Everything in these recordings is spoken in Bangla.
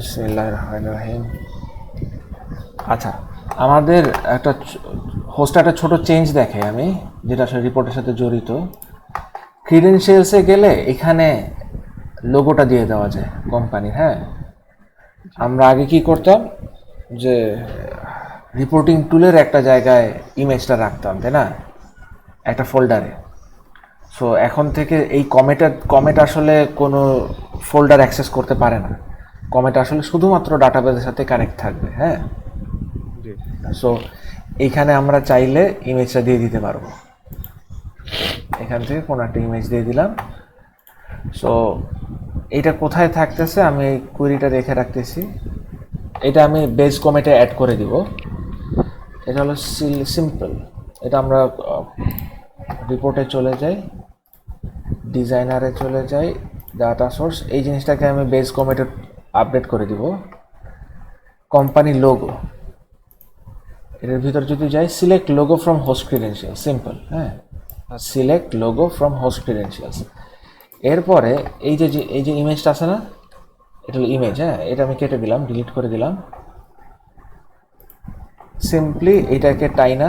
বিসমিল্লাহির রহমানির রহিম। আচ্ছা, আমাদের একটা হোস্টে একটা ছোট চেঞ্জ দেখে আমি, যেটা আসলে রিপোর্টের সাথে জড়িত। ক্রিডেনশিয়ালসে গেলে এখানে লোগোটা দিয়ে দেওয়া যায় কোম্পানির। হ্যাঁ, আমরা আগে কি করতাম যে রিপোর্টিং টুলের একটা জায়গায় ইমেজটা রাখতাম, তাই না, একটা ফোল্ডারে। সো এখন থেকে এই কমেট আসলে কোনো ফোল্ডার অ্যাক্সেস করতে পারে না। কমেট আসলে শুধুমাত্র ডাটাবেসের সাথে কানেক্ট থাকবে। হ্যাঁ, সো এইখানে আমরা চাইলে ইমেজটা দিয়ে দিতে পারবো। এখান থেকে কোনো একটা ইমেজ দিয়ে দিলাম। সো এইটা কোথায় থাকতেছে আমি এই কুইরিটা রেখে রাখতেছি। এটা আমি বেস কমেটে অ্যাড করে দিব। এটা হলো সিম্পল। এটা আমরা রিপোর্টে চলে যাই, ডিজাইনারে চলে যাই, ডাটা সোর্স, এই জিনিসটাকে আমি বেস কমেটে আপডেট করে দিব। কোম্পানি লোগো, এটার ভিতর যদি যাই, select logo from host credential, simple. হ্যাঁ, select logo from host credentials. এরপরে এই যে ইমেজটা আছে না, এটা হলো ইমেজ। হ্যাঁ, এটা আমি কেটে দিলাম, ডিলিট করে দিলাম। সিম্পলি এটাকে টাইনা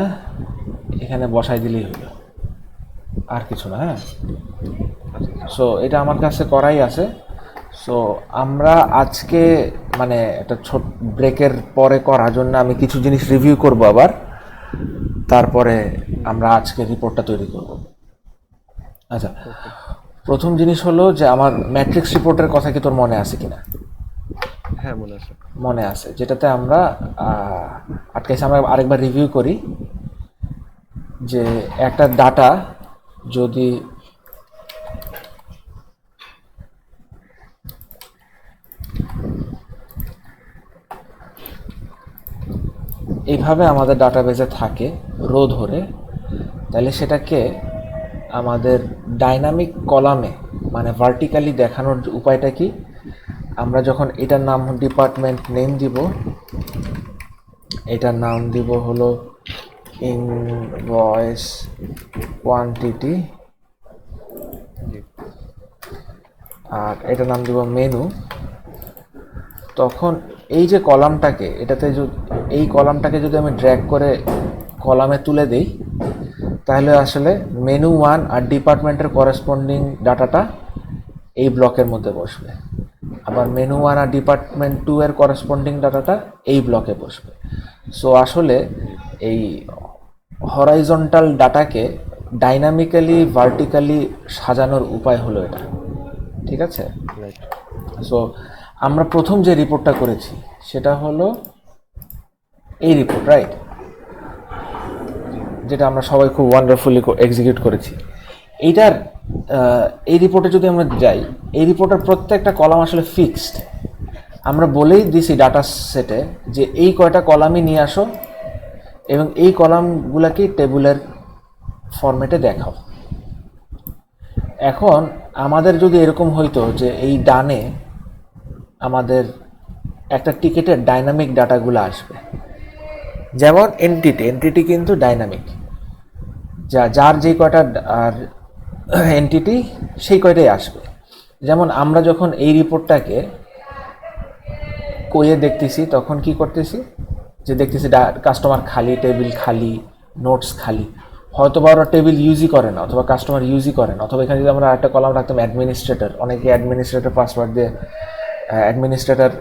এখানে বসাই দিলেই হলো, আর কিছু না। হ্যাঁ, সো এটা আমার কাছে করাই আছে। সো আমরা আজকে মানে একটা ছোট ব্রেকের পরে করার জন্য আমি কিছু জিনিস রিভিউ করব আবার, তারপরে আমরা আজকে রিপোর্টটা তৈরি করব। আচ্ছা, প্রথম জিনিস হলো যে আমার ম্যাট্রিক্স রিপোর্টের কথা কি তোর মনে আছে কিনা? হ্যাঁ, মনে আছে। মনে আছে, যেটাতে আমরা আটকাইছি। আমরা আরেকবার রিভিউ করি যে একটা ডাটা যদি এইভাবে আমাদের ডাটাবেজে থাকে রো ধরে, তাহলে সেটাকে আমাদের ডাইনামিক কলামে মানে ভার্টিক্যালি দেখানোর উপায়টা কি? আমরা যখন এটার নাম ডিপার্টমেন্ট নেম দিব, এটার নাম দিব হলো ইনভয়েস কোয়ান্টিটি, আর এটার নাম দিব মেনু। তখন এই যে কলামটাকে এই কলামটাকে যদি আমি ড্র্যাগ করে কলামে তুলে দিই, তাহলে আসলে মেনু 1 আর ডিপার্টমেন্টের করেসপন্ডিং ডাটাটা এই ব্লকের মধ্যে বসবে, আবার মেনু 1 আর ডিপার্টমেন্ট 2 এর করেসপন্ডিং ডাটাটা এই ব্লকে বসবে। সো আসলে এই হরাইজন্টাল ডাটাকে ডাইনামিক্যালি ভার্টিক্যালি সাজানোর উপায় হলো এটা। ঠিক আছে? সো আমরা প্রথম যে রিপোর্টটা করেছি সেটা হলো এই রিপোর্ট, রাইট, যেটা আমরা সবাই খুব ওয়ান্ডারফুলি এক্সিকিউট করেছি। এইটার এই রিপোর্টে যদি আমরা যাই, এই রিপোর্টের প্রত্যেকটা কলাম আসলে ফিক্সড। আমরা বলেই দিছি ডাটা সেটে যে এই কয়টা কলামই নিয়ে আসো এবং এই কলামগুলোকে টেবুলের ফরম্যাটে দেখাও। এখন আমাদের যদি এরকম হইতো যে এই ডানে আমাদের একটা টিকেটের ডাইনামিক ডাটাগুলো আসবে, যেমন এনটিটি কিন্তু ডাইনামিক, যার যে কয়টা আর এনটিটি সেই কয়টাই আসবে। যেমন আমরা যখন এই রিপোর্টটাকে কইয়ে দেখতেছি তখন কি করতেছি, যে দেখতেছি কাস্টমার খালি, টেবিল খালি, নোটস খালি। হয়তো বা ওরা টেবিল ইউজই করে না, অথবা কাস্টমার ইউজই করে না, অথবা এখানে যদি আমরা একটা কলাম রাখতাম অ্যাডমিনিস্ট্রেটর, অনেকে অ্যাডমিনিস্ট্রেটর পাসওয়ার্ড দিয়ে অ্যাডমিনিস্ট্রেটর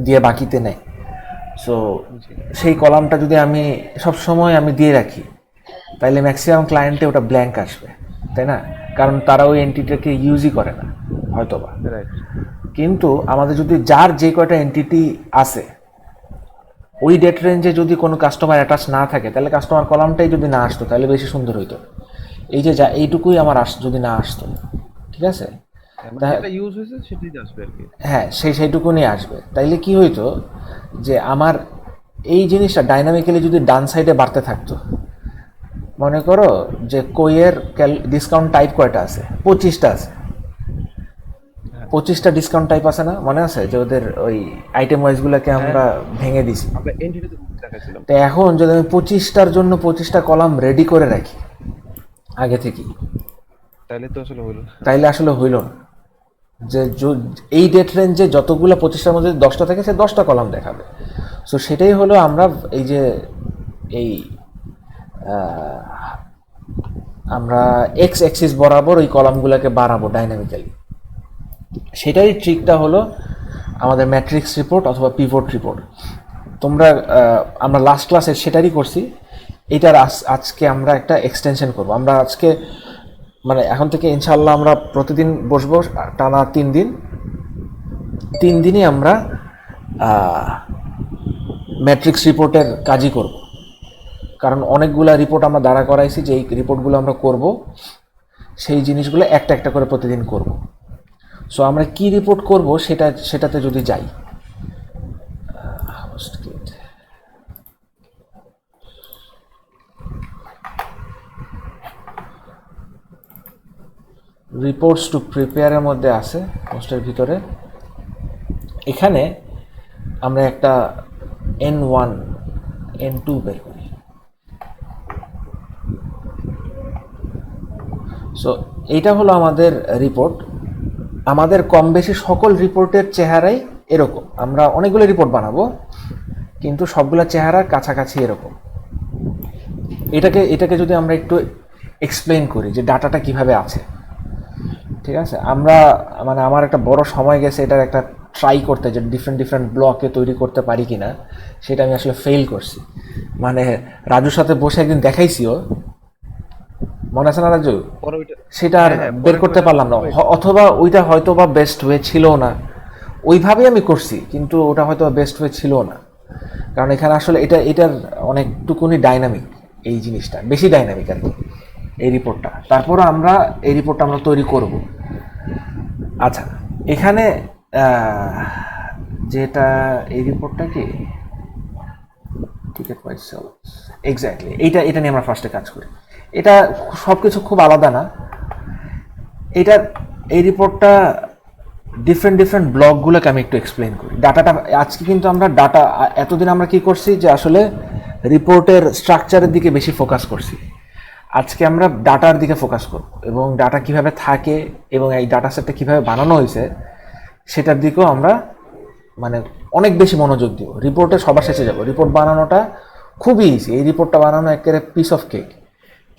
দিয়ে বাকিতে নেয়। সো সেই কলামটা যদি আমি সবসময় আমি দিয়ে রাখি, তাইলে ম্যাক্সিমাম ক্লায়েন্টে ওটা ব্ল্যাঙ্ক আসবে, তাই না? কারণ তারা ওই এন্টিটিটাকে ইউজই করে না হয়তোবা। কিন্তু আমাদের যদি যার যে কয়টা এন্টিটি আছে ওই ডেট রেঞ্জে যদি কোনো কাস্টমার অ্যাটাচ না থাকে, তাহলে কাস্টমার কলামটাই যদি না আসতো তাহলে বেশি সুন্দর হইতো। এই যে এইটুকুই আমার যদি না আসতো, ঠিক আছে, হ্যাঁ সেইটুকুনি আসবে, তাইলে কি হইতো যে আমার এই জিনিসটা ডাইনামিক্যালি যদি ডান সাইডে বাড়তে থাকতো। মনে করো যে কইয়ের ডিসকাউন্ট টাইপ কয়টা আছে? 25টা আছে। 25টা ডিসকাউন্ট টাইপ আছে না, মনে আছে যে ওদের ওই আইটেম ওয়াইজগুলোকে আমরা ভেঙে দিছি। তো এখন যদি আমি 25টার জন্য 25টা কলাম রেডি করে রাখি আগে থেকেই, তাইলে আসলে হইল না। যে এই ডেট রেঞ্জে যতগুলো 25টার মধ্যে 10টা থাকে সে 10টা কলাম দেখাবে। সো সেটাই হলো আমরা এই যে এই আমরা এক্স অ্যাক্সিস বরাবর ওই কলামগুলোকে বাড়াবো ডাইনামিক্যালি। সেটাই ট্রিকটা হলো আমাদের ম্যাট্রিক্স রিপোর্ট অথবা পিভট রিপোর্ট। তোমরা আমরা লাস্ট ক্লাসে সেটারই করছি। এটার আজকে আমরা একটা এক্সটেনশন করব। আমরা আজকে মানে এখন থেকে ইনশাআল্লাহ আমরা প্রতিদিন বসবো টানা 3 দিন। 3 দিনই আমরা ম্যাট্রিক্স রিপোর্টের কাজই করব, কারণ অনেকগুলা রিপোর্ট আমরা দাঁড়া করাইছি যে এই রিপোর্টগুলো আমরা করব, সেই জিনিসগুলো একটা একটা করে প্রতিদিন করব। সো আমরা কি রিপোর্ট করব সেটাতে যদি যাই, রিপোর্টস টু প্রিপেয়ারের মধ্যে আছে পোস্টের ভিতরে। এখানে আমরা একটা N1 N2 বের করি। সো এইটা হলো আমাদের রিপোর্ট। আমাদের কম বেশি সকল রিপোর্টের চেহারাই এরকম। আমরা অনেকগুলো রিপোর্ট বানাবো কিন্তু সবগুলো চেহারা কাছাকাছি এরকম। এটাকে যদি আমরা একটু এক্সপ্লেন করি যে ডাটাটা কিভাবে আছে, ঠিক আছে। আমরা মানে আমার একটা বড় সময় গেছে এটার একটা ট্রাই করতে, যে ডিফারেন্ট ব্লকে তৈরি করতে পারি কিনা। সেটা আমি আসলে ফেল করছি। মানে রাজুর সাথে বসে একদিন দেখাইছিও, মনে আছে না রাজু? সেটা আর বের করতে পারলাম না, অথবা ওইটা হয়তো বা বেস্ট ওয়ে ছিল না। ওইভাবেই আমি করছি কিন্তু ওটা হয়তো বেস্ট ওয়ে ছিল না, কারণ এখানে আসলে এটার অনেকটুকুনি ডাইনামিক, এই জিনিসটা বেশি ডাইনামিক আর কি এই রিপোর্টটা। তারপরে আমরা এই রিপোর্টটা আমরা তৈরি করব। আচ্ছা, এখানে যেটা এই রিপোর্টটা কি টিকেট ওয়াইজ সেল, এক্স্যাক্টলি এটা নিয়ে আমরা ফার্স্টে কাজ করি। এটা সব কিছু খুব আলাদা না। এই রিপোর্টটা ডিফারেন্ট ব্লকগুলোকে আমি একটু এক্সপ্লেন করি। ডাটাটা আজকে কিন্তু আমরা এতদিন আমরা কি করছি যে আসলে রিপোর্টের স্ট্রাকচারের দিকে বেশি ফোকাস করছি। আজকে আমরা ডাটার দিকে ফোকাস করব এবং ডাটা কিভাবে থাকে এবং এই ডাটা সেটটা কীভাবে বানানো হয়েছে সেটার দিকেও আমরা মানে অনেক বেশি মনোযোগ দিব। রিপোর্টে সবার শেষে যাব। রিপোর্ট বানানোটা খুবই ইজি, এই রিপোর্টটা বানানো একেবারে পিস অফ কেক।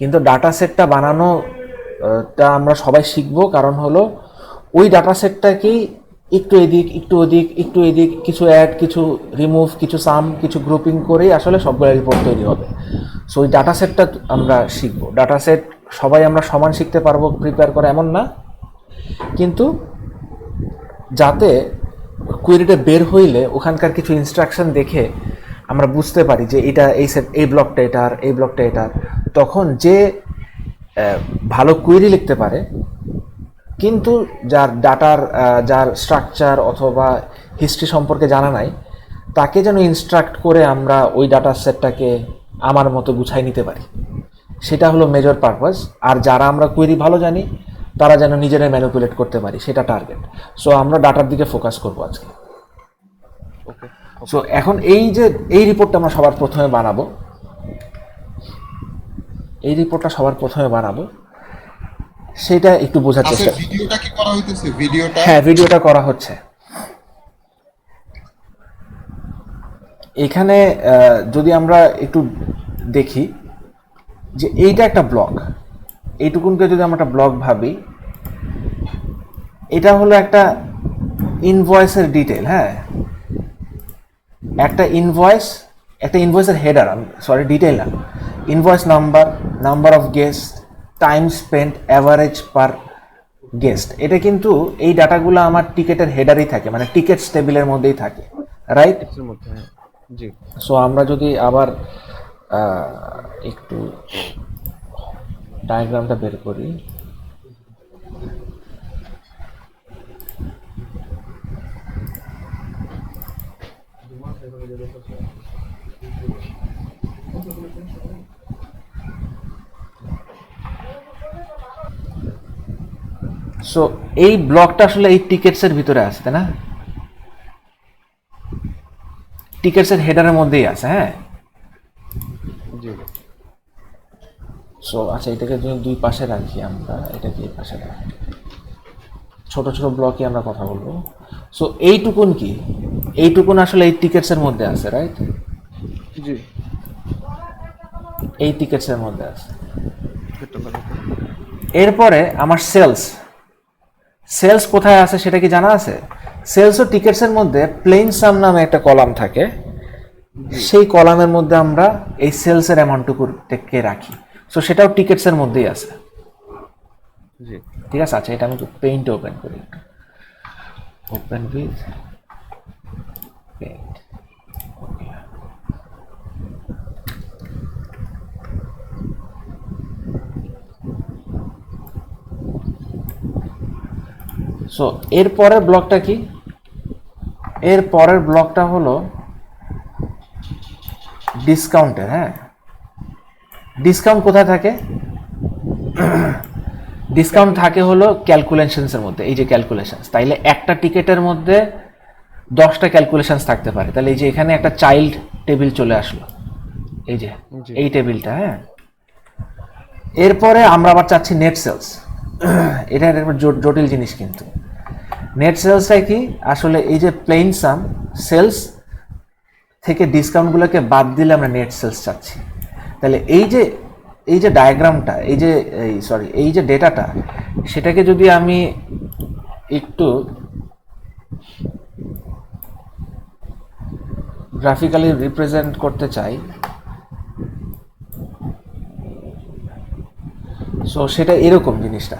কিন্তু ডাটা সেটটা বানানোটা আমরা সবাই শিখবো, কারণ হলো ওই ডাটা সেটটাকেই একটু এদিক একটু ওদিক একটু এদিক কিছু অ্যাড কিছু রিমুভ কিছু সাম কিছু গ্রুপিং করেই আসলে সবগুলো রিপোর্ট তৈরি হবে। সো ওই ডাটা সেটটা আমরা শিখবো। ডাটা সেট সবাই আমরা সমান শিখতে পারবো প্রিপেয়ার করে এমন না, কিন্তু যাতে কোয়েরিটা বের হইলে ওখানকার কিছু ইনস্ট্রাকশন দেখে আমরা বুঝতে পারি যে এটা এই সেট এই ব্লকটা এটার এই ব্লকটা এটার, তখন যে ভালো কোয়েরি লিখতে পারে কিন্তু যার ডাটার যার স্ট্রাকচার অথবা হিস্ট্রি সম্পর্কে জানা নাই, তাকে যেন ইনস্ট্রাক্ট করে আমরা ওই ডাটা সেটটাকে আমার মতো গুছাই নিতে পারি, সেটা হলো মেজর পারপাস। আর যারা আমরা কোয়েরি ভালো জানি তারা যেন নিজেরাই ম্যানিপুলেট করতে পারি, সেটা টার্গেট। সো আমরা ডাটার দিকে ফোকাস করবো আজকে। সো এখন এই রিপোর্টটা আমরা সবার প্রথমে বানাবো। সেটা একটু বোঝার চেষ্টা। ভিডিওটা কি করা হইতেছে? ভিডিওটা হ্যাঁ, ভিডিওটা করা হচ্ছে। এখানে যদি আমরা একটু দেখি যে এইটা একটা ব্লক, এইটুকুনকে যদি আমরা একটা ব্লক ভাবি, এটা হলো একটা ইনভয়েসের ডিটেল। হ্যাঁ, একটা ইনভয়েসের হেডার, সরি ডিটেল না, invoice number of guest, time spent, average per guest. এটা কিন্তু এই ডাটাগুলো আমার টিকেটের হেডারেই থাকে, মানে টিকেটস টেবিলের মধ্যেই থাকে, রাইট? জি। সো আমরা যদি আবার একটু ডায়াগ্রামটা বের করি, সো এই ব্লকটা আসলে এই টিকেটসের ভিতরে আছে, তাই না? টিকেটসের হেডারের মধ্যেই আছে। হ্যাঁ, সো আচ্ছা, এটাকে যদি দুই পাশে রাখি, আমরা এটাকে এই পাশে রাখি। ছোট ছোট ব্লকে আমরা কথা বলবো। সো এইটুকুন কি, এইটুকুন আসলে এই টিকেটসের মধ্যে আছে, রাইট? জি, এই টিকেটসের মধ্যে আছে। এটা ভালো। এরপরে আমার সেলস, সেলস কোথায় আছে সেটা কি জানা আছে? সেলস ও টিকেটসের মধ্যে প্লেন সাম নামে একটা কলাম থাকে, সেই কলামের মধ্যে আমরা এই সেলসের অ্যামাউন্টটুকুকে রাখি। সো সেটাও টিকেটসের মধ্যেই আছে, জি, ঠিক আছে? আচ্ছা, এটা আমি পেইন্ট ওপেন করি, ওপেন উইথ পেইন্ট। সো এর পরের ব্লকটা কি? এর পরের ব্লকটা হলো ডিসকাউন্টের। হ্যাঁ, ডিসকাউন্ট কোথায় থাকে? ডিসকাউন্ট থাকে হলো ক্যালকুলেশনসের মধ্যে। এই যে ক্যালকুলেশনস, তাইলে একটা টিকেটের মধ্যে 10টা ক্যালকুলেশনস থাকতে পারে। তাহলে এই যে এখানে একটা চাইল্ড টেবিল চলে আসলো, এই যে জি। এই টেবিলটা। হ্যাঁ, এরপরে আমরা আবার চাচ্ছি নেট সেলস। এটা একটা জটিল জিনিস কিন্তু। নেট সেলসটা কি আসলে? এই যে প্লেন সাম, সেলস থেকে ডিসকাউন্টগুলোকে বাদ দিলে আমরা নেট সেলস চাচ্ছি। তাহলে এই যে ডায়াগ্রামটা, এই যে ডেটাটা, সেটাকে যদি আমি একটু গ্রাফিক্যালি রিপ্রেজেন্ট করতে চাই, সো সেটা এরকম জিনিসটা।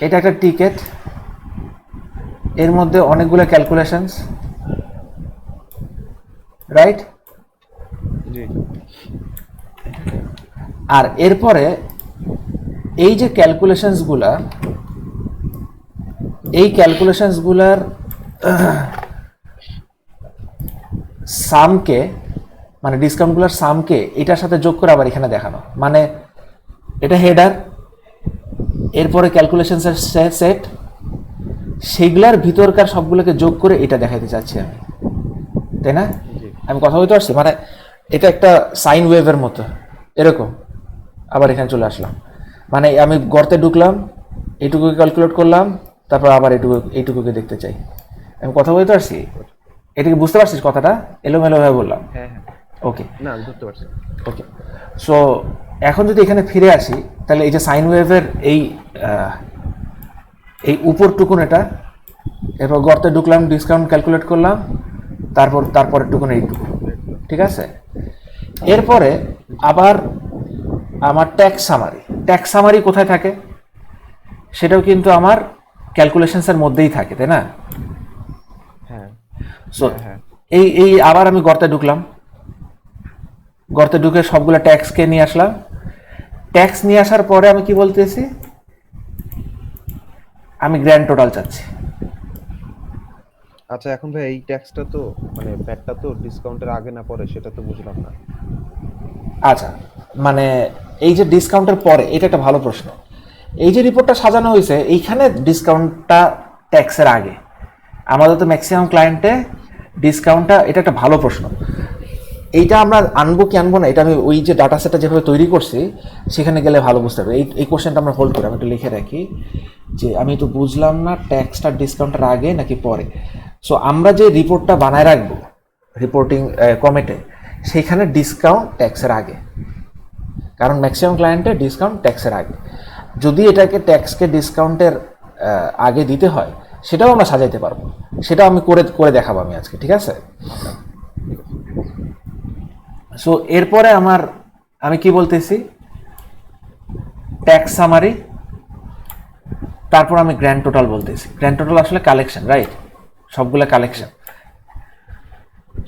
এটা একটা টিকেট, এর মধ্যে অনেকগুলো ক্যালকুলেশনস, রাইট? জি, আর এরপরে এই যে ক্যালকুলেশনসগুলা, এই ক্যালকুলেশনসগুলার সামকে, মানে ডিসকাউন্টগুলোর সামকে এটার সাথে যোগ করে আবার এখানে দেখানো। মানে এটা হেডার, এরপরে ক্যালকুলেশনসের সেট, সেগুলার ভিতরকার সবগুলোকে যোগ করে এটা দেখাইতে চাচ্ছি আমি, তাই না? জি, আমি কথা বলতে পারছি? মানে এটা একটা সাইন ওয়েভের মতো এরকম। আবার এখানে চলে আসলাম, মানে আমি গর্তে ঢুকলাম, এইটুকুকে ক্যালকুলেট করলাম, তারপর আবার এইটুকুকে দেখতে চাই। আমি কথা বলতে পারছি? এটাকে বুঝতে পারছিস কথাটা? এলোমেলোভাবে বললাম। হ্যাঁ, হ্যাঁ। ওকে, না, আমি ধরতে পারছি। ওকে। সো এখন যদি এখানে ফিরে আসি, তাহলে এই যে সাইন ওয়েভের এই উপরটুকুন এটা, এরপর গর্তে ঢুকলাম, ডিসকাউন্ট ক্যালকুলেট করলাম, তারপরের টুকুন এইটুকু, ঠিক আছে? এরপরে আবার আমার ট্যাক্স সামারি, ট্যাক্স সামারি কোথায় থাকে? সেটাও কিন্তু আমার ক্যালকুলেশনসের মধ্যেই থাকে, তাই না? হ্যাঁ, সো হ্যাঁ। এই আবার আমি গর্তে ঢুকলাম, গর্তে ঢুকে সবগুলো ট্যাক্সকে নিয়ে আসলাম। ট্যাক্স নিয়ে আসার পরে আমি কি বলতেছি? আমি গ্র্যান্ড টোটাল চাচ্ছি। আচ্ছা, এখন ভাই এই ট্যাক্সটা তো মানে ভ্যাটটা তো ডিসকাউন্টের আগে না পরে সেটা তো বুঝলাম না। আচ্ছা, মানে এই যে ডিসকাউন্টের পরে, এটা একটা ভালো প্রশ্ন। এই যে রিপোর্টটা সাজানো হয়েছে, এইখানে ডিসকাউন্টটা ট্যাক্সের আগে। আমাদের তো ম্যাক্সিমাম ক্লায়েন্টে ডিসকাউন্টটা, এটা একটা ভালো প্রশ্ন। এইটা আমরা আনবো কি আনবো না, এটা আমি ওই যে ডাটা সেটটা যেভাবে তৈরি করছি সেখানে গেলে ভালো বুঝতে পারবে। এই কোশ্চেনটা আমরা হোল্ড করি, আমি একটু লিখে রাখি যে আমি তো বুঝলাম না ট্যাক্সটা ডিসকাউন্টের আগে নাকি পরে। সো আমরা যে রিপোর্টটা বানায় রাখবো রিপোর্টিং কমিটে, সেখানে ডিসকাউন্ট ট্যাক্সের আগে, কারণ ম্যাক্সিমাম ক্লায়েন্টে ডিসকাউন্ট ট্যাক্সের আগে। যদি এটাকে ট্যাক্সকে ডিসকাউন্টের আগে দিতে হয়, সেটাও আমরা সাজাইতে পারবো, সেটাও আমি করে দেখাবো আমি আজকে, ঠিক আছে? সো এরপরে আমি কি বলতেছি? ট্যাক্স সামারি, তারপর আমি গ্র্যান্ড টোটাল বলতেছি। গ্র্যান্ড টোটাল আসলে কালেকশন, রাইট? সবগুলো কালেকশন।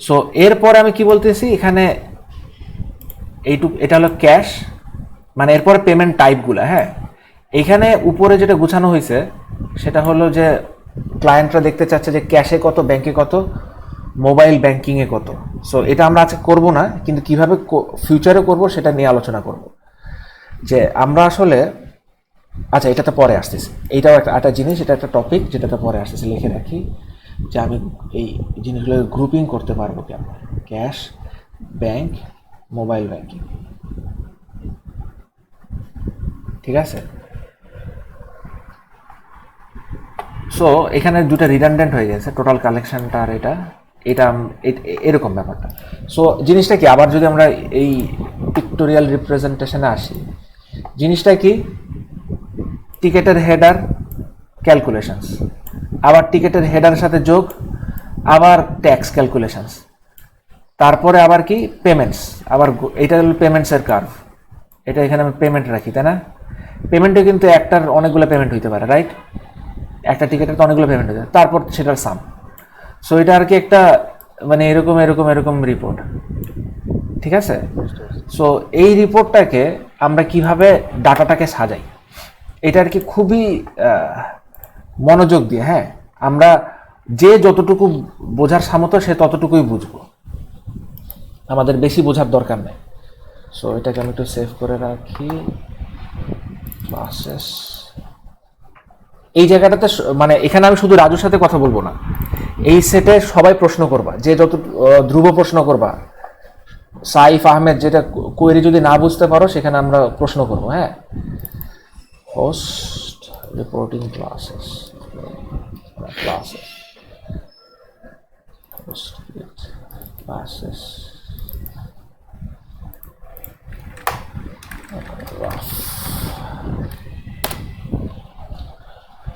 সো এরপরে আমি কি বলতেছি? এখানে এটা হলো ক্যাশ, মানে এরপরে পেমেন্ট টাইপগুলো। হ্যাঁ, এখানে উপরে যেটা গুছানো হয়েছে সেটা হলো যে ক্লায়েন্টরা দেখতে চাচ্ছে যে ক্যাশে কত, ব্যাংকে কত, মোবাইল ব্যাংকিংয়ে কত। সো এটা আমরা আজকে করবো না, কিন্তু কিভাবে ফিউচারে করব সেটা নিয়ে আলোচনা করব। যে আমরা আসলে, আচ্ছা এটাতে পরে আসতেছি, এইটাও একটা জিনিস, এটা একটা টপিক যেটাতে পরে আসতেছে। লিখে রাখি যে আমি এই জিনিসগুলো গ্রুপিং করতে পারবো কেন। ক্যাশ, ব্যাংক, মোবাইল ব্যাংকিং, ঠিক আছে? সো এখানে দুটো রিডান্ডেন্ট হয়ে গেছে টোটাল কালেকশনটা, আর এটা এটা এরকম ব্যাপারটা। সো জিনিসটা কি, আবার যদি আমরা এই পিক্টোরিয়াল রিপ্রেজেন্টেশনে আসি, জিনিসটা কি, টিকেটের হেডার ক্যালকুলেশনস, আবার টিকেটের হেডার সাথে যোগ, আবার ট্যাক্স ক্যালকুলেশনস, তারপরে আবার কি পেমেন্টস, আবার এটা হলো পেমেন্টসের কার্ভ, এটা এখানে আমি পেমেন্ট রাখি, তাই না? পেমেন্টে কিন্তু একটার অনেকগুলো পেমেন্ট হইতে পারে, রাইট? একটা টিকেটের তো অনেকগুলো পেমেন্ট হইতে পারে, তারপর সেটার সাম। সো এটা আর কি একটা মানে এরকম এরকম এরকম রিপোর্ট, ঠিক আছে? সো এই রিপোর্টটাকে আমরা কিভাবে ডাটাটাকে সাজাই, এটা আর কি খুবই মনোযোগ দিয়ে, হ্যাঁ, আমরা যে যতটুকু বোঝার সামর্থ্য সে ততটুকুই বুঝবো, আমাদের বেশি বোঝার দরকার নেই। সো এটাকে আমি একটু সেভ করে রাখি, ক্লাসেস। এই জায়গাটাতে মানে এখানে আমি শুধু রাজুর সাথে কথা বলবো না, এই সেটে সবাই প্রশ্ন করবা, যে যত ধ্রুব প্রশ্ন করবা, সাইফ আহমেদ, যেটা কোয়েরি যদি না বুঝতে পারো সেখানে আমরা প্রশ্ন করবো, হ্যাঁ। Host reporting classes, host classes,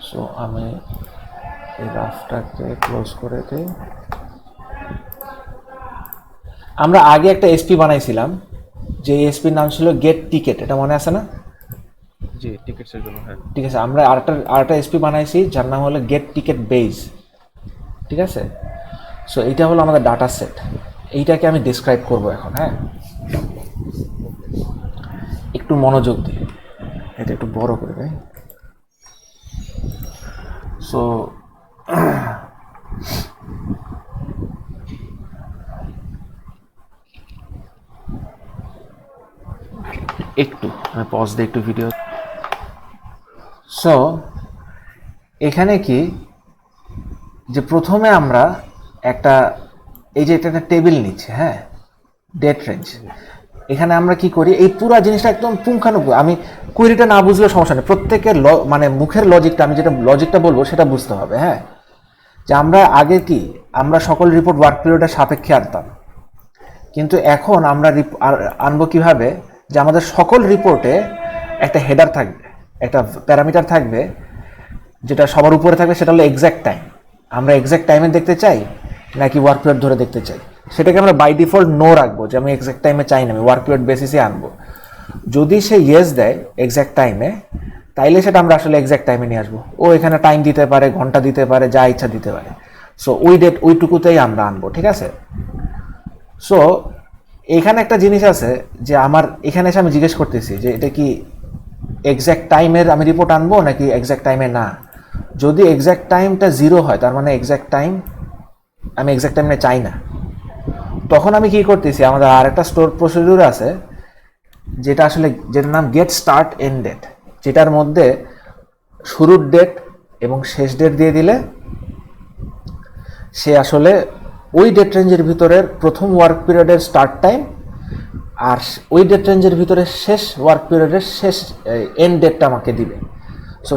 so আমি এই রাফটাকে ক্লোজ করে দিই। আমরা আগে একটা এসপি বানাইছিলাম, যে এসপির নাম ছিল গেট টিকেট, এটা মনে আছে না? জি, টিকেটসের জন্য, হ্যাঁ। ঠিক আছে, আমরা আরেকটা এসপি বানাইছি যার নাম হলো গেট টিকেট বেজ, ঠিক আছে? সো এইটা হলো আমাদের ডাটা সেট, এইটাকে আমি ডিসক্রাইব করব এখন, হ্যাঁ। একটু মনোযোগ দিই, এটা একটু বড় করে দেয়। সো একটু আমি পজ দিই একটু ভিডিও। সো এখানে কি, যে প্রথমে আমরা একটা এই যে এটা একটা টেবিল নিচ্ছে, হ্যাঁ, ডেট রেঞ্জ। এখানে আমরা কি করি, এই পুরো জিনিসটা একদম পুঙ্খানুপুঙ্খ, আমি কুয়েরিটা না বুঝলেও সমস্যা নেই, প্রত্যেকের মানে মুখের লজিকটা, আমি যেটা লজিকটা বলবো সেটা বুঝতে হবে, হ্যাঁ। যে আমরা আগে কি, আমরা সকল রিপোর্ট ওয়ার্ক পিরিয়ডের সাপেক্ষে আনতাম, কিন্তু এখন আমরা আনবো কিভাবে, যে আমাদের সকল রিপোর্টে একটা হেডার থাকবে, একটা প্যারামিটার থাকবে, যেটা সবার উপরে থাকবে, সেটা হলো এক্স্যাক্ট টাইম। আমরা এক্স্যাক্ট টাইমে দেখতে চাই নাকি ওয়ার্ক পিরিয়ড ধরে দেখতে চাই, সেটাকে আমরা বাই ডিফল্ট নো রাখবো, যে আমি এক্স্যাক্ট টাইমে চাই না, আমি ওয়ার্ক পিরিয়ড বেসিসে আনবো। যদি সে ইয়েস দেয় এক্স্যাক্ট টাইমে, তাইলে সেটা আমরা আসলে এক্স্যাক্ট টাইমে নিয়ে আসবো। ও এখানে টাইম দিতে পারে, ঘন্টা দিতে পারে, যা ইচ্ছা দিতে পারে। সো ওই ডেট ওইটুকুতেই আমরা আনবো, ঠিক আছে? সো এখানে একটা জিনিস আছে, যে আমার এখানে এসে আমি জিজ্ঞেস করতেছি যে এটা কি এক্স্যাক্ট টাইমের আমি রিপোর্ট আনবো নাকি এক্স্যাক্ট টাইমে না। যদি এক্স্যাক্ট টাইমটা 0 হয়, তার মানে এক্স্যাক্ট টাইম, আমি এক্স্যাক্ট টাইমে চাই না। তখন আমি কি করতেছি, আমাদের আর একটা স্টোর প্রসিডিউর আছে, যেটা আসলে যেটার নাম গেট স্টার্ট এন্ড ডেট, যেটার মধ্যে শুরুর ডেট এবং শেষ ডেট দিয়ে দিলে সে আসলে ওই ডেট রেঞ্জের ভিতরের প্রথম ওয়ার্ক পিরিয়ডের স্টার্ট টাইম, আর ওই ডেট রেঞ্জের ভিতরে শেষ ওয়ার্ক পিরিয়ডের শেষ এন্ড ডেটটা আমাকে দিবে। সো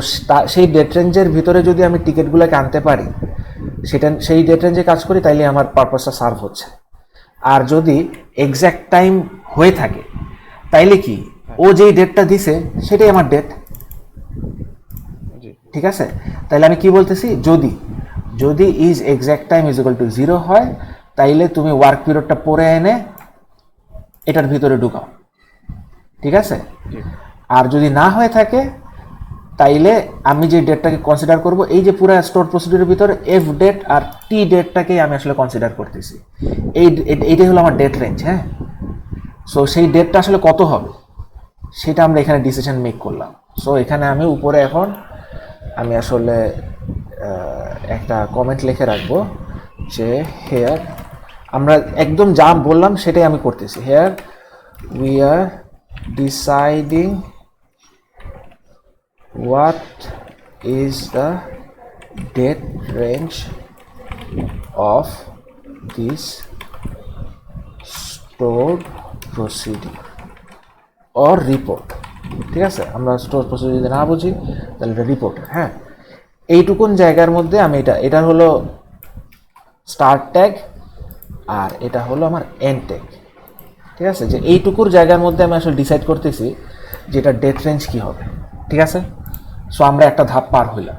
সেই ডেট রেঞ্জের ভিতরে যদি আমি টিকিটগুলোকে আনতে পারি, সেটা সেই ডেট রেঞ্জে কাজ করি, তাইলে আমার পারপাসটা সার্ভ হচ্ছে। আর যদি এক্স্যাক্ট টাইম হয়ে থাকে, তাইলে কি ও যেই ডেটটা দিছে সেটাই আমার ডেট, ঠিক আছে? তাইলে আমি কি বলতেছি, যদি is exact time is equal two 0 হয়, তাইলে তুমি ওয়ার্ক পিরিয়ডটা পরে এনে এটার ভিতরে ঢুকাও, ঠিক আছে? আর যদি না হয়ে থাকে, তাইলে আমি যে ডেটটাকে কনসিডার করব, এই যে পুরো স্টোর প্রসিডিউরের ভিতরে এফ ডেট আর টি ডেটটাকেই আমি আসলে কনসিডার করতেছি। এইটাই হলো আমার ডেট রেঞ্জ, হ্যাঁ। সো সেই ডেটটা আসলে কত হবে সেটা আমরা এখানে ডিসিশন মেক করলাম। সো এখানে আমি উপরে এখন আমি আসলে একটা কমেন্ট লিখে রাখবো, যে হেয়ার, আমরা একদম যা বললাম সেটাই আমি করতেছি। Here we are deciding what is the date range of this stored procedure or report, ঠিক আছে? আমরা স্টোর প্রসিডিউর যদি না বুঝি তাহলে এটা রিপোর্ট, হ্যাঁ। এইটুকুন জায়গার মধ্যে আমি এটা হলো স্টার্ট ট্যাগ আর এটা হলো আমার এন্ড ট্যাগ। ঠিক আছে, যে এইটুকুর জায়গার মধ্যে আমি আসলে ডিসাইড করতেছি যে এটা ডেট রেঞ্জ কী হবে। ঠিক আছে, সো আমরা একটা ধাপ পার হইলাম।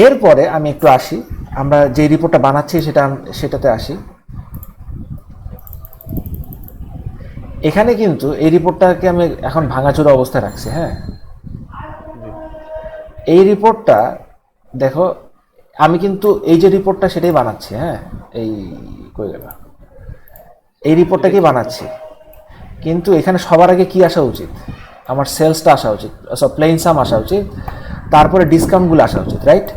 এরপরে আমি একটু আসি, আমরা যে রিপোর্টটা বানাচ্ছি সেটাতে আসি। এখানে কিন্তু এই রিপোর্টটাকে আমি এখন ভাঙাচোরা অবস্থায় রাখছি। হ্যাঁ, এই রিপোর্টটা দেখো, আমি কিন্তু এই যে রিপোর্টটা সেটাই বানাচ্ছি। হ্যাঁ, এই কই গেল, এই রিপোর্টটাকেই বানাচ্ছি, কিন্তু এখানে সবার আগে কি আসা উচিত, আমার সেলসটা আসা উচিত, সব প্লেন সাম আসা উচিত, তারপরে ডিসকাউন্টগুলো আসা উচিত, রাইট?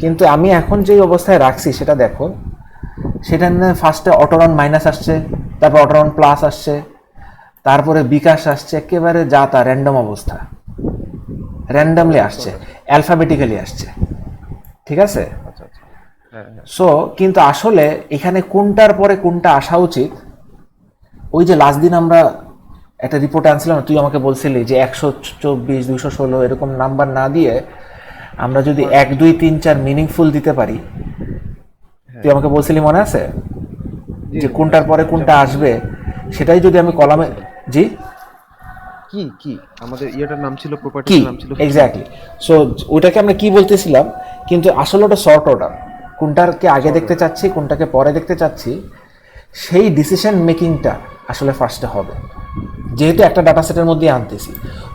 কিন্তু আমি এখন যেই অবস্থায় রাখছি সেটা দেখো, সেটা ফার্স্টে অটোরন মাইনাস আসছে, তারপর অটোরন প্লাস আসছে, তারপরে বিকাশ আসছে, একেবারে যা তা র্যান্ডম অবস্থা, র্যান্ডমলি আসছে, অ্যালফাবেটিক্যালি আসছে। ঠিক আছে, আচ্ছা আচ্ছা, হ্যাঁ হ্যাঁ, সো কিন্তু আসলে এখানে কোনটার পরে কোনটা আসা উচিত, ওই যে লাস্ট দিন আমরা একটা রিপোর্ট আনছিলাম, তুই আমাকে বলছিলি যে 124, 216 এরকম নাম্বার না দিয়ে আমরা যদি 1, 2, 3, 4 মিনিংফুল দিতে পারি, তুই আমাকে বলছিলি মনে আছে, যে কোনটার পরে কোনটা আসবে সেটাই যদি আমি কলামে, জি কি কি আমাদের ইয়েটার নাম ছিল, কি প্রপার্টির নাম ছিল এক্স্যাক্টলি, সো ওইটাকে আমরা কি বলতেছিলাম, কিন্তু আসলে ওটা শর্ট অর্ডার, কোনটাকে আগে দেখতে চাচ্ছি কোনটাকে পরে দেখতে চাচ্ছি, সেই ডিসিশন মেকিংটা আসলে ফার্স্টে হবে। যেহেতু একটা ডাটা সেটের মধ্যে আনতেছি,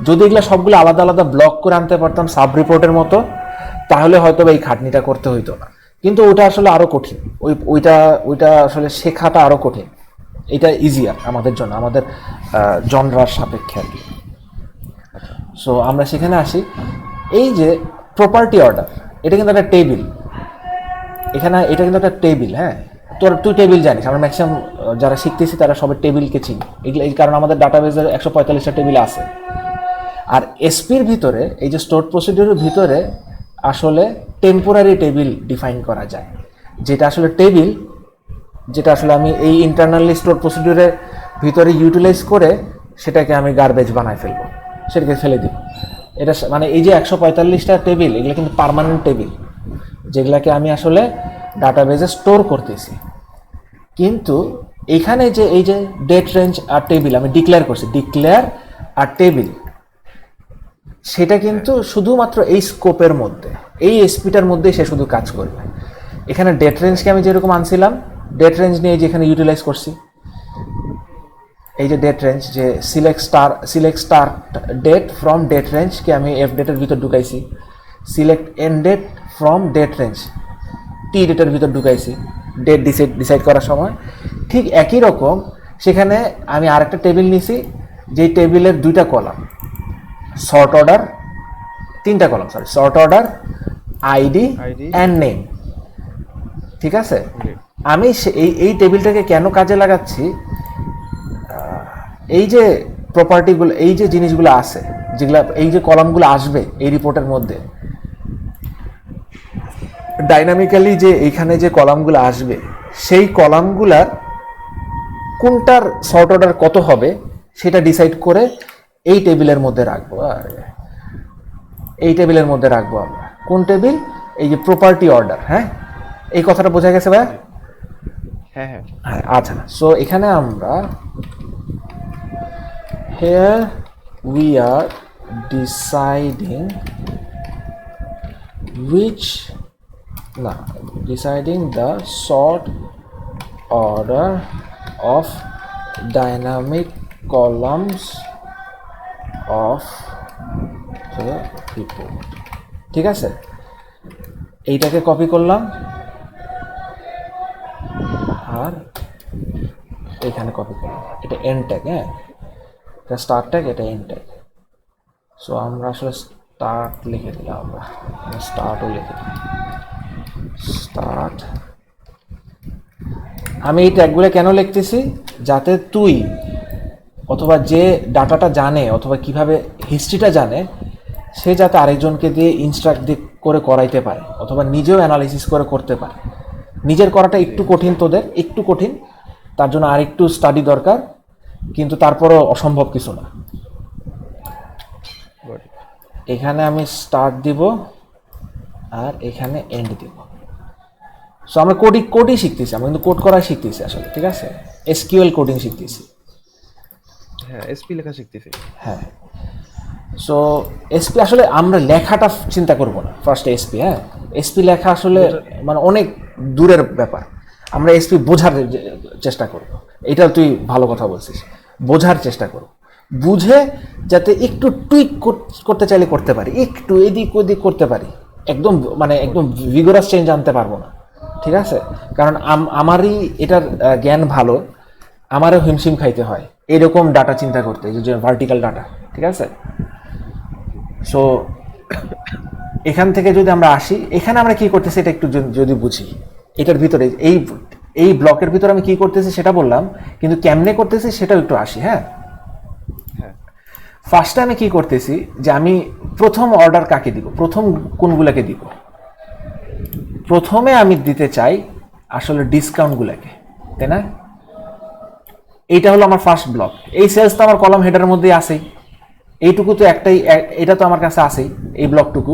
যদি এগুলো সবগুলো আলাদা আলাদা ব্লক করে আনতে পারতাম সাব রিপোর্টের মতো, তাহলে হয়তো এই খাটনিটা করতে হইতো না। কিন্তু ওইটা আসলে আরো কঠিন, ওইটা আসলে শেখাটা আরো কঠিন। এটা ইজিয়ার আমাদের জন্য, আমাদের জনরার সাপেক্ষে আর কি। সো আমরা সেখানে আসি, এই যে প্রপার্টি অর্ডার, এটা কিন্তু একটা টেবিল, এখানে এটা কিন্তু একটা টেবিল। হ্যাঁ, তুই টেবিল জানিস, আমরা ম্যাক্সিমাম যারা শিখতেছি তারা সবাই টেবিলকে চিনি, এগুলো এই কারণ আমাদের ডাটাবেজের 145টা টেবিল আছে। আর এসপির ভিতরে, এই যে স্টোর প্রসিডিউরের ভিতরে আসলে টেম্পোরারি টেবিল ডিফাইন করা যায়, যেটা আসলে টেবিল, যেটা আসলে আমি এই ইন্টারনালি স্টোর প্রসিডিউরের ভিতরে ইউটিলাইজ করে সেটাকে আমি গার্বেজ বানায় ফেলবো, সেটাকে ফেলে দিব। এটা মানে এই যে 145টা টেবিল, এগুলো কিন্তু পার্মানেন্ট টেবিল, যেগুলাকে আমি আসলে ডাটাবেজে স্টোর করতেছি। কিন্তু এখানে যে এই যে ডেট রেঞ্জ আর টেবিল আমি ডিক্লেয়ার করছি, ডিক্লেয়ার আর টেবিল, সেটা কিন্তু শুধুমাত্র এই স্কোপের মধ্যে, এই এসপিটার মধ্যেই সে শুধু কাজ করবে। এখানে ডেট রেঞ্জকে আমি যেরকম আনছিলাম, ডেট রেঞ্জ নিয়ে যেখানে ইউটিলাইজ করছি, এই যে ডেট রেঞ্জ, যে select start date from date রেঞ্জকে আমি এফ ডেটের ভিতর ঢুকাইছি, select end date from date range টি ডেটের ভিতর ঢুকাইছি ডেট ডিসাইড করার সময়। ঠিক একই রকম সেখানে আমি আরেকটা টেবিল নিছি, যেই টেবিলের দুইটা কলাম, সর্ট অর্ডার, তিনটা column, sort order, ID and name. ঠিক আছে, আমি এই টেবিলটাকে কেন কাজে লাগাচ্ছি, এই যে প্রপার্টিগুলো, এই যে জিনিসগুলো আছে, যেগুলা এই যে কলামগুলো আসবে এই রিপোর্টের মধ্যে, ডাইনামিক্যালি যে এইখানে যে কলামগুলো আসবে, সেই কলামগুলার কোনটার সর্ট অর্ডার কত হবে সেটা ডিসাইড করে এই টেবিলের মধ্যে রাখবো। আর এই টেবিলের মধ্যে রাখবো আমরা কোন টেবিল, এই যে প্রপার্টি অর্ডার। হ্যাঁ, এই কথাটা বোঝা গেছে ভাই? হ্যাঁ হ্যাঁ হ্যাঁ, আচ্ছা। সো এখানে আমরা here we are deciding the sort order of dynamic columns of the report। ঠিক আছে, এইটাকে কপি করলাম আর এখানে কপি করলাম, এটা এন্ড ট্যাগ। হ্যাঁ, এটা স্টার্ট ট্যাগ, এটা এন্ড ট্যাগ। সো আমরা আসলে স্টার্ট লিখে দিলাম, আমরা স্টার্টও লিখে দিলাম, স্টার্ট। আমি এই ট্যাগগুলো কেন লিখতেছি, যাতে তুই অথবা যে ডাটাটা জানে অথবা কিভাবে হিস্ট্রিটা জানে, সে যাতে আরেকজনকে দিয়ে ইনস্ট্রাক্ট করে করাইতে পারে, অথবা নিজেও অ্যানালাইসিস করে করতে পারে। নিজের করাটা একটু কঠিন, তোদের একটু কঠিন, তার জন্য আরেকটু স্টাডি দরকার, কিন্তু তারপরও অসম্ভব কিছু না। এখানে আমি স্টার্ট দিব আর এখানে এন্ড দিব। সো আমরা কোডই শিখতেছি, আমরা কিন্তু কোড করা শিখতেছি আসলে, ঠিক আছে, এসকিউএল কোডিং শিখতেছি। হ্যাঁ, এসপি লেখা শিখতেছি। হ্যাঁ, সো এসপি আসলে আমরা লেখাটা চিন্তা করব না ফার্স্টে এসপি। হ্যাঁ, এসপি লেখা আসলে মানে অনেক দূরের ব্যাপার। আমরা এসপি বোঝার চেষ্টা করব। এটা তুই ভালো কথা বলছিস, বোঝার চেষ্টা করব, বুঝে যাতে একটু টুইক করতে চাইলে করতে পারি, একটু এদিক ওদিক করতে পারি, একদম মানে একদম ভিগোরাস চেঞ্জ আনতে পারবো না, ঠিক আছে? কারণ আমারই এটার জ্ঞান ভালো, আমারও হিমশিম খাইতে হয় এরকম ডাটা চিন্তা করতে, যে ভার্টিক্যাল ডাটা, ঠিক আছে? সো এখান থেকে যদি আমরা আসি, এখানে আমরা কি করতেছি এটা একটু যদি বুঝি, এটার ভিতরে এই ব্লকের ভিতরে আমি কি করতেছি সেটা বললাম, কিন্তু কেমনে করতেছি সেটাও একটু আসি। হ্যাঁ, ফার্স্টে আমি কি করতেছি যে আমি প্রথম অর্ডার কাকে দিব, প্রথম কোনগুলাকে দিব? প্রথমে আমি দিতে চাই আসলে ডিসকাউন্টগুলোকে, তাই না? এইটা হলো আমার ফার্স্ট ব্লক। এই সেলস তো আমার কলাম হেডারের মধ্যেই আসেই, এইটুকু তো একটাই, এটা তো আমার কাছে আসেই, এই ব্লকটুকু।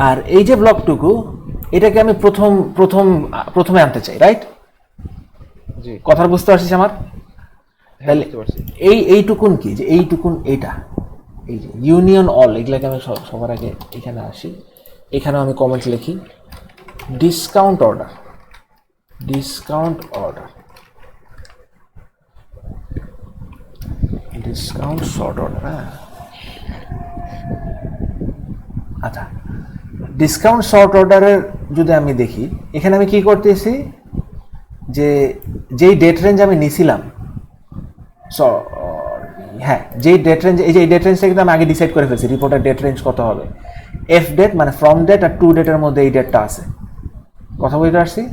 আর এই যে ব্লকটুকু, এটাকে আমি প্রথমে আনতে চাই, রাইট? জি, কথা বুঝতে পারছিস আমার? হ্যাঁ, তাহলে বুঝতে পারছি। এইটুকুন কি, যে এইটুকুন এইটা, এই যে ইউনিয়ন অল, এগুলাকে আমি সবার আগে এখানে আসি, এখানেও আমি কমেন্ট লিখি discount order, discount order, discount short order. হ্যাঁ, আচ্ছা, ডিসকাউন্ট শর্ট অর্ডারের যদি আমি দেখি, এখানে আমি কি করতেছি, যে যেই ডেট রেঞ্জ আমি নিছিলাম, হ্যাঁ, যেই ডেট রেঞ্জ, এই যে এই ডেট রেঞ্জটা কিন্তু আমি আগে ডিসাইড করে ফেলছি, রিপোর্টের ডেট রেঞ্জ কত হবে। এফ ডেট মানে ফ্রম ডেট আর টু ডেটের মধ্যে এই ডেটটা আছে, কথা বলতে পারছি?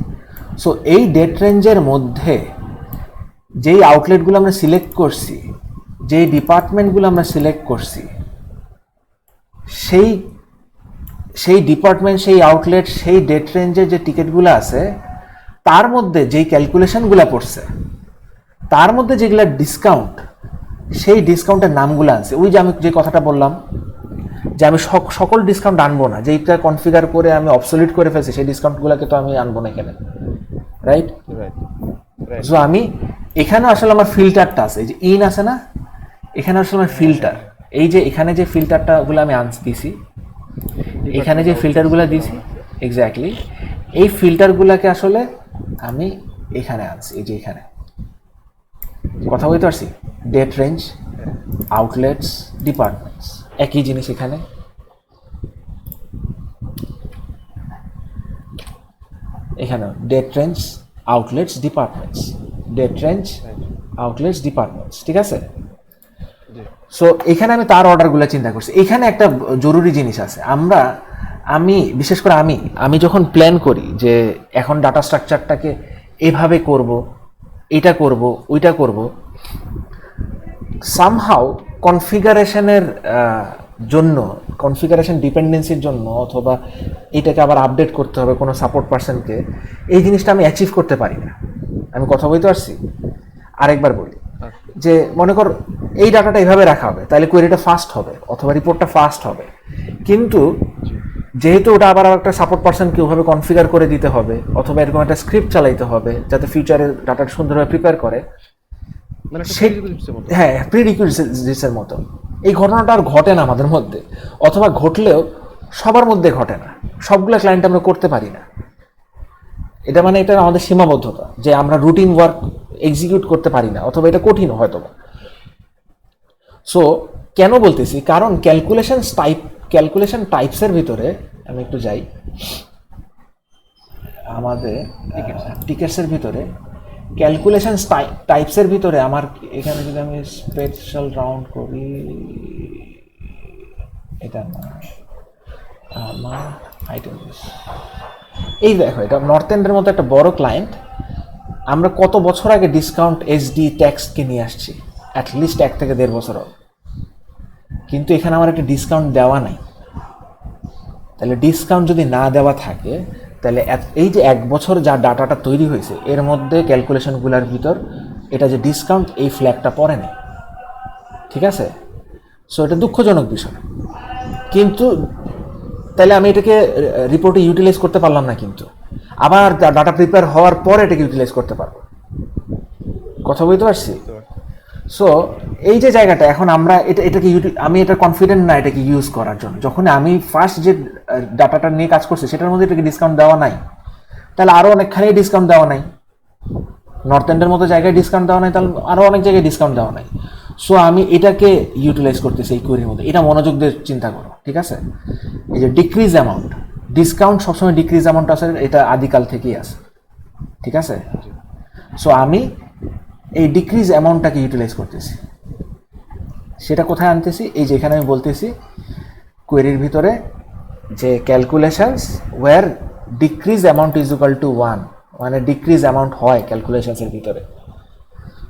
সো এই ডেট রেঞ্জের মধ্যে যেই আউটলেটগুলো আমরা সিলেক্ট করছি, যেই ডিপার্টমেন্টগুলো আমরা সিলেক্ট করছি, সেই ডিপার্টমেন্ট, সেই আউটলেট, সেই ডেট রেঞ্জের যে টিকিটগুলো আছে, তার মধ্যে যেই ক্যালকুলেশনগুলো পড়ছে, তার মধ্যে যেগুলো ডিসকাউন্ট, সেই ডিসকাউন্টের নামগুলো আনছে। ওই যে আমি যে কথাটা বললাম, যে আমি সকল ডিসকাউন্ট আনবো না, যেইটা কনফিগার করে আমি অবসলিট করে ফেলছি, সেই ডিসকাউন্টগুলোকে তো আমি আনবো না এখানে, রাইট? রাইট। সো আমি এখানে আসলে আমার ফিল্টারটা আছে, এই যে ইন আছে না, এখানে আসলে আমার ফিল্টার, এই যে এখানে যে ফিল্টারটা গুলো আমি দিছি, এখানে যে ফিল্টারগুলো দিছি, এক্স্যাক্টলি এই ফিল্টারগুলোকে আসলে আমি এখানে আনছি, এই যে এখানে, কথা বলতে পারছি? ডেট রেঞ্জ, আউটলেটস, ডিপার্টমেন্টস, একই জিনিস এখানে। এখানে date range, outlets, departments, date range, outlets, departments, ঠিক আছে? সো এখানে আমি তার অর্ডারগুলো চিন্তা করছি। এখানে একটা জরুরি জিনিস আছে, আমি বিশেষ করে আমি যখন প্ল্যান করি যে এখন ডাটা স্ট্রাকচারটাকে এভাবে করব, এটা করব, ওইটা করব, সামহাউ কনফিগারেশনের জন্য, কনফিগারেশন ডিপেন্ডেন্সির জন্য, অথবা এটাকে আবার আপডেট করতে হবে কোনো সাপোর্ট পার্সনকে, এই জিনিসটা আমি অ্যাচিভ করতে পারি না। আমি কথা বলতে পারছি? আরেকবার বলি, যে মনে কর এই ডাটাটা এইভাবে রাখা হবে, তাহলে কোয়েরিটা ফাস্ট হবে অথবা রিপোর্টটা ফাস্ট হবে, কিন্তু যেহেতু ওটা আবার একটা সাপোর্ট পার্সনকে ওভাবে কনফিগার করে দিতে হবে, অথবা এরকম একটা স্ক্রিপ্ট চালাইতে হবে যাতে ফিউচারে ডাটাটা সুন্দরভাবে প্রিপেয়ার করে, মানে হ্যাঁ, প্রিরিকুইজিটসের মতো, এই ঘটনাটা আর ঘটে না আমাদের মধ্যে, অথবা ঘটলেও সবার মধ্যে ঘটে না, সবগুলো ক্লায়েন্ট আমরা করতে পারি না। এটা মানে এটা আমাদের সীমাবদ্ধতা, যে আমরা রুটিন ওয়ার্ক এক্সিকিউট করতে পারি না, অথবা এটা কঠিন হয়তো। সো কেন বলতেছি, কারণ ক্যালকুলেশন টাইপসের ভিতরে আমি একটু যাই, আমাদের টিকেটসের ভিতরে ক্যালকুলেশন টাইপসের ভিতরে আমার এখানে যদি আমি স্পেশাল রাউন্ড করি, এটা না, আমার আইটেম, এই দেখো, এটা নর্থ এন্ডের মতো একটা বড় ক্লায়েন্ট, আমরা কত বছর আগে ডিসকাউন্ট এসডি ট্যাক্সকে নিয়ে আসছি, অ্যাটলিস্ট 1 থেকে 1.5 বছর, কিন্তু এখানে আমার একটা ডিসকাউন্ট দেওয়া নাই। তাহলে ডিসকাউন্ট যদি না দেওয়া থাকে, তাহলে এই যে 1 বছর যা ডাটাটা তৈরি হয়েছে, এর মধ্যে ক্যালকুলেশনগুলোর ভিতর এটা যে ডিসকাউন্ট, এই ফ্ল্যাগটা পড়ে নেই, ঠিক আছে? সো এটা দুঃখজনক বিষয়, কিন্তু তাহলে আমি এটাকে রিপোর্টে ইউটিলাইজ করতে পারলাম না, কিন্তু আবার ডাটা প্রিপেয়ার হওয়ার পরে এটাকে ইউটিলাইজ করতে পারবো। কথা বলতে পারছি? সো এই যে জায়গাটা এখন আমরা এটাকে আমি এটা কনফিডেন্ট না এটাকে ইউজ করার জন্য, যখন আমি ফার্স্ট যে ডাটাটা নিয়ে কাজ করছি সেটার মধ্যে এটাকে ডিসকাউন্ট দেওয়া নাই, তাহলে আরও অনেকখানি ডিসকাউন্ট দেওয়া নাই। নর্থ এন্ডের মতো জায়গায় ডিসকাউন্ট দেওয়া নাই, তাহলে আরও অনেক জায়গায় ডিসকাউন্ট দেওয়া নাই। সো আমি এটাকে ইউটিলাইজ করতেছি এই কোয়েরির মধ্যে। এটা মনোযোগ দিয়ে চিন্তা করো, ঠিক আছে? এই যে ডিক্রিজ অ্যামাউন্ট, ডিসকাউন্ট সবসময় ডিক্রিজ অ্যামাউন্ট আছে, এটা আদিকাল থেকেই আছে, ঠিক আছে? সো আমি এই ডিক্রিজ অ্যামাউন্টটাকে ইউটিলাইজ করতেছি। সেটা কোথায় আনতেছি? এই যে এখানে আমি বলতেছি কোয়েরির ভিতরে যে calculations where decrease amount is equal to 1, মানে ডিক্রিজ অ্যামাউন্ট হয় ক্যালকুলেশনসের ভিতরে।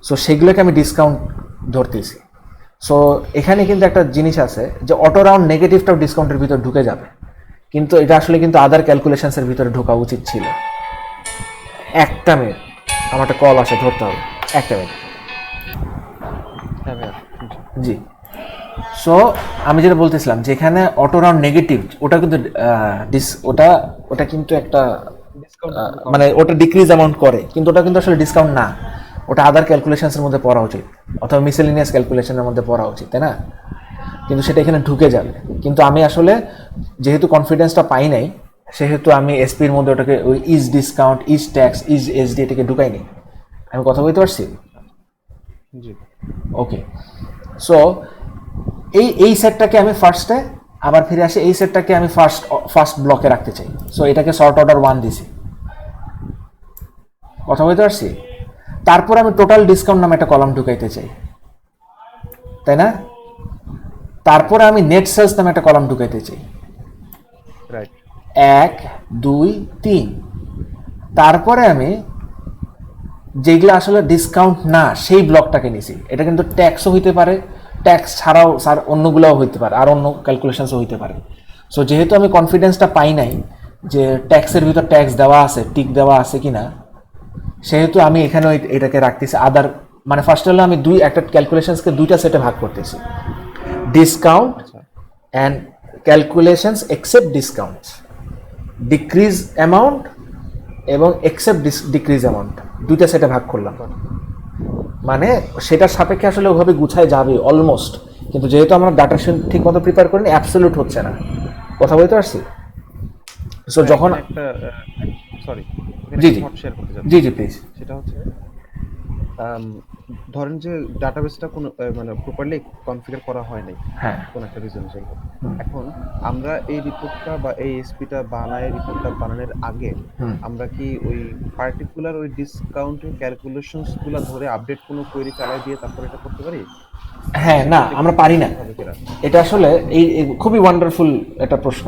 সো সেগুলোকে আমি ডিসকাউন্ট ধরতেছি। সো এখানে কিন্তু একটা জিনিস আছে যে অটো রাউন্ড নেগেটিভটাও ডিসকাউন্টের ভিতরে ঢুকে যাবে, কিন্তু এটা আসলে কিন্তু আদার ক্যালকুলেশনসের ভিতরে ঢোকা উচিত ছিল। একটা মিনিট, আমার একটা কল আসে, ধরতে হবে, একটা মিনিট। জি, সো আমি যেটা বলতেছিলাম যেখানে অটো রাউন্ড নেগেটিভ, ওটা কিন্তু ওটা কিন্তু একটা মানে ওটা ডিক্রিজ অ্যামাউন্ট করে, কিন্তু ওটা কিন্তু আসলে ডিসকাউন্ট না, ওটা আদার ক্যালকুলেশনসের মধ্যে পড়া উচিত অথবা মিসেলিনিয়াস ক্যালকুলেশনের মধ্যে পড়া উচিত, তাই না? কিন্তু সেটা এখানে ঢুকে যাবে। কিন্তু আমি আসলে যেহেতু কনফিডেন্সটা পাই নাই, সেহেতু আমি এসপির মধ্যে ওটাকে ওই is discount, is tax, is SD এটাকে ঢুকাই নি। আমি কথা বলতে পারছি? জি, ওকে। সো এই সেটটাকে আমি ফার্স্টে আবার ফিরে আসি, এই সেটটাকে আমি ফার্স্ট ব্লকে রাখতে চাই। সো এটাকে সর্ট অর্ডার 1 দিছি। কথা বলতে পারছি? তারপর আমি টোটাল ডিসকাউন্ট নামে একটা কলাম ঢুকাইতে চাই, তাই না? তারপরে আমি নেট সেলস নামে একটা কলাম ঢুকাইতে চাই, রাইট। 1 2 3। তারপরে আমি যেগুলো আসলে ডিসকাউন্ট না সেই ব্লকটাকে নিছি। এটা কিন্তু ট্যাক্সও হইতে পারে, ট্যাক্স ছাড়াও অন্যগুলোও হইতে পারে, আর অন্য ক্যালকুলেশনসও হইতে পারে। সো যেহেতু আমি কনফিডেন্সটা পাই নাই যে ট্যাক্সের ভিতর ট্যাক্স দেওয়া আছে, টিক দেওয়া আছে কিনা, সেহেতু আমি এখানে এটাকে রাখতেছি আদার। মানে ফার্স্ট হলো আমি একটা ক্যালকুলেশনসকে দুইটা সেটে ভাগ করতেছি, discount and calculations except discounts, decrease amount এবং এক্সেপ্ট ডিক্রিজ অ্যামাউন্ট, দুইটা সেটে ভাগ করলাম। মানে সেটার সাপেক্ষে আসলে ওভাবে গুছায় যাবে অলমোস্ট, কিন্তু যেহেতু আমরা ডাটা ঠিক মতো প্রিপেয়ার করিনি, অ্যাবসলিউট হচ্ছে না। কথা বলতে পারছি? সো যখন একটা সরি, জি জি শেয়ার করতে চাচ্ছি। জি জি প্লিজ। সেটা হচ্ছে ধরেন যে ডাটাবেসটা কোনো মানে প্রপারলি কনফিগার করা হয় নাই, হ্যাঁ, কোন একটা রিজন যাই হোক। এখন আমরা এই রিপোর্টটা বা এই এসপিটা রিপোর্টটা বানানোর আগে আমরা কি ওই পার্টিকুলার ওই ডিসকাউন্টের ক্যালকুলেশনস গুলো ধরে আপডেট কোনো কোয়েরি চালাই দিয়ে তারপর এটা করতে পারি? হ্যাঁ, না আমরা পারি না। এটা আসলে এই খুবই ওয়ান্ডারফুল একটা প্রশ্ন।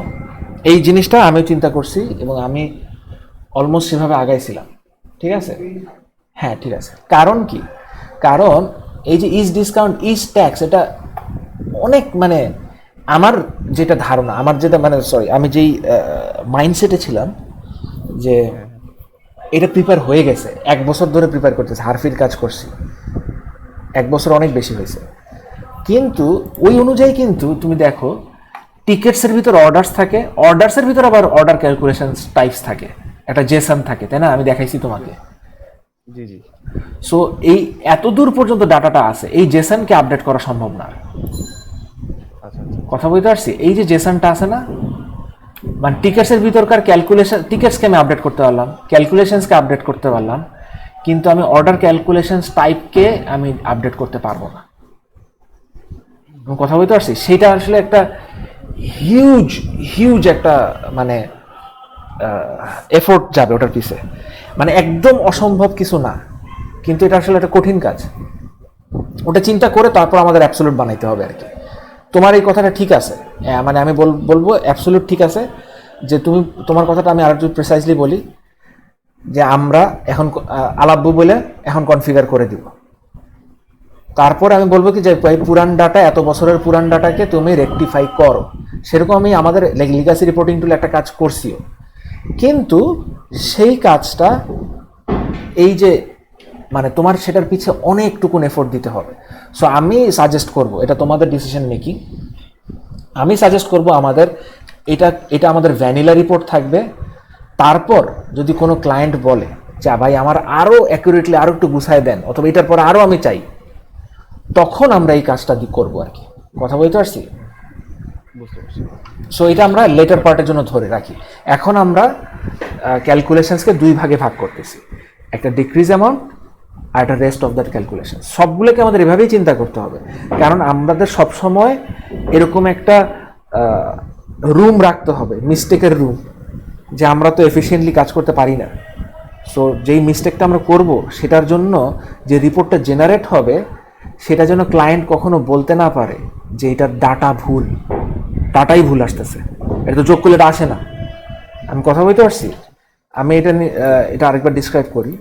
এই জিনিসটা আমিও চিন্তা করছি এবং আমি অলমোস্ট সেভাবে আগাইছিলাম, ঠিক আছে? হ্যাঁ, ঠিক আছে। কারণ কি? কারণ এই যে ইজ ডিসকাউন্ট, ইজ ট্যাক্স, এটা অনেক মানে আমার যেটা ধারণা, আমার যেটা মানে আমি যেই মাইন্ডসেটে ছিলাম যে এটা প্রিপেয়ার হয়ে গেছে, 1 বছর ধরে প্রিপেয়ার করতেছে, হারফির কাজ করছি, 1 বছর অনেক বেশি হয়েছে। কিন্তু ওই অনুযায়ী কিন্তু তুমি দেখো টিকেটসের ভিতর অর্ডারস থাকে, অর্ডারসের ভিতর আবার অর্ডার ক্যালকুলেশন টাইপস থাকে, একটা জেসন থাকে, তাই না? আমি দেখাইছি তোমাকে। জি জি। সো এই এত দূর পর্যন্ত ডাটাটা আছে, এই জেসনকে আপডেট করা সম্ভব না। আচ্ছা, কথা বলতে পারছি? এই যে জেসনটা আছে না, মানে টিকেটসের ভিতরকার ক্যালকুলেশন, টিকেটসকে আমি আপডেট করতে পারলাম, ক্যালকুলেশনসকে আপডেট করতে পারলাম, কিন্তু আমি অর্ডার ক্যালকুলেশনস টাইপকে আমি আপডেট করতে পারবো না। কথা বলতে পারছি? সেটা আসলে একটা হিউজ একটা মানে এফোর্ট যাবে ওটার পিছে, মানে একদম অসম্ভব কিছু না, কিন্তু এটা আসলে একটা কঠিন কাজ। ওটা চিন্তা করে তারপর আমাদের অ্যাবসলিউট বানাইতে হবে আর কি। তোমার এই কথাটা ঠিক আছে, মানে আমি বলবো অ্যাবসলিউট ঠিক আছে, যে তোমার কথাটা আমি আরেকটু প্রিসাইজলি বলি যে আমরা এখন আলাব্বু বলে এখন কনফিগার করে দিব। তারপরে আমি বলবো কি যে পুরান ডাটা, এত বছরের পুরান ডাটাকে তুমি রেকটিফাই করো। সেরকম আমি আমাদের লিগাসি রিপোর্টিং টুলে একটা কাজ করছিও, কিন্তু সেই কাজটা এই যে মানে তোমার সেটার পিছে অনেকটুকুন এফোর্ট দিতে হবে। সো আমি সাজেস্ট করব, এটা তোমাদের ডিসিশন মেকিং, আমি সাজেস্ট করব আমাদের এটা এটা আমাদের ভ্যানিলা রিপোর্ট থাকবে। তারপর যদি কোনো ক্লায়েন্ট বলে যে ভাই আমার আরও অ্যাকুরেটলি আরও একটু গুছায় দেন, অথবা এটার পর আরও আমি চাই, তখন আমরা এই কাজটা করবো আর কি। কথা বলতে পারছি? বুঝতে পারছি। সো এটা আমরা লেটার পার্টের জন্য ধরে রাখি। এখন আমরা ক্যালকুলেশনসকে দুই ভাগে ভাগ করতেছি, একটা ডিক্রিজ অ্যামাউন্ট আর একটা রেস্ট অফ দ্যাট ক্যালকুলেশন। সবগুলোকে আমাদের এভাবেই চিন্তা করতে হবে, কারণ আমাদের সবসময় এরকম একটা রুম রাখতে হবে, মিস্টেকের রুম, যে আমরা তো এফিসিয়েন্টলি কাজ করতে পারি না। সো যেই মিস্টেকটা আমরা করব সেটার জন্য যে রিপোর্টটা জেনারেট হবে সেটা যেন ক্লায়েন্ট কখনো বলতে না পারে যে এটার ডাটা ভুল, ডাটাই ভুল আসতেছে, এটা তো যোগ করলে এটা আসে না। আমি কথা বলতে পারছি? আমি এটা আরেকবার ডিসক্রাইব করি,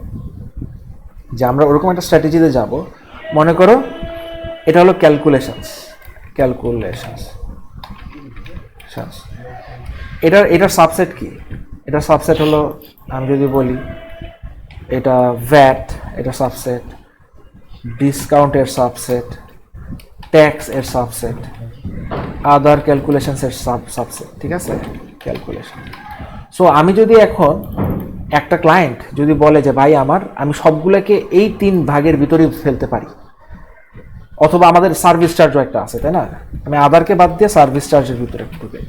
যে আমরা ওরকম একটা স্ট্র্যাটেজিতে যাব। মনে করো এটা হলো ক্যালকুলেশনস, এটার সাবসেট কি? এটার সাবসেট হলো, আমি যদি বলি এটা ভ্যাট, এটা সাবসেট, ডিসকাউন্টের সাবসেট, ট্যাক্স এর সাবসেট, আদার ক্যালকুলেশনস এর সাবসেট, ঠিক আছে? ক্যালকুলেশন। সো আমি যদি এখন একটা ক্লায়েন্ট যদি বলে যে ভাই আমি সবগুলোকে এই 3 ভাগের ভিতরে ফেলতে পারি, অথবা আমাদের সার্ভিস চার্জও একটা আছে, তাই না? আমি আদারকে বাদ দিয়ে সার্ভিস চার্জের ভিতরে ঢুকে,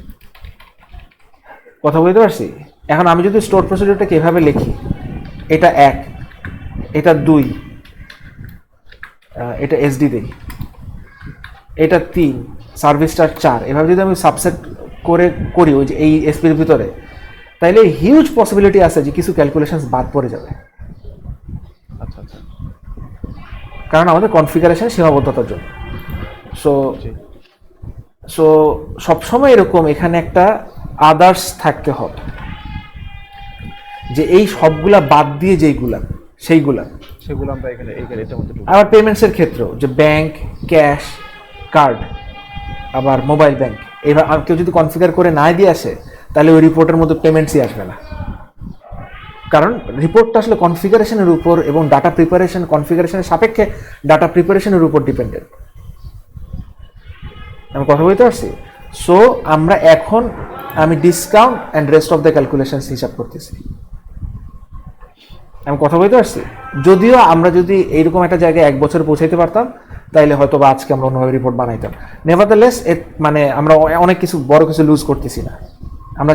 কথা বলতে পারছি? এখন আমি যদি স্টোর প্রসিডিউরটাকে এভাবে লিখি, এটা 1, এটা 2, এটা এসডি দেই, এটা 3, সার্ভিস চার্জ 4, এভাবে যদি আমি সাবসেট করি ওই যে এই এসপির ভিতরে, তাইলে হিউজ পসিবিলিটি আছে যে কিছু ক্যালকুলেশনস বাদ পড়ে যাবে। আচ্ছা আচ্ছা। কারণ আমাদের কনফিগারেশন সীমাবদ্ধতার জন্য। সো সবসময় এরকম এখানে একটা আদার্স থাকতে হবে, যে এই সবগুলা বাদ দিয়ে সেগুলো আমরা এখানে এটার মধ্যে ঢুকবো। আবার পেমেন্টসের ক্ষেত্রেও, যে ব্যাংক, ক্যাশ, কার্ড, আবার মোবাইল ব্যাংক, এবার কেউ যদি কনফিগার করে না দিয়ে আসে তাহলে ওই রিপোর্টের মধ্যে পেমেন্টসই আসবে না। কারণ রিপোর্টটা আসলে কনফিগারেশনের উপর এবং ডাটা প্রিপারেশন, কনফিগারেশনের সাপেক্ষে ডাটা প্রিপারেশনের উপর ডিপেন্ডেন্ট। আমি কথা বলতে পারছি? সো আমি discount and rest of the calculations হিসাব করতেছি। আমি কথা বলতে পারছি? যদিও আমরা যদি এইরকম একটা জায়গায় 1 বছর পৌঁছাইতে পারতাম তাইলে হয়তো বা আজকে আমরা অন্যভাবে রিপোর্ট বানাইতাম। নেভারদারলেস মানে আমরা অনেক কিছু বড় কিছু লুজ করতেছি না। আমরা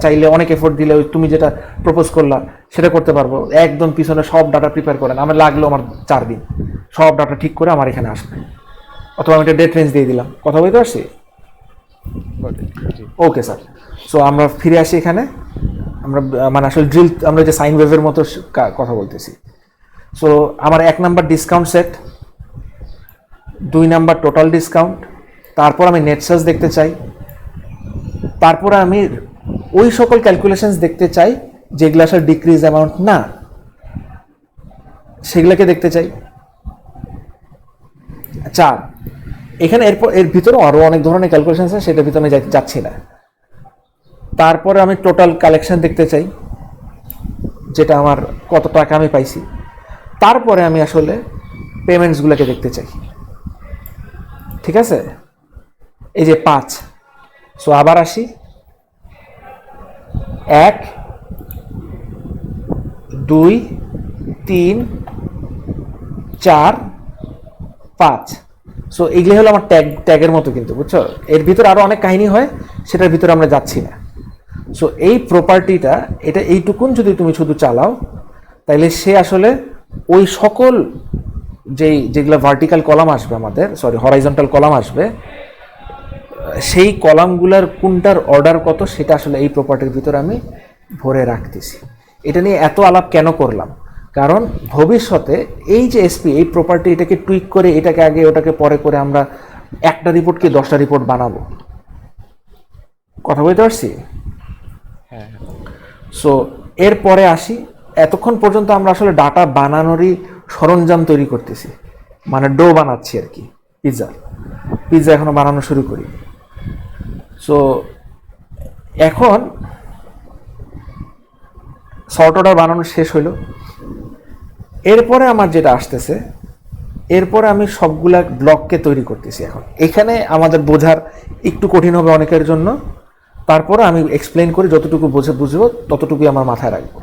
চাইলে অনেক এফোর্ট দিলে তুমি যেটা প্রপোজ করলা সেটা করতে পারবো। একদম পিছনে সব ডাটা প্রিপেয়ার করেন, আমার লাগলো 4 দিন, সব ডাটা ঠিক করে আমার এখানে আসবে, অথবা আমি একটা ডেট রেঞ্জ দিয়ে দিলাম। কথা বলতে পারছি? Okay sir. সো আমরা ফিরে আসি এখানে। আমরা মানে আসলে আমরা যে সাইন ওয়েভের মতো কথা বলতেছি। সো আমার 1 number discount set, 2 number total discount, তারপর আমি নেট সেলস দেখতে চাই, তারপরে আমি ওই সকল ক্যালকুলেশনস দেখতে চাই যেগুলো আসলে ডিক্রিজ অ্যামাউন্ট না, সেগুলোকে দেখতে চাই। 4, এখানে এর ভিতরে আরও অনেক ধরনের ক্যালকুলেশন আছে, সেটার ভিতরে আমি যাচ্ছি না। তারপরে আমি টোটাল কালেকশন দেখতে চাই, যেটা আমার কত টাকা আমি পাইছি। তারপরে আমি আসলে পেমেন্টসগুলোকে দেখতে চাই, ঠিক আছে? এই যে 5। সো আবার আসি, 1, 2, 3, 4, 5। সো এইগুলো হলো আমার ট্যাগের মতো, কিন্তু বুঝছো এর ভিতরে আরো অনেক কাহিনী হয়, সেটার ভিতরে আমরা যাচ্ছি না। সো এই প্রপার্টিটা, এটা এইটুকুন যদি তুমি শুধু চালাও, তাইলে সে আসলে ওই সকল যেগুলো ভার্টিক্যাল কলাম আসবে আমাদের, হরাইজন্টাল কলাম আসবে, সেই কলামগুলোর কোনটার অর্ডার কত সেটা আসলে এই প্রপার্টির ভিতরে আমি ভরে রাখতেছি। এটা নিয়ে এত আলাপ কেন করলাম? কারণ ভবিষ্যতে এই যে এসপি, এই প্রপার্টি, এটাকে টুইক করে, এটাকে আগে ওটাকে পরে করে আমরা একটা রিপোর্টকে 10টা রিপোর্ট বানাবো। কথা বলতে পারছি? হ্যাঁ। সো এরপরে আসি, এতক্ষণ পর্যন্ত আমরা আসলে ডাটা বানানোরই সরঞ্জাম তৈরি করতেছি, মানে ডো বানাচ্ছি আর কি, পিৎজা এখনো বানানো শুরু করি। সো এখন সর্ট অর্ডার বানানো শেষ হইল। এরপরে আমার যেটা আসতেছে, এরপরে আমি সবগুলা ব্লককে তৈরি করতেছি। এখন এখানে আমাদের বোঝার একটু কঠিন হবে অনেকের জন্য, তারপরে আমি এক্সপ্লেন করে যতটুকু বুঝবো ততটুকুই আমার মাথায় রাখবো,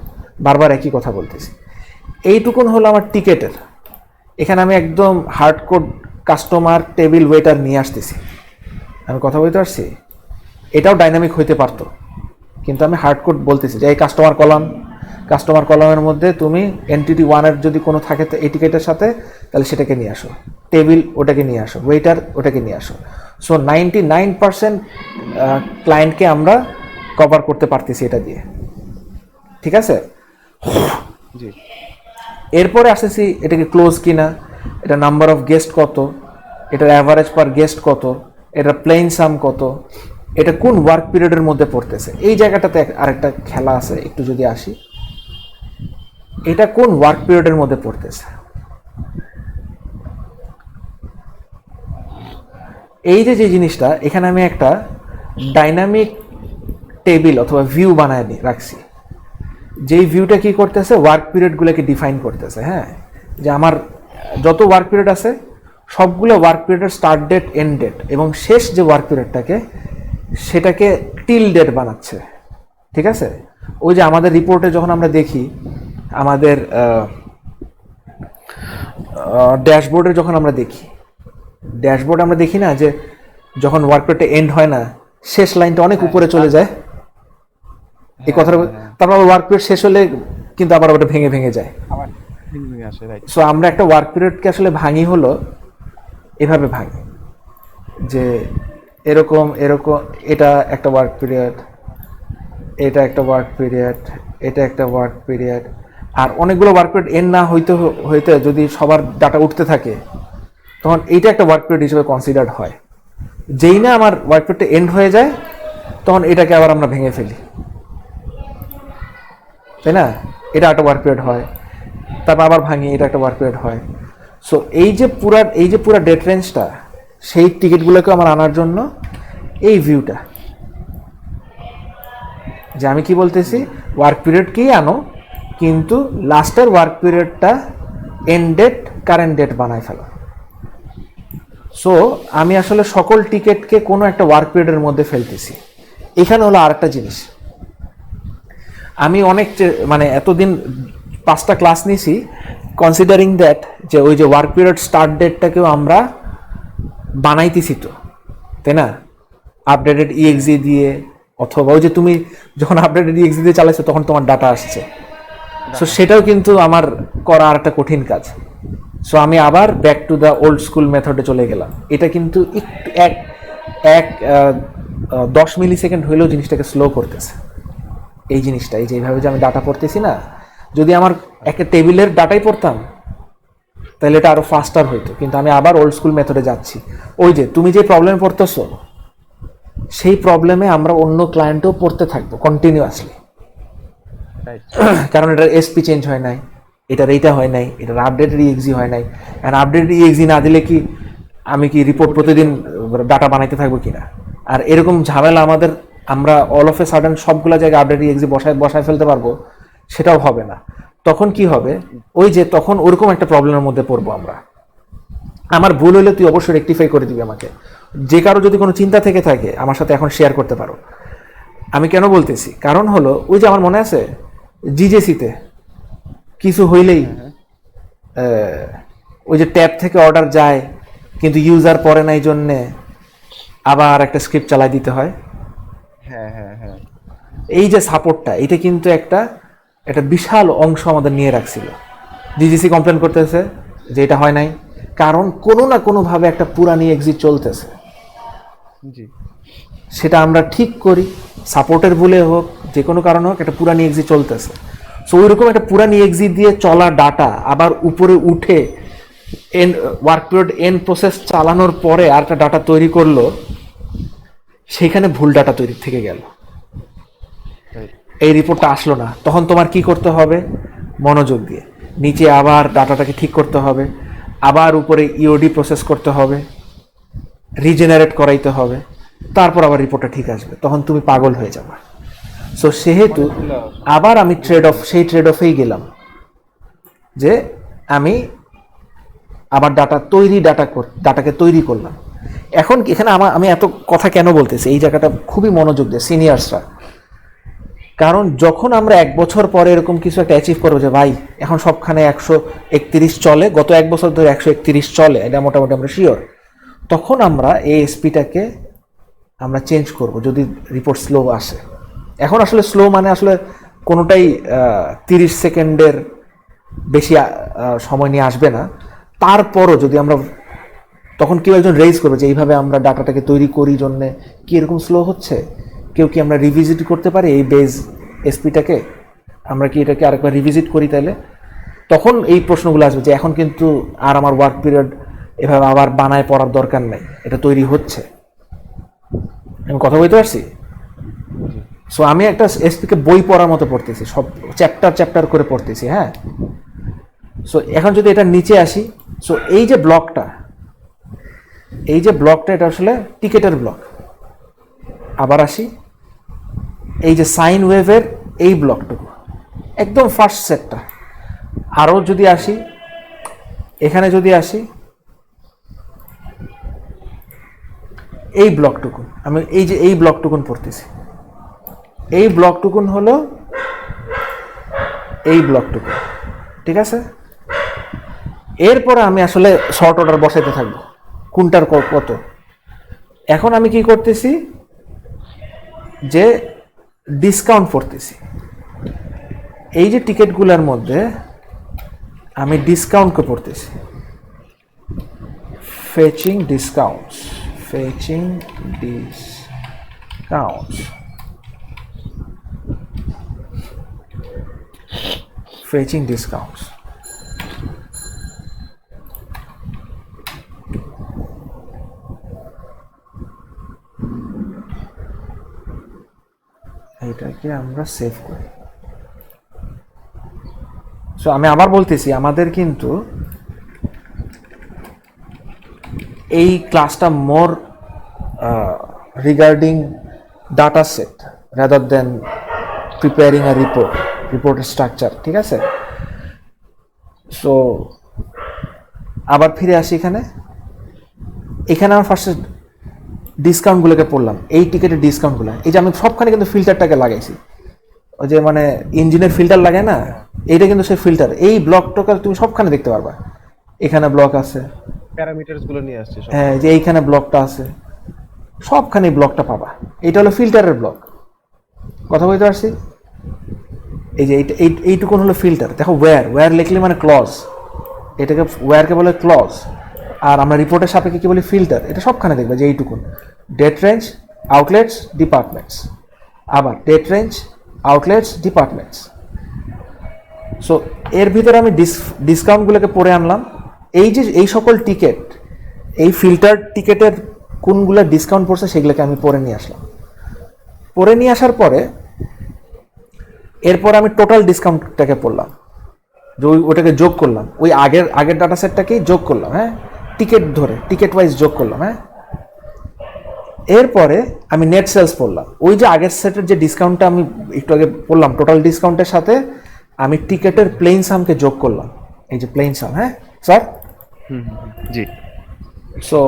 বারবার একই কথা বলতেছি। এইটুকুন হলো আমার টিকেটের। এখানে আমি একদম হার্ডকোড কাস্টমার টেবিল ওয়েটার নিয়ে আসতেছি, আমি কথা বলতে পারছি। এটাও ডাইনামিক হইতে পারতো, কিন্তু আমি হার্ডকোড বলতেছি যে এই কাস্টমার কলামের মধ্যে তুমি এনটিটি ওয়ানের যদি কোনো থাকে তো এই টিকেটের সাথে, তাহলে সেটাকে নিয়ে আসো, টেবিল ওটাকে নিয়ে আসো, ওয়েটার ওটাকে নিয়ে আসো। সো 99% ক্লায়েন্টকে আমরা কভার করতে পারতেছি এটা দিয়ে, ঠিক আছে। জি এরপরে আসতেছি এটাকে ক্লোজ কিনা, এটা নাম্বার অফ গেস্ট কত, এটার অ্যাভারেজ পার গেস্ট কত, এটা প্লেন সাম কত, এটা কোন ওয়ার্ক পিরিয়ডের মধ্যে পড়তেছে। এই জায়গাটাতে আরেকটা খেলা আছে, একটু যদি আসি, এটা কোন ওয়ার্ক পিরিয়ডের মধ্যে পড়তেছে। এই যে জিনিসটা, এখানে আমি একটা ডাইনামিক টেবিল অথবা ভিউ বানায় রাখছি, যেই ভিউটা কি করতেছে, ওয়ার্ক পিরিয়ডগুলোকে ডিফাইন করতেছে। হ্যাঁ, যে আমার যত ওয়ার্ক পিরিয়ড আছে সবগুলো ওয়ার্ক পিরিয়ডের স্টার্ট ডেট, এন্ড ডেট এবং শেষ যে ওয়ার্ক পিরিয়ডটাকে সেটাকে টিল ডেট বানাচ্ছে, ঠিক আছে। ওই যে আমাদের রিপোর্টে যখন আমরা দেখি, আমাদের ড্যাশবোর্ডে যখন আমরা দেখি, ড্যাশবোর্ডে আমরা দেখি না যে যখন ওয়ার্ক পিরিয়ডটা এন্ড হয় না, শেষ লাইনটা অনেক উপরে চলে যায়, এই কথাটা। তারপর আবার ওয়ার্ক পিরিয়ড শেষ হলে কিন্তু আবার ওটা ভেঙে ভেঙে যায়। আবার ভেঙে আসে, রাইট। সো আমরা একটা ওয়ার্ক পিরিয়ডকে আসলে ভাঙি হলো এভাবে ভাঙি, যে এরকম এরকম, এটা একটা ওয়ার্ক পিরিয়ড, এটা একটা ওয়ার্ক পিরিয়ড, এটা একটা ওয়ার্ক পিরিয়ড, আর অনেকগুলো ওয়ার্ক পিরিয়ড এন্ড না হইতে হইতে যদি সবার ডাটা উঠতে থাকে, তখন এইটা একটা ওয়ার্ক পিরিয়ড হিসেবে কনসিডার্ড হয়। যেই না আমার ওয়ার্ক পিরিয়ডটা এন্ড হয়ে যায়, তখন এটাকে আবার আমরা ভেঙে ফেলি, তাই না। এটা একটা ওয়ার্ক পিরিয়ড হয়, তারপর আবার ভাঙি, এটা একটা ওয়ার্ক পিরিয়ড হয়। সো এই যে পুরা ডেট রেঞ্জটা, সেই টিকিটগুলোকে আমার আনার জন্য এই ভিউটা, যে আমি কি বলতেছি, ওয়ার্ক পিরিয়ডকেই আনো, কিন্তু লাস্টের ওয়ার্ক পিরিয়ডটা এন্ড ডেট, কারেন্ট ডেট বানায় ফেলো। সো আমি আসলে সকল টিকিটকে কোনো একটা ওয়ার্ক পিরিয়ডের মধ্যে ফেলতেছি। এখানে হলো আরেকটা জিনিস, আমি অনেক মানে এতদিন 5টা ক্লাস নিছি, কনসিডারিং দ্যাট যে ওই যে ওয়ার্ক পিরিয়ড স্টার্ট ডেটটাকেও আমরা বানাইতেছি তো, তাই না, আপডেটেড ইএক্সি দিয়ে, অথবা ওই যে তুমি যখন আপডেটেড ইএক্সি দিয়ে চালাইছো তখন তোমার ডাটা আসছে। সো সেটাও কিন্তু আমার করা আর একটা কঠিন কাজ। সো আমি আবার back to the old school মেথডে চলে গেলাম। এটা কিন্তু একটু এক 10 মিলি সেকেন্ড হইলেও জিনিসটাকে স্লো করতেছে। এই জিনিসটা, এই যে এইভাবে যে আমি ডাটা পড়তেছি না, যদি আমার একটা টেবিলের ডাটাই পড়তাম তাহলে এটা আরো ফাস্টার হইতো, কিন্তু আমি আবার ওল্ড স্কুল মেথডে যাচ্ছি। ওই যে তুমি যে প্রবলেমে পড়তেছো, সেই প্রবলেমে আমরা অন্য ক্লায়েন্টও পড়তে থাকবো কন্টিনিউয়াসলি, কারণ এটার এসপি চেঞ্জ হয় নাই, এটার এইটা হয় নাই, এটার আপডেটেড ইএক্সি হয় নাই। অ্যান্ড আপডেটেড ইএক্সি না দিলে কি আমি কি রিপোর্ট প্রতিদিন ডাটা বানাইতে থাকবো কিনা। আর এরকম ঝামেলা আমরা অল অফ এ সাডেন সবগুলো জায়গায় আপডেট ইএক্সি বসায় ফেলতে পারবো, সেটাও হবে না। তখন কি হবে, ওই যে তখন ওরকম একটা প্রবলেমের মধ্যে পড়বো আমরা। আমার ভুল হলে তুই অবশ্যই রেকটিফাই করে দিবি আমাকে। যে কারো যদি কোনো চিন্তা থেকে থাকে আমার সাথে এখন শেয়ার করতে পারো। আমি কেন বলতেছি, কারণ হলো ওই যে আমার মনে আছে জিজেসিতে কিছু হইলেই ওই যে ট্যাব থেকে অর্ডার যায় কিন্তু ইউজার পড়ে নাই জন্যে আবার একটা স্ক্রিপ্ট চালাই দিতে হয়। হ্যাঁ হ্যাঁ হ্যাঁ, এই যে সাপোর্টটা, এটা কিন্তু একটা বিশাল অংশ আমাদের নিয়ে রাখছিল। ডিজিসি কমপ্লেন করতেছে যে এটা হয় নাই, কারণ কোনো না কোনোভাবে একটা পুরানি এক্সিট চলতেছে। জি সেটা আমরা ঠিক করি, সাপোর্টের ভুলে হোক, যে কোনো কারণে হোক, একটা পুরানি এক্সিট চলতেছে। সো ওইরকম একটা পুরানি এক্সিট দিয়ে চলা ডাটা আবার উপরে উঠে ওয়ার্ক পিরিয়ড এন্ড প্রসেস চালানোর পরে আর একটা ডাটা তৈরি করলো, সেখানে ভুল ডাটা তৈরি থেকে গেল, এই রিপোর্টটা আসলো না। তখন তোমার কি করতে হবে, মনোযোগ দিয়ে নিচে আবার ডাটাটাকে ঠিক করতে হবে, আবার উপরে ইওডি প্রসেস করতে হবে, রিজেনারেট করাইতে হবে, তারপর আবার রিপোর্টটা ঠিক আসবে। তখন তুমি পাগল হয়ে যাবে। সো সেহেতু আবার আমি সেই ট্রেড অফেই গেলাম, যে আমি আবার ডাটাকে তৈরি করলাম। এখন এখানে আমি এত কথা কেন বলতেছি, এই জায়গাটা খুবই মনোযোগ দেয় সিনিয়র্সরা। কারণ যখন আমরা 1 বছর পরে এরকম কিছু একটা অ্যাচিভ করবো যে ভাই এখন সবখানে 131 চলে, গত 1 বছর ধরে 131 চলে, এটা মোটামুটি আমরা শিওর, তখন আমরা এই এসপিটাকে আমরা চেঞ্জ করব যদি রিপোর্ট স্লো আসে। এখন আসলে স্লো মানে আসলে কোনোটাই 30 সেকেন্ডের বেশি সময় নিয়ে আসবে না। তারপরও যদি আমরা তখন কেউ একজন রেজ করবে যে এইভাবে আমরা ডাটাটাকে তৈরি করি জন্যে কি এরকম স্লো হচ্ছে, কেউ কি আমরা রিভিজিট করতে পারি এই বেজ এসপিটাকে, আমরা কি এটাকে আরেকবার রিভিজিট করি, তাহলে তখন এই প্রশ্নগুলো আসবে যে এখন কিন্তু আর আমার ওয়ার্ক পিরিয়ড এভাবে আবার বানায় পড়ার দরকার নাই, এটা তৈরি হচ্ছে। আমি কথা বলতে পারছি? সো আমি একটা এসপিকে বই পড়ার মতো পড়তেছি, সব চ্যাপ্টার করে পড়তেছি, হ্যাঁ। সো এখন যদি এটা নিচে আসি, সো এই যে ব্লকটা এটা আসলে টিকেটের ব্লক। আবার আসি, এই যে সাইন ওয়েভের এই ব্লকটুকু একদম ফার্স্ট সেটটা। আরও যদি আসি, এখানে যদি আসি, এই ব্লকটুকু আমি এই ব্লকটুকুন পড়তেছি। এই ব্লকটুকুন হলো এই ব্লকটুকু, ঠিক আছে। এরপরে আমি আসলে শর্ট অর্ডার বসাইতে থাকবো কোনটার কত। এখন আমি কি করতেছি যে ডিসকাউন্ট করতেছি। এই যে টিকিটগুলোর মধ্যে আমি ডিসকাউন্টকে পড়তেছি, ফেচিং ডিসকাউন্টস, এটাকে আমরা সেভ করি। সো আমি আবার বলতেছি, আমাদের কিন্তু এই ক্লাসটা more regarding data set rather than preparing a রিপোর্টের স্ট্রাকচার, ঠিক আছে। সো আবার ফিরে আসি এখানে আমার ফার্স্টে ডিসকাউন্টগুলোকে পড়লাম, এই টিকিটের ডিসকাউন্টগুলো। এই যে আমি সবখানে কিন্তু ফিল্টারটাকে লাগাইছি, ওই যে মানে ইঞ্জিনের ফিল্টার লাগায় না, এইটা কিন্তু সেই ফিল্টার। এই ব্লকটাকে তুমি সবখানে দেখতে পারবা, এখানে ব্লক আছে, প্যারামিটারস গুলো নিয়ে আসছে সব। হ্যাঁ, যে এইখানে ব্লকটা আছে, সবখানে ব্লকটা পাবা। এটা হলো ফিল্টারের ব্লক, কথা বলতে পারছি। এই যে এইটুকুন হলো ফিল্টার। দেখো ওয়্যার লিখলে মানে ক্লজ, এটাকে ওয়্যারকে বলে ক্লজ, আর আমরা রিপোর্টের সাপেক্ষে কি বলি ফিল্টার। এটা সবখানে দেখবে যে এইটুকুন ডেট রেঞ্জ, আউটলেটস, ডিপার্টমেন্টস, আবার date range, outlets, departments. So এর ভিতরে আমি ডিসকাউন্টগুলোকে পড়ে আনলাম। এই সকল টিকিট, এই ফিল্টার টিকিটের কোনগুলো ডিসকাউন্ট পড়ছে সেগুলোকে আমি পড়ে নিয়ে আসলাম। পড়ে নিয়ে আসার পরে এরপর আমি টোটাল ডিসকাউন্টটাকে পড়লাম, যে ওটাকে যোগ করলাম, ওই আগের ডাটা সেটটাকেই যোগ করলাম, হ্যাঁ, টিকিট ওয়াইজ যোগ করলাম, হ্যাঁ। এরপরে আমি নেট সেলস পড়লাম, ওই যে আগের সেটের যে ডিসকাউন্টটা আমি একটু আগে পড়লাম, টোটাল ডিসকাউন্টের সাথে আমি টিকিটের প্লেন সামকে যোগ করলাম, এই যে প্লেন সাম, হ্যাঁ স্যার। জি। সো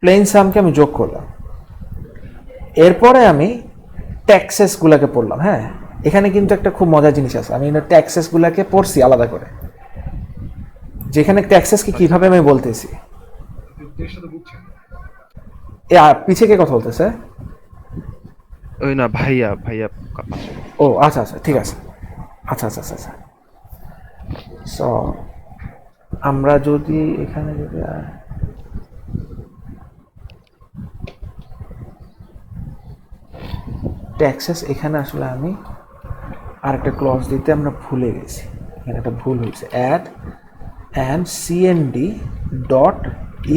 প্লেন সামকে আমি যোগ করলাম। এরপরে আমি ট্যাক্সেসগুলোকে পড়লাম, হ্যাঁ। এখানে কিন্তু একটা খুব মজার জিনিস আছে, আমি ট্যাক্সেসগুলোকে পড়ছি আলাদা করে, যেখানে ট্যাক্সেসকে কিভাবে আমি বলতেছি। পিছে কে কথা বলতেছে? ওই না ভাইয়া। ও আচ্ছা, ঠিক আছে, আচ্ছা। সো আমরা যদি এখানে যদি ট্যাক্সেস, এখানে আসলে আমি আরেকটা ক্লজ দিতে আমরা ভুলে গেছি, এখানে একটা ভুল হয়েছে। Add and cnd dot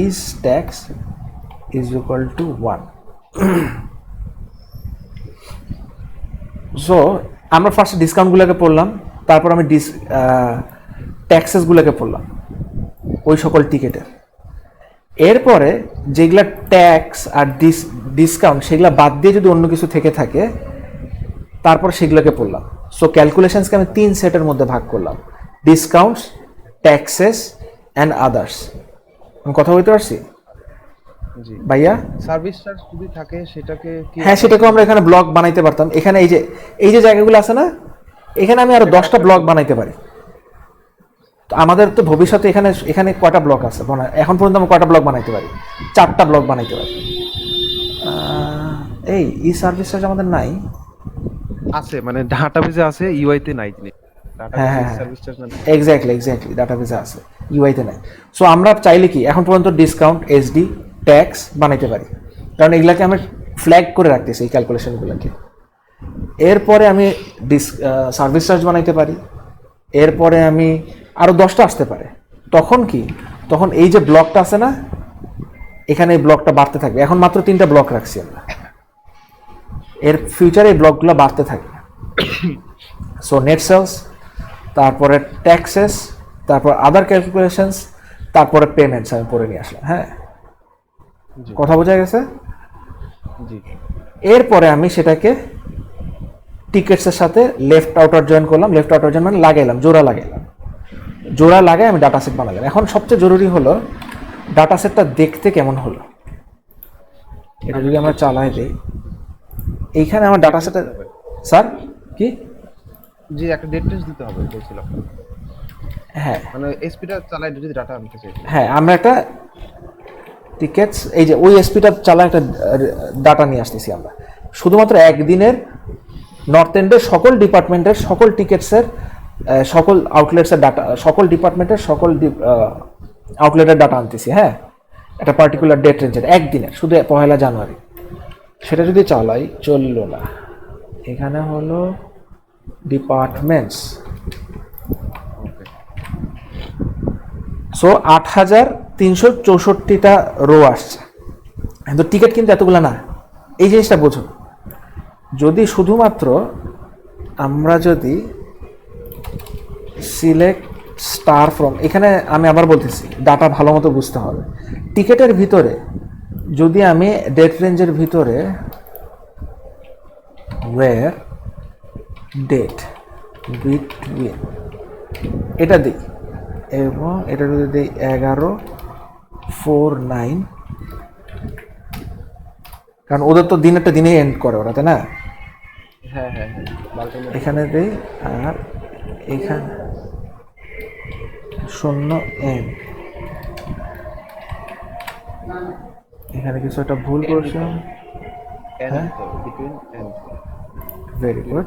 is tax is equal to 1. So আমরা ফার্স্ট ডিসকাউন্টগুলোকে পড়লাম, তারপর আমি ট্যাক্সেসগুলোকে পড়লাম ওই সকল টিকিটের। এরপরে যেগুলা ট্যাক্স আর ডিসকাউন্ট সেগুলা বাদ দিয়ে যদি অন্য কিছু থেকে থাকে তারপর সেগুলোকে পড়লাম। সো ক্যালকুলেশনসকে আমি 3 সেটের মধ্যে ভাগ করলাম, ডিসকাউন্টস, ট্যাক্সেস অ্যান্ড আদার্স। আমি কথা বলতে পারছি জি, ভাইয়া? সার্ভিস চার্জ যদি থাকে সেটাকে কি হ্যাঁ, সেটাকেও আমরা এখানে ব্লক বানাইতে পারতাম। এখানে এই যে জায়গাগুলো আছে না, এখানে আমি আরো 10টা ব্লক বানাইতে পারি। তো আমাদের তো ভবিষ্যতে এখানে কয়টা ব্লক আছে, এখন পর্যন্ত আমরা কয়টা ব্লক বানাইতে পারি? 4টা ব্লক বানাইতে পারি। এই সার্ভিস চার্জ আমাদের নাই। আছে, মানে ডাটাবেজে আছে, ইউআই তে নাই জিনিস। হ্যাঁ, ডাটাবেজে হ্যাঁ, সার্ভিস চার্জ না। এক্স্যাক্টলি ডাটাবেসে আছে, ইউআইতে নাই। সো আমরা চাইলে কি এখন পর্যন্ত ডিসকাউন্ট, এসডি, ট্যাক্স বানাইতে পারি, কারণ এগুলাকে আমি ফ্ল্যাগ করে রাখতেছি এই ক্যালকুলেশনগুলোকে। এরপরে আমি সার্ভিস চার্জ বানাইতে পারি, এরপরে আমি আরও 10টা আসতে পারে। তখন এই যে ব্লকটা আছে না, এখানে এই ব্লকটা বাড়তে থাকবে। এখন মাত্র 3টা ব্লক রাখছি আমরা, এর ফিউচারে এই ব্লকগুলো বাড়তে থাকবে। সো নেট সেলস, তারপরে ট্যাক্সেস, তারপর আদার ক্যালকুলেশনস, তারপরে পেমেন্টস আমি পরে নিয়ে আসলাম। হ্যাঁ, জি, কথা বোঝা গেছে? জি, এরপরে আমি সেটাকে টিকেটসের সাথে লেফট আউটার জয়েন করলাম। লেফট আউটার জয়েন মানে লাগাইলাম, জোড়া লাগাই আমি ডাটা সেট বানালাম। এখন সবচেয়ে জরুরি হলো ডাটা সেটটা দেখতে কেমন হলো। এটা যদি আমরা চালাই দিই, এইখানে আমার ডাটা সেটের, স্যার কি? জি, একটা ডেট রেঞ্জ দিতে হবে বলছিলাম। হ্যাঁ, মানে এসপিটা চালাই যদি ডাটা আনতে চাই। হ্যাঁ, আমরা একটা টিকেটস, এই যে ওই এসপিটা চালা একটা ডাটা নিয়ে আসতেছি আমরা শুধুমাত্র একদিনের নর্থ এন্ডের সকল ডিপার্টমেন্টের সকল টিকেটসের সকল আউটলেটসের ডাটা, সকল ডিপার্টমেন্টের সকল আউটলেটের ডাটা আনতেছি। হ্যাঁ, একটা পার্টিকুলার ডেট রেঞ্জের একদিনের, শুধু 1 জানুয়ারি। সেটা যদি চালাই, চললো না। এখানে হলো ডিপার্টমেন্টস। ওকে, সো 8,364টা রো আসছে, কিন্তু টিকিট কিন্তু এতগুলো না। এই জিনিসটা বোঝো, যদি শুধুমাত্র আমরা যদি সিলেক্ট স্টার ফ্রম, এখানে আমি আবার বলতেছি ডাটা ভালো মতো বুঝতে হবে। টিকেটের ভিতরে যদি আমি ডেট রেঞ্জের ভিতরে ওয়্যার ডেট বিটুইন এটা দিই, এবং এটা যদি দিই 11/4/9, কারণ ওদের তো দিনেরটা দিনেই এন্ড করে ওরা, তাই না? হ্যাঁ, হ্যাঁ, হ্যাঁ, 12টার মধ্যে। এখানে দিই, আর এখানে 0 এখানে কিছু একটা ভুল করছিলাম। এন্ড হ্যাঁ, বিটুইন এন্ড। Very good.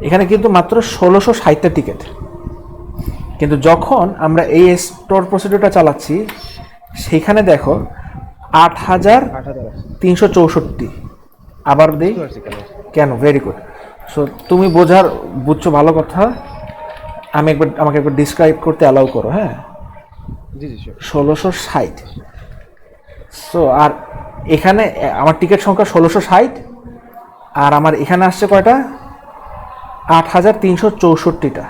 এখানে কিন্তু মাত্র 1660টা টিকিট, কিন্তু যখন আমরা এই স্টোর প্রসিডিউরটা চালাচ্ছি সেখানে দেখো 8,364। আবার দিই, কেন? Very good. সো তুমি বুঝছো, ভালো কথা। আমাকে একবার ডিসক্রাইব করতে অ্যালাউ করো। হ্যাঁ, জি, জি, শিওর। 1660। সো আর এখানে আমার টিকিট সংখ্যা 1660, আর আমার এখানে আসছে কয়টা? 8,364টা।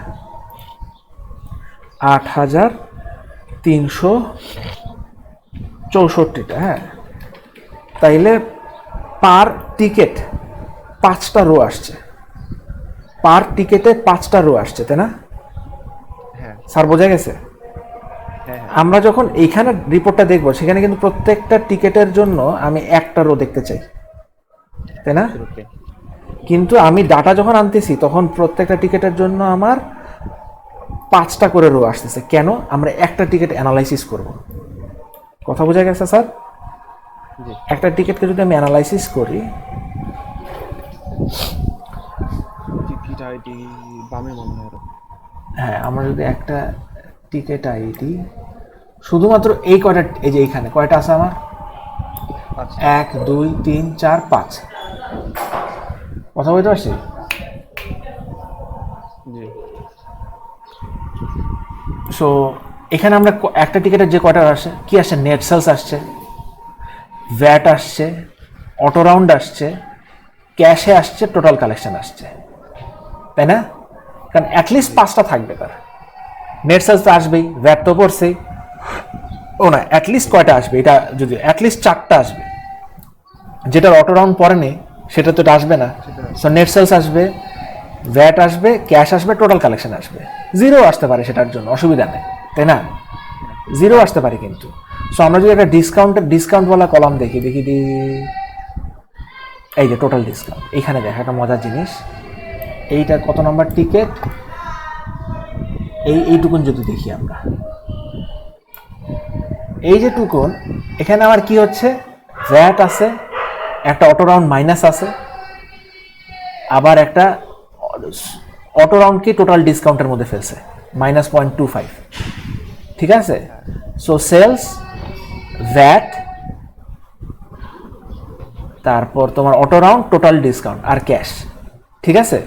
8,364টা। হ্যাঁ, তাইলে পার টিকেট 5টা রো আসছে, পার টিকেটে 5টা রো আসছে, তাই না? হ্যাঁ, স্যার বোঝা গেছে? হ্যাঁ, আমরা যখন এইখানে রিপোর্টটা দেখবো সেখানে কিন্তু প্রত্যেকটা টিকেটের জন্য আমি একটা রো দেখতে চাই, তাই না? ওকে। কিন্তু আমি ডাটা যখন আনতেছি তখন প্রত্যেকটা টিকেটের জন্য আমার 5টা করে রো আসতেছে। কেন? আমরা একটা টিকিট অ্যানালাইসিস করব। কথা বোঝা গেছে স্যার? জি, একটা টিকিটকে যদি আমি অ্যানালাইসিস করি, টিকিট আইডি বামে মনে হয়। হ্যাঁ, আমরা যদি একটা টিকিট আইডি শুধুমাত্র এই কয়টা, এই যে এইখানে কয়টা আছে আমার? আচ্ছা, 1 2 3 4 5। কথা বলতে পারছি? জি, সো এখানে আমরা একটা টিকিটের যে কয়টা আসে, কি আসছে? নেট সেলস আসছে, ভ্যাট আসছে, অটো রাউন্ড আসছে, ক্যাশে আসছে, টোটাল কালেকশন আসছে, তাই না? কারণ অ্যাটলিস্ট 5টা থাকবে তার। নেট সেলস তো আসবেই, ভ্যাট তো পড়ছেই। ও না, অ্যাটলিস্ট কয়টা আসবে? এটা যদি অ্যাটলিস্ট 4টা আসবে, যেটার অটো রাউন্ড পরে নেই সেটা তো এটা আসবে না। সো নেট সেলস আসবে, ভ্যাট আসবে, ক্যাশ আসবে, টোটাল কালেকশন আসবে। জিরো আসতে পারে, সেটার জন্য অসুবিধা নেই, তাই না? জিরো আসতে পারে কিন্তু। সো আমরা যদি একটা ডিসকাউন্টওয়ালা কলাম দেখি, এই যে টোটাল ডিসকাউন্ট, এইখানে দেখ একটা মজার জিনিস, এইটা কত নম্বর টিকেট, এইটুকুন যদি দেখি আমরা, এই যে টুকুন, এখানে আমার কি হচ্ছে, ভ্যাট আছে, একটা অটো রাউন্ড মাইনাস আছে, আবার একটা অটো রাউন্ড কি টোটাল ডিসকাউন্টের মধ্যে ফেলছে -0.25, ঠিক আছে? সো সেলস, ভ্যাট, তারপর তোমার অটো রাউন্ড, টোটাল ডিসকাউন্ট আর ক্যাশ, ঠিক আছে?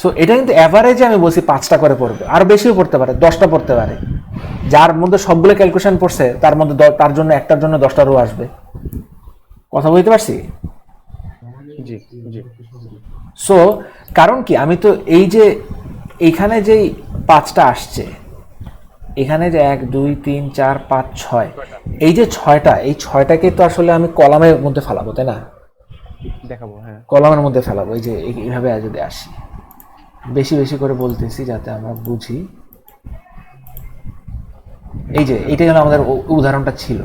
সো এটা কিন্তু অ্যাভারেজে আমি বলছি 5টা করে পড়বে, আর বেশিও পড়তে পারে, 10টা পড়তে পারে। যার মধ্যে সবগুলো ক্যালকুলেশন পড়ছে তার মধ্যে তার জন্য একটার জন্য 10টা রো আসবে। কথা বলতে পারছি? জি জি। সো কারণ কি, আমি তো এই যে এইখানে যেই 5টা আসছে, এখানে যে 1 2 3 4 5 6, এই যে 6টা, এই 6টাকে তো আসলে আমি কলামের মধ্যে ফেলাবো, তাই না? দেখাবো, হ্যাঁ। কলামের মধ্যে ফেলাবো, এই যে এইভাবে যদি আসি, বেশি বেশি করে বলতেছি যাতে আমরা বুঝি। এই যে এইটা যেন আমাদের উদাহরণটা ছিল,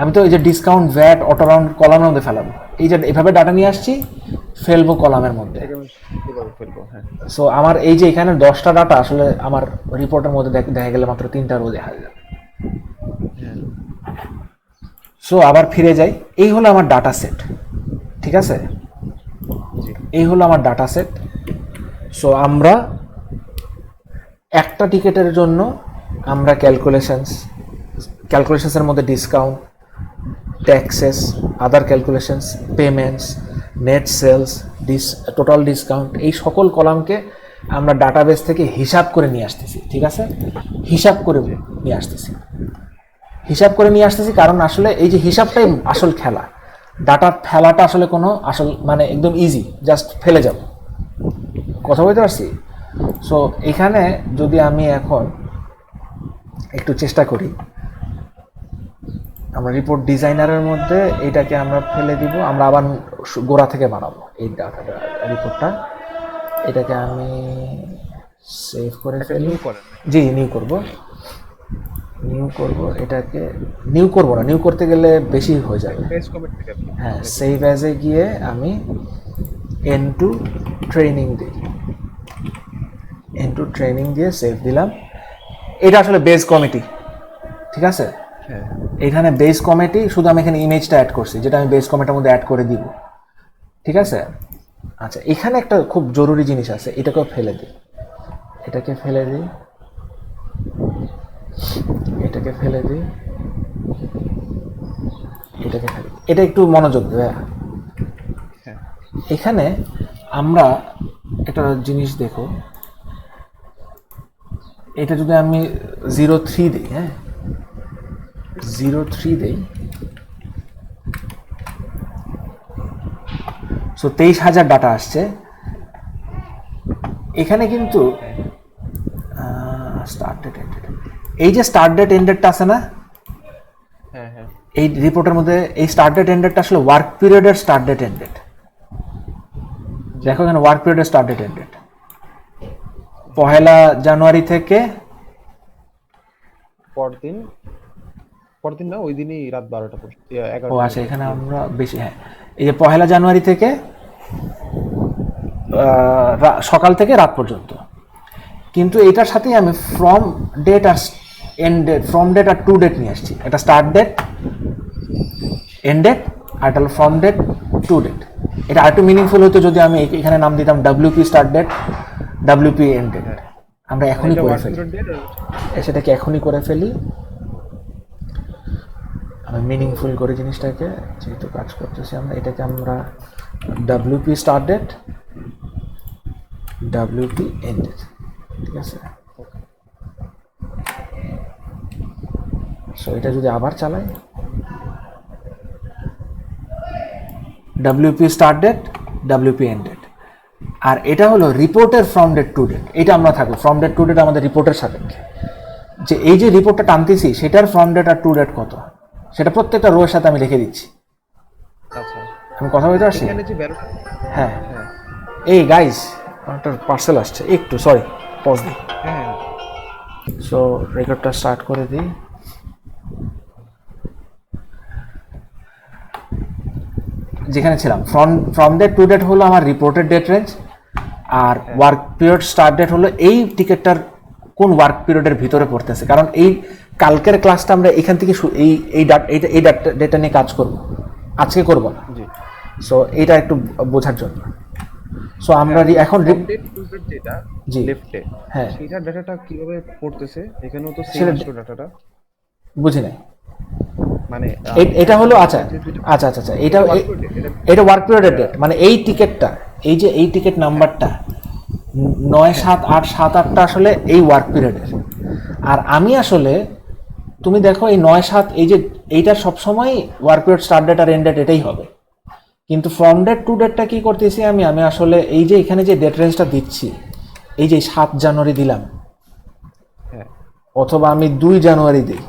আমি তো এই যে ডিসকাউন্ট, ভ্যাট, অটো রাউন্ড কলামের মধ্যে ফেলাবো, এই যে এভাবে ডাটা নিয়ে আসছি, ফেলবো কলামের মধ্যে। এভাবে ফেলবো, হ্যাঁ। সো আমার এই যে এখানে 10টা ডাটা আসলে আমার রিপোর্টের মধ্যে দেখা গেলে মাত্র 3টা রো দেখা যাবে। হ্যাঁ। সো আবার ফিরে যাই, এই হলো আমার ডাটা সেট, ঠিক আছে? জি। এই হলো আমার ডাটা সেট। সো আমরা একটা টিকেটের জন্য আমরা ক্যালকুলেশনসের মধ্যে discount, taxes, other calculations, payments, net sales, total discount, এই সকল কলামকে আমরা ডাটাবেস থেকে হিসাব করে নিয়ে আসতেছি, ঠিক আছে? হিসাব করে নিয়ে আসতেছি, কারণ আসলে এই যে হিসাবটাই আসল খেলা, ডাটা ফেলাটা আসলে কোনো আসল মানে একদম ইজি, জাস্ট ফেলে যাব। কথা বলতে পারছি? সো এখানে যদি আমি এখন একটু চেষ্টা করি, আমরা রিপোর্ট ডিজাইনারের মধ্যে এইটাকে আমরা ফেলে দিব, আমরা আবার গোড়া থেকে বানাবো এই ডাটাটা, রিপোর্টটা। এটাকে আমি সেভ করে ফেলি। নিউ করেন। জি, নিউ করব। এটাকে নিউ করব না, নিউ করতে গেলে বেশি হয়ে যাবে। পেজ কমেন্ট থেকে আপনি, হ্যাঁ, সেভ অ্যাজে গিয়ে আমি N2 ট্রেনিং দিই, N2 ট্রেনিং দিয়ে সেভ দিলাম। এটা আসলে বেস কমিটি, ঠিক আছে? হ্যাঁ। এখানে বেস কমিটি, শুধু আমি এখানে ইমেজটা অ্যাড করছি, যেটা আমি বেস কমিটির মধ্যে অ্যাড করে দিব, ঠিক আছে? আচ্ছা, এখানে একটা খুব জরুরি জিনিস আছে, এটাকেও ফেলে দিই, এটাকে ফেলে দিই। এটা একটু মনোযোগ দেবে। হ্যাঁ। এখানে আমরা একটা জিনিস দেখো, এটা যদি আমি 03 দিই, হ্যাঁ 03 দিই, সো 23,000 ডাটা আসছে। এখানে কিন্তু স্টার্ট ডেট, এই যে স্টার্ট ডেট এন্ড ডেটটা আছে না, হ্যাঁ। হ্যাঁ। এই রিপোর্টের মধ্যে এই স্টার্ট ডেট এন্ড ডেটটা আসলে ওয়ার্ক পিরিয়ডের স্টার্ট ডেট এন্ড ডেট। দেখো এখানে ওয়ার্ক পিরিয়ডের স্টার্ট ডেট এন্ড ডেট 1 জানুয়ারি থেকে পরদিন না, ওই দিনই রাত 12টা পর্যন্ত, 11টা। ও আচ্ছা, এখানে আমরা বেশি, হ্যাঁ এই যে 1 জানুয়ারি থেকে সকাল থেকে রাত পর্যন্ত। কিন্তু এটার সাথেই আমি ফ্রম ডেট আর এন্ড ডেট, ফ্রম ডেট আর টু ডেট নিয়ে আসছি। এটা স্টার্ট ডেট, এন্ড ডেট, আর এটা হলো ফ্রম ডেট, টু ডেট। এটা আরেকটু মিনিংফুল হতো যদি আমি এখানে নাম দিতাম WP start date, WP end date. আমরা এখনই করে ফেলি, সেটাকে এখনই করে ফেলি। আমি মিনিংফুল করে জিনিসটাকে যেহেতু কাজ করতেছি, আমরা এটাকে আমরা WP start date, WP end date, ঠিক আছে? সো এটা যদি আবার চালাই, WP start date, WP end date, আর এটা হলো রিপোর্টের ফ্রম ডেট টু ডেট। এটা আমরা থাকবো ফ্রম ডেট টু ডেট আমাদের রিপোর্টের সাপেক্ষে, যে এই যে রিপোর্টটা টানতেছি সেটার ফ্রম ডেট আর টু ডেট কত, সেটা প্রত্যেকটা রো এর সাথে আমি লিখে দিচ্ছি। আচ্ছা, আমি কথা বলতে পারছি? এখানে যে 12টা, হ্যাঁ, হ্যাঁ। এই গাইস একটা পার্সেল আসছে, একটু সরি, পজ দিই। হ্যাঁ সো রেকর্ডটা স্টার্ট করে দিই। যেখানে ছিলাম, ফ্রম ডেট টু ডেট হলো আমার রিপোর্টেড ডেট রেঞ্জ, আর ওয়ার্ক পিরিয়ড স্টার্ট ডেট হলো এই টিকিটটার কোন ওয়ার্ক পিরিয়ডের ভিতরে পড়তেছে, কারণ এই কালকের ক্লাসটা আমরা এখান থেকে এই ডেটা নিয়ে কাজ করব, আজকে করব না। জি। সো এটা একটু বোঝার জন্য। সো আমরা এখন আপডেট টু ডেট যেটা জি। লেফটে, হ্যাঁ, সেটার ডাটাটা কিভাবে পড়তেছে? এখানেও তো সেম সেটা- আসলো ডাটাটা, বুঝি নাই। মানে এটা হলো আচ্ছা আচ্ছা আচ্ছা আচ্ছা, এটা ওয়ার্ক পিরিয়ডের ডেট, মানে এই টিকিটটা, এই যে এই টিকিট নাম্বারটা 9/7/8/7/8টা আসলে এই ওয়ার্ক পিরিয়ডের। আর আমি আসলে, তুমি দেখো এই 9/7, এই যে এইটা সবসময় ওয়ার্ক পিরিয়ড স্টার্ট ডেট আর এন্ড ডেট এটাই হবে, কিন্তু ফ্রম ডেট টু ডেটটা কি করতেছি আমি আসলে এই যে এখানে যে ডেট রেঞ্জটা দিচ্ছি, এই যে 7 জানুয়ারি দিলাম, হ্যাঁ অথবা আমি 2 জানুয়ারি দিই,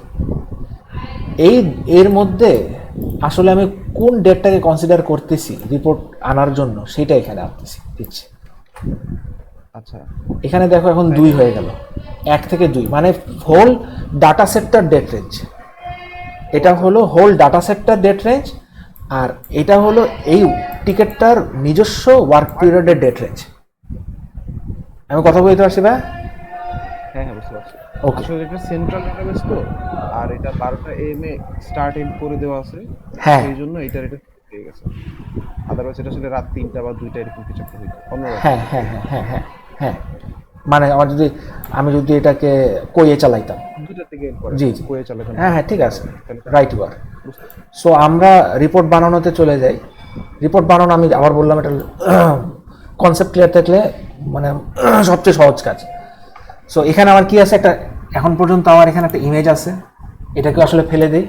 এর মধ্যে আসলে আমি কোন ডেটটাকে কনসিডার করতেছি রিপোর্ট আনার জন্য, সেটা এখানে দিচ্ছি। আচ্ছা এখানে দেখো এখন 2 হয়ে গেল, 1 থেকে 2, মানে হোল ডাটা সেটটার ডেট রেঞ্জ। এটা হলো হোল ডাটা সেটটার ডেট রেঞ্জ, আর এটা হলো এই টিকিটটার নিজস্ব ওয়ার্ক পিরিয়ডের ডেট রেঞ্জ। আমি কথা বলতে পারছি ভাই? হ্যাঁ হ্যাঁ বুঝতে পারছি। ওকে, আসলে এটা সেন্ট্রাল ডেটাবেস তো, আর এটা 12টা AM এ স্টার্ট এন্ড করে দেওয়া আছে, হ্যাঁ সেই জন্য এটা হয়ে গেছে। আদারওয়াইজ এটা আসলে রাত 3টা বা 2টা এরকম কিছু একটা হইতো অন্যরকম। হ্যাঁ হ্যাঁ হ্যাঁ হ্যাঁ হ্যাঁ হ্যাঁ, মানে আমি যদি এটাকে কইয়ে চালাইতাম, 2টা থেকে এন্ড করে জি জি, কোয়ে চালাতে হ্যাঁ হ্যাঁ ঠিক আছে, রাইট ওয়ার। সো আমরা রিপোর্ট বানানোতে চলে যাই। রিপোর্ট বানানো, আমি আবার বললাম, এটা কনসেপ্ট ক্লিয়ার থাকলে মানে সবচেয়ে সহজ কাজ। সো এখানে আমার কি আছে, একটা এখন পর্যন্ত আমার এখানে একটা ইমেজ আছে, এটাকে আসলে ফেলে দিই।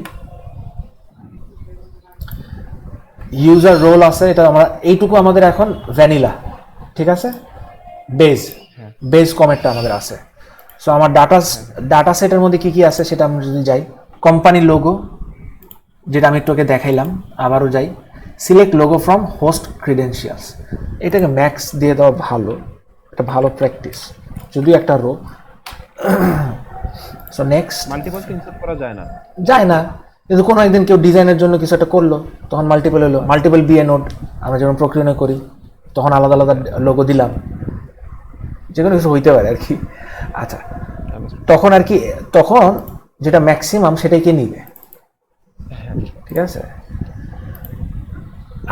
ইউজার রোল আছে, এটা আমরা এইটুকু আমাদের এখন ভ্যানিলা, ঠিক আছে। বেজ কমেন্টটা আমাদের আছে। সো আমার ডাটা সেটের মধ্যে কি কি আছে সেটা আমরা যদি যাই, কোম্পানি লোগো, যেটা আমি একটু আগে দেখাইলাম, আবারও যাই, select logo from host credentials, এটাকে ম্যাক্স দিয়ে দেওয়া ভালো, এটা ভালো প্র্যাকটিস, যদিও একটা row. So next, multiple insert করা যায় না। যায় না, কিন্তু কোনো একদিন কেউ ডিজাইনের জন্য কিছু একটা করলো, তখন মাল্টিপল হলো, মাল্টিপল বিএ নোড, আমরা যেমন প্রক্রিয়া করি তখন আলাদা আলাদা লোগো দিলাম, যে কোনো কিছু হইতে পারে আর কি। আচ্ছা, তখন আর কি, তখন যেটা ম্যাক্সিমাম সেটাই কে নিবে, ঠিক আছে।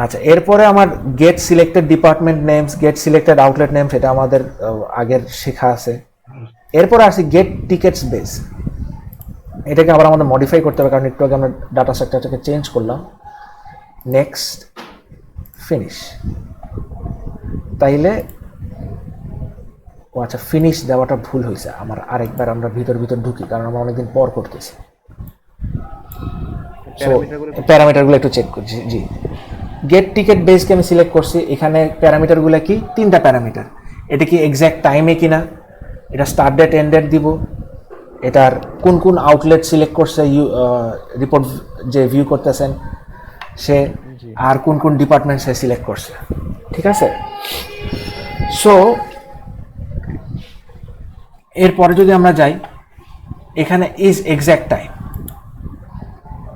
আচ্ছা, এরপরে আমার gate selected department names, gate selected outlet names, এটা আমাদের আগের শেখা আছে। এরপরে আসি গেট টিকেটস বেস, এটাকে আবার আমাদের মডিফাই করতে হবে, কারণ একটু আগে আমরা ডাটা স্ট্রাকচারটাকে চেঞ্জ করলাম। নেক্সট, ফিনিশ, তাইলে ও আচ্ছা, ফিনিশ দেওয়াটা ভুল হয়েছে আমার, আরেকবার আমরা ভিতর ঢুকি, কারণ আমরা অনেকদিন পর করতেছি। প্যারামিটারগুলো একটু চেক করছি। জি, গেট টিকেট বেসকে আমি সিলেক্ট করছি, এখানে প্যারামিটারগুলো কি, 3টা প্যারামিটার। এটা কি এক্স্যাক্ট টাইমে কিনা, এটা স্টার্ট ডেট এন্ড ডেট দিব, এটার কোন কোন আউটলেট সিলেক্ট করছে রিপোর্ট যে ভিউ করতেছেন সে, আর কোন কোন ডিপার্টমেন্ট সে সিলেক্ট করছে, ঠিক আছে। সো এরপরে যদি আমরা যাই, এখানে ইজ এক্স্যাক্ট টাইম,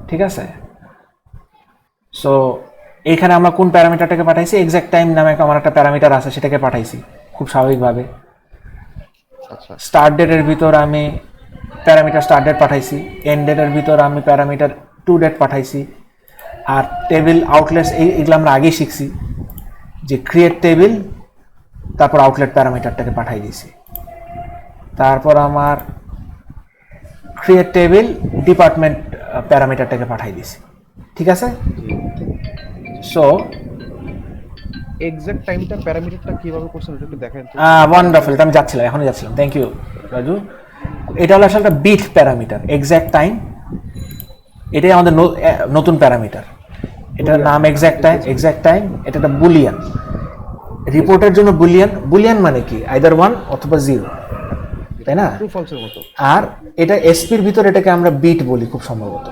ঠিক আছে। সো এখানে আমরা কোন প্যারামিটারটাকে পাঠাইছি, এক্স্যাক্ট টাইম নামে আমার একটা প্যারামিটার আছে, সেটাকে পাঠাইছি খুব স্বাভাবিকভাবে। আচ্ছা, স্টার্ট ডেটের ভিতর আমি প্যারামিটার স্টার্ট ডেট পাঠাইছি, এন্ড ডেটের ভিতর আমি প্যারামিটার টু ডেট পাঠাইছি, আর টেবিল আউটলেটস এইগুলো আমরা আগেই শিখছি, যে ক্রিয়েট টেবিল, তারপর আউটলেট প্যারামিটারটাকে পাঠাই দিয়েছি, তারপর আমার ক্রিয়েট টেবিল ডিপার্টমেন্ট প্যারামিটারটাকে পাঠাই দিয়েছি, ঠিক আছে। সো এক্সাক্ট টাইমটা প্যারামিটারটা কিভাবে করছেন এটা একটু দেখান তো। ওয়ান্ডারফুল, এটা আমি যাচ্ছিলাম, এখনই যাচ্ছিলাম, থ্যাংক ইউ রাজু। এটা হলো আসলে একটা বিট প্যারামিটার, এক্স্যাক্ট টাইম, এটাই আমাদের নতুন প্যারামিটার, এটার নাম এক্স্যাক্ট টাইম। এটা একটা বুলিয়ান, রিপোর্টের জন্য বুলিয়ান মানে কি, আইদার 1 অথবা 0, তাই না। ট্রু ফলসের মতো। আর এটা এসপির ভিতর এটাকে আমরা বিট বলি খুব সম্ভবত,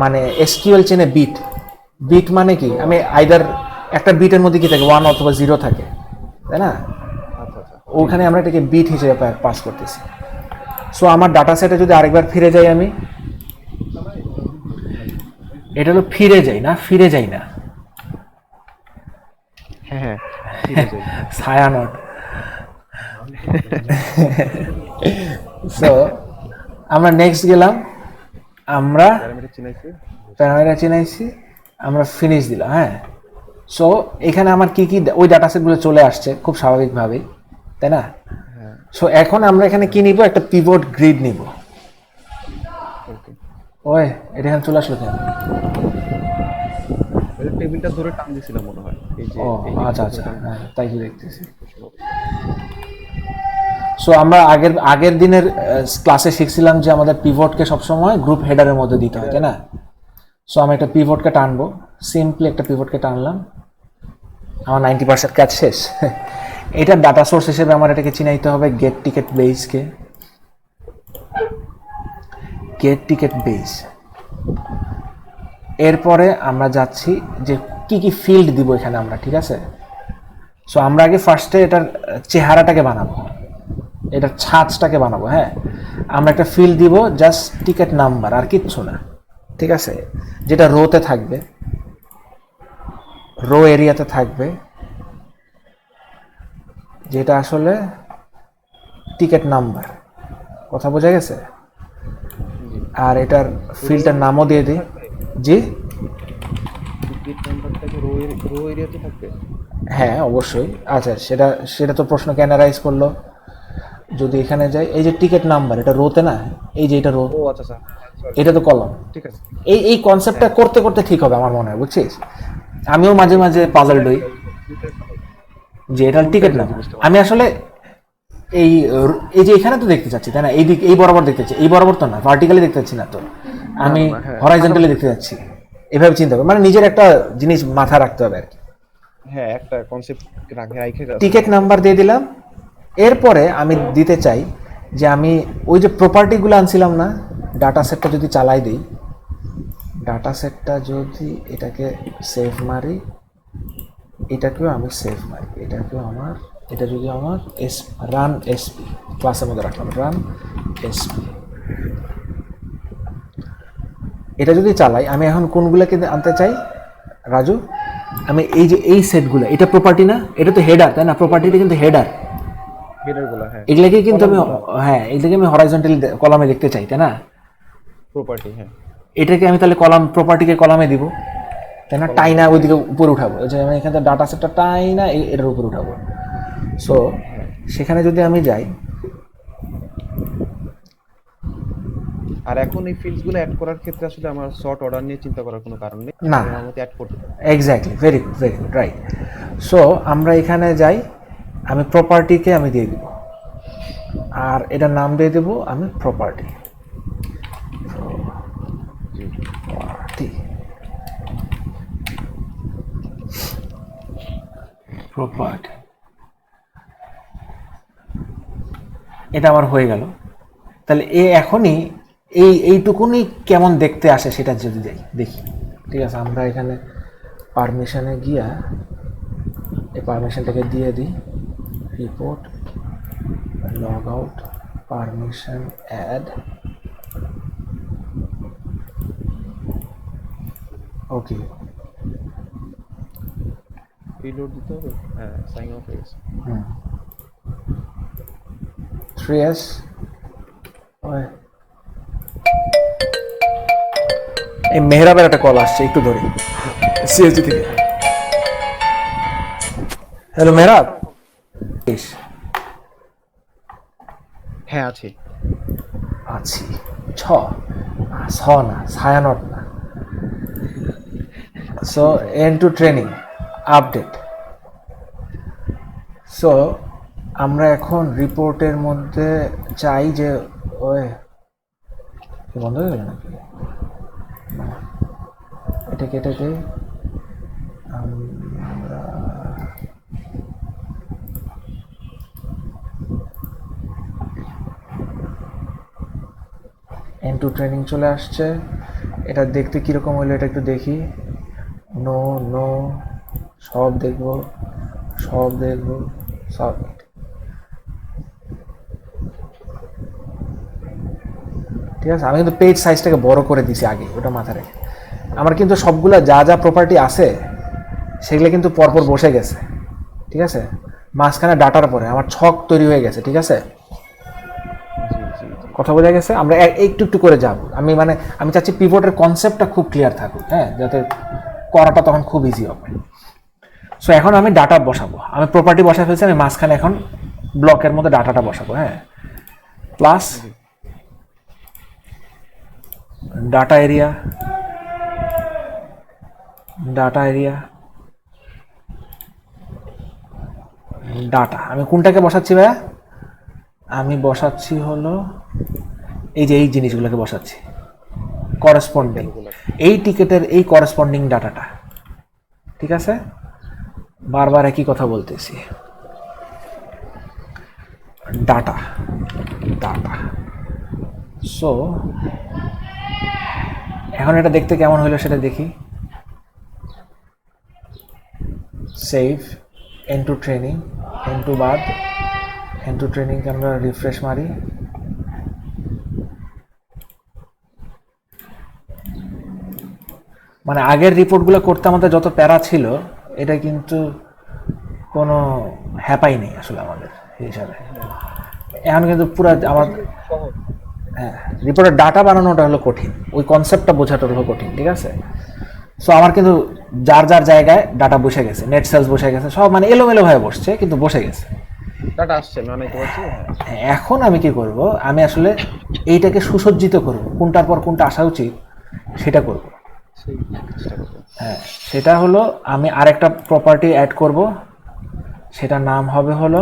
মানে এসকিউএল চেনে বিট মানে কি, আমি আইদার একটা বিটের মধ্যে কি থাকে, 1 অথবা 0 থাকে, তাই না। ওখানে আমরা এটাকে বিট হিসেবে পাস করতেছি। সো আমার ডাটা সেটে যদি আরেকবার ফিরে যাই আমি, এটা হলো ফিরে যাই না, ফিরে যাই না, হ্যাঁ হ্যাঁ ঠিক আছে। ছায়া নট। সো আমরা নেক্সট গেলাম, আমরা প্যারামিটার চিনাইছি। প্যারামিটার চিনাইছি, আমরা ফিনিশ দিলাম। হ্যাঁ, সো এখানে আমার কি কি ওই ডাটা সেটগুলো চলে আসছে খুব স্বাভাবিকভাবেই, তাই না? হ্যাঁ সো এখন আমরা এখানে কি নিব, একটা পিভট গ্রিড নিব। ওকে, ওই এটা এখানে চলে আসলো কেন? ওই টেবিলটা ধরে টান দিছিলাম মনে হয়, এই যে ও এই আচ্ছা টেবিলটা আচ্ছা, ধরে টান হ্যাঁ তাই কি দেখতেছি। সো আমরা আগের দিনের ক্লাসে শিখছিলাম যে আমাদের পিভটকে সবসময় গ্রুপ হেডারের মধ্যে দিতে হয়, তাই না? সো আমি একটা পিভটকে টানবো, সিম্পলি একটা পিভটকে টানলাম, আমার 90% কাজ শেষ। এটার ডাটা সোর্স হিসেবে আমার এটাকে চিনাইতে হবে গেট টিকেট বেসকে, গেট টিকেট বেস। এরপরে আমরা যাচ্ছি যে কি কি ফিল্ড দিব এখানে আমরা, ঠিক আছে? সো আমরা আগে ফার্স্টে এটার চেহারাটাকে বানাবো, এটার ছাঁচটাকে বানাবো। হ্যাঁ, আমরা একটা ফিল্ড দিব জাস্ট টিকেট নাম্বার, আর কিচ্ছু না, ঠিক আছে? যেটা রোতে থাকবে, রো এরিয়াতে থাকবে, যেটা আসলে টিকেট নাম্বার। কথা বোঝা গেছে? আর এটার ফিল্ডটার নামও দিয়ে দিই। জি টিকিট নাম্বারটাকে রো এরিয়াতে থাকবে। হ্যাঁ অবশ্যই। আচ্ছা, সেটা সেটা তো প্রশ্ন কেন রাইজ করলো? যদি এখানে যাই, এই যে টিকেট নাম্বার, এটা রোতে না, এই যে এটা রো, ও আচ্ছা আচ্ছা, sorry, এটা তো কলম। ঠিক আছে। এই কনসেপ্টটা করতে করতে ঠিক হবে আমার মনে হয়, বুঝছিস? আমিও মাঝে মাঝে পাজলড হই যে এটা টিকিট না। আমি আসলে এই এই যে এখানে তো দেখতে চাচ্ছি, তাই না? এই দিক, এই বরাবর দেখতে চাচ্ছি, এই বরাবর তো না, ভার্টিক্যালি দেখতে চাচ্ছি না তো, আমি হ্যাঁ। হরাইজন্টালি দেখতে যাচ্ছি। এভাবে চিন্তা করবো, মানে নিজের একটা জিনিস মাথায় রাখতে হবে আর কি। হ্যাঁ একটা কনসেপ্ট রাখে টিকেট নাম্বার দিয়ে দিলাম। এরপরে আমি দিতে চাই যে আমি ওই যে প্রপার্টিগুলো আনছিলাম না, ডাটা সেটটা যদি চালাই দিই, ডাটা সেটটা যদি এটাকে সেভ মারি, এটাকেও আমি সেভ মারি, এটাকেও আমার, এটা যদি আমার রান এসপি ক্লাসের মধ্যে রাখলাম, রান এসপি, এটা যদি চালাই, আমি এখন কোনগুলোকে আনতে চাই রাজু? আমি এই যে এই সেটগুলো, এটা প্রপার্টি না, এটা তো হেডার, তাই না? প্রপার্টিটা কিন্তু হেডার, হেডারগুলো, হ্যাঁ এগুলাকে কিন্তু আমি, হ্যাঁ এগুলোকে আমি হরাইজন্টালি কলামে দেখতে চাই, তাই না? প্রপার্টি, হ্যাঁ এটাকে আমি তাহলে কলাম, প্রপার্টিকে কলামে দিব, তাই না? টাইনা ওইদিকে উপরে উঠাবো, এই যে আমি এখানে ডাটা সেটটা টাইনা এটার উপরে উঠাবো। সো সেখানে যদি আমি যাই, আর এখন এই ফিল্ডসগুলো অ্যাড করার ক্ষেত্রে আসলে আমার সর্ট অর্ডার নিয়ে চিন্তা করার কোনো কারণ নেই, না। আমার মতে অ্যাড করতে পারি। Exactly, very good, very good, right. So আমরা এখানে যাই, আমি প্রপার্টিকে আমি দিয়ে দিব, আর এটার নাম দিয়ে দেব আমি প্রপার্টি। প্রপার্টি, এটা আমার হয়ে গেল। তাহলে এখনই এইটুকুনি কেমন দেখতে আসে সেটা যদি দেখি, ঠিক আছে? আমরা এখানে পারমিশনে গিয়া এই পারমিশনটাকে দিয়ে দিই, report log out permission add, okay reload দিতে হবে, হ্যাঁ সাইন আউট হয়ে গেছে। 3s এই মেহরাবের একটা কল আসছে, একটু ধরে, সিএসজি থেকে। হ্যালো মেহরাব। হ্যাঁ আছি। আছি ছ না, ছায়ানট না। So and to training update. সো আমরা এখন রিপোর্টের মধ্যে চাই যে ওই বন্ধ হয়ে গেল নাকি? এটাকে আমরা এন্ড টু ট্রেনিং চলে আসছে। এটা দেখতে কিরকম হলো এটা একটু দেখি। নো সব দেখবো, ঠিক আছে, আমি কিন্তু পেজ সাইজটাকে বড় করে দিছি আগে, ওটা মাথায় রেখে। আমার কিন্তু সবগুলা যা যা প্রপার্টি আছে সেগুলো কিন্তু পরপর বসে গেছে, ঠিক আছে, মাঝখানে ডাটার পরে আমার ছক তৈরি হয়ে গেছে, ঠিক আছে, জি জি জি। কথা বোঝা গেছে। আমরা একটু একটু করে যাব, আমি চাচ্ছি পিভটের কনসেপ্টটা খুব ক্লিয়ার থাকুক, হ্যাঁ, যাতে করাটা তখন খুব ইজি হবে। সো এখন আমি ডাটা বসাবো, আমি প্রপার্টি বসায় ফেলছি, আমি মাঝখানে এখন ব্লকের মধ্যে ডাটাটা বসাবো, হ্যাঁ, প্লাস ডাটা এরিয়া, ডাটা আমি কোনটাকে বসাচ্ছি ভাইয়া? আমি বসাচ্ছি হলো এই যে এই জিনিসগুলোকে বসাচ্ছি, করেসপন্ডিং এই টিকেটের এই করেসপন্ডিং ডাটাটা, ঠিক আছে, বারবার একই কথা বলতেছি, ডাটা। সো এখন এটা দেখতে কেমন হলো সেটা দেখি। সেভ, এন্টু ট্রেনিং, এন্টু বাদ, এন্টু ট্রেনিংকে আমরা রিফ্রেশ মারি। মানে আগের রিপোর্টগুলো করতে আমাদের যত প্যারা ছিল, এটা কিন্তু কোনো হ্যাপাই নেই আসলে আমাদের হিসাবে। এখন কিন্তু পুরো আমার, হ্যাঁ, রিপোর্টের ডাটা বানানোটা হলো কঠিন, ওই কনসেপ্টটা বোঝাটা হলো কঠিন, ঠিক আছে। সো আমার কিন্তু যার যার জায়গায় ডাটা বসে গেছে, নেট সেলস বসে গেছে, সব মানে এলোমেলো হয়ে বসছে, কিন্তু বসে গেছে। ডাটা আসছে আমি অনেক পাচ্ছি। এখন আমি কি করব, আমি আসলে এইটাকে সুসজ্জিত করব, কোনটার পর কোনটা আসা উচিত সেটা করব। সেই চেষ্টা করবো। হ্যাঁ, সেটা হলো আমি আরেকটা প্রপার্টি অ্যাড করব, সেটার নাম হবে হলো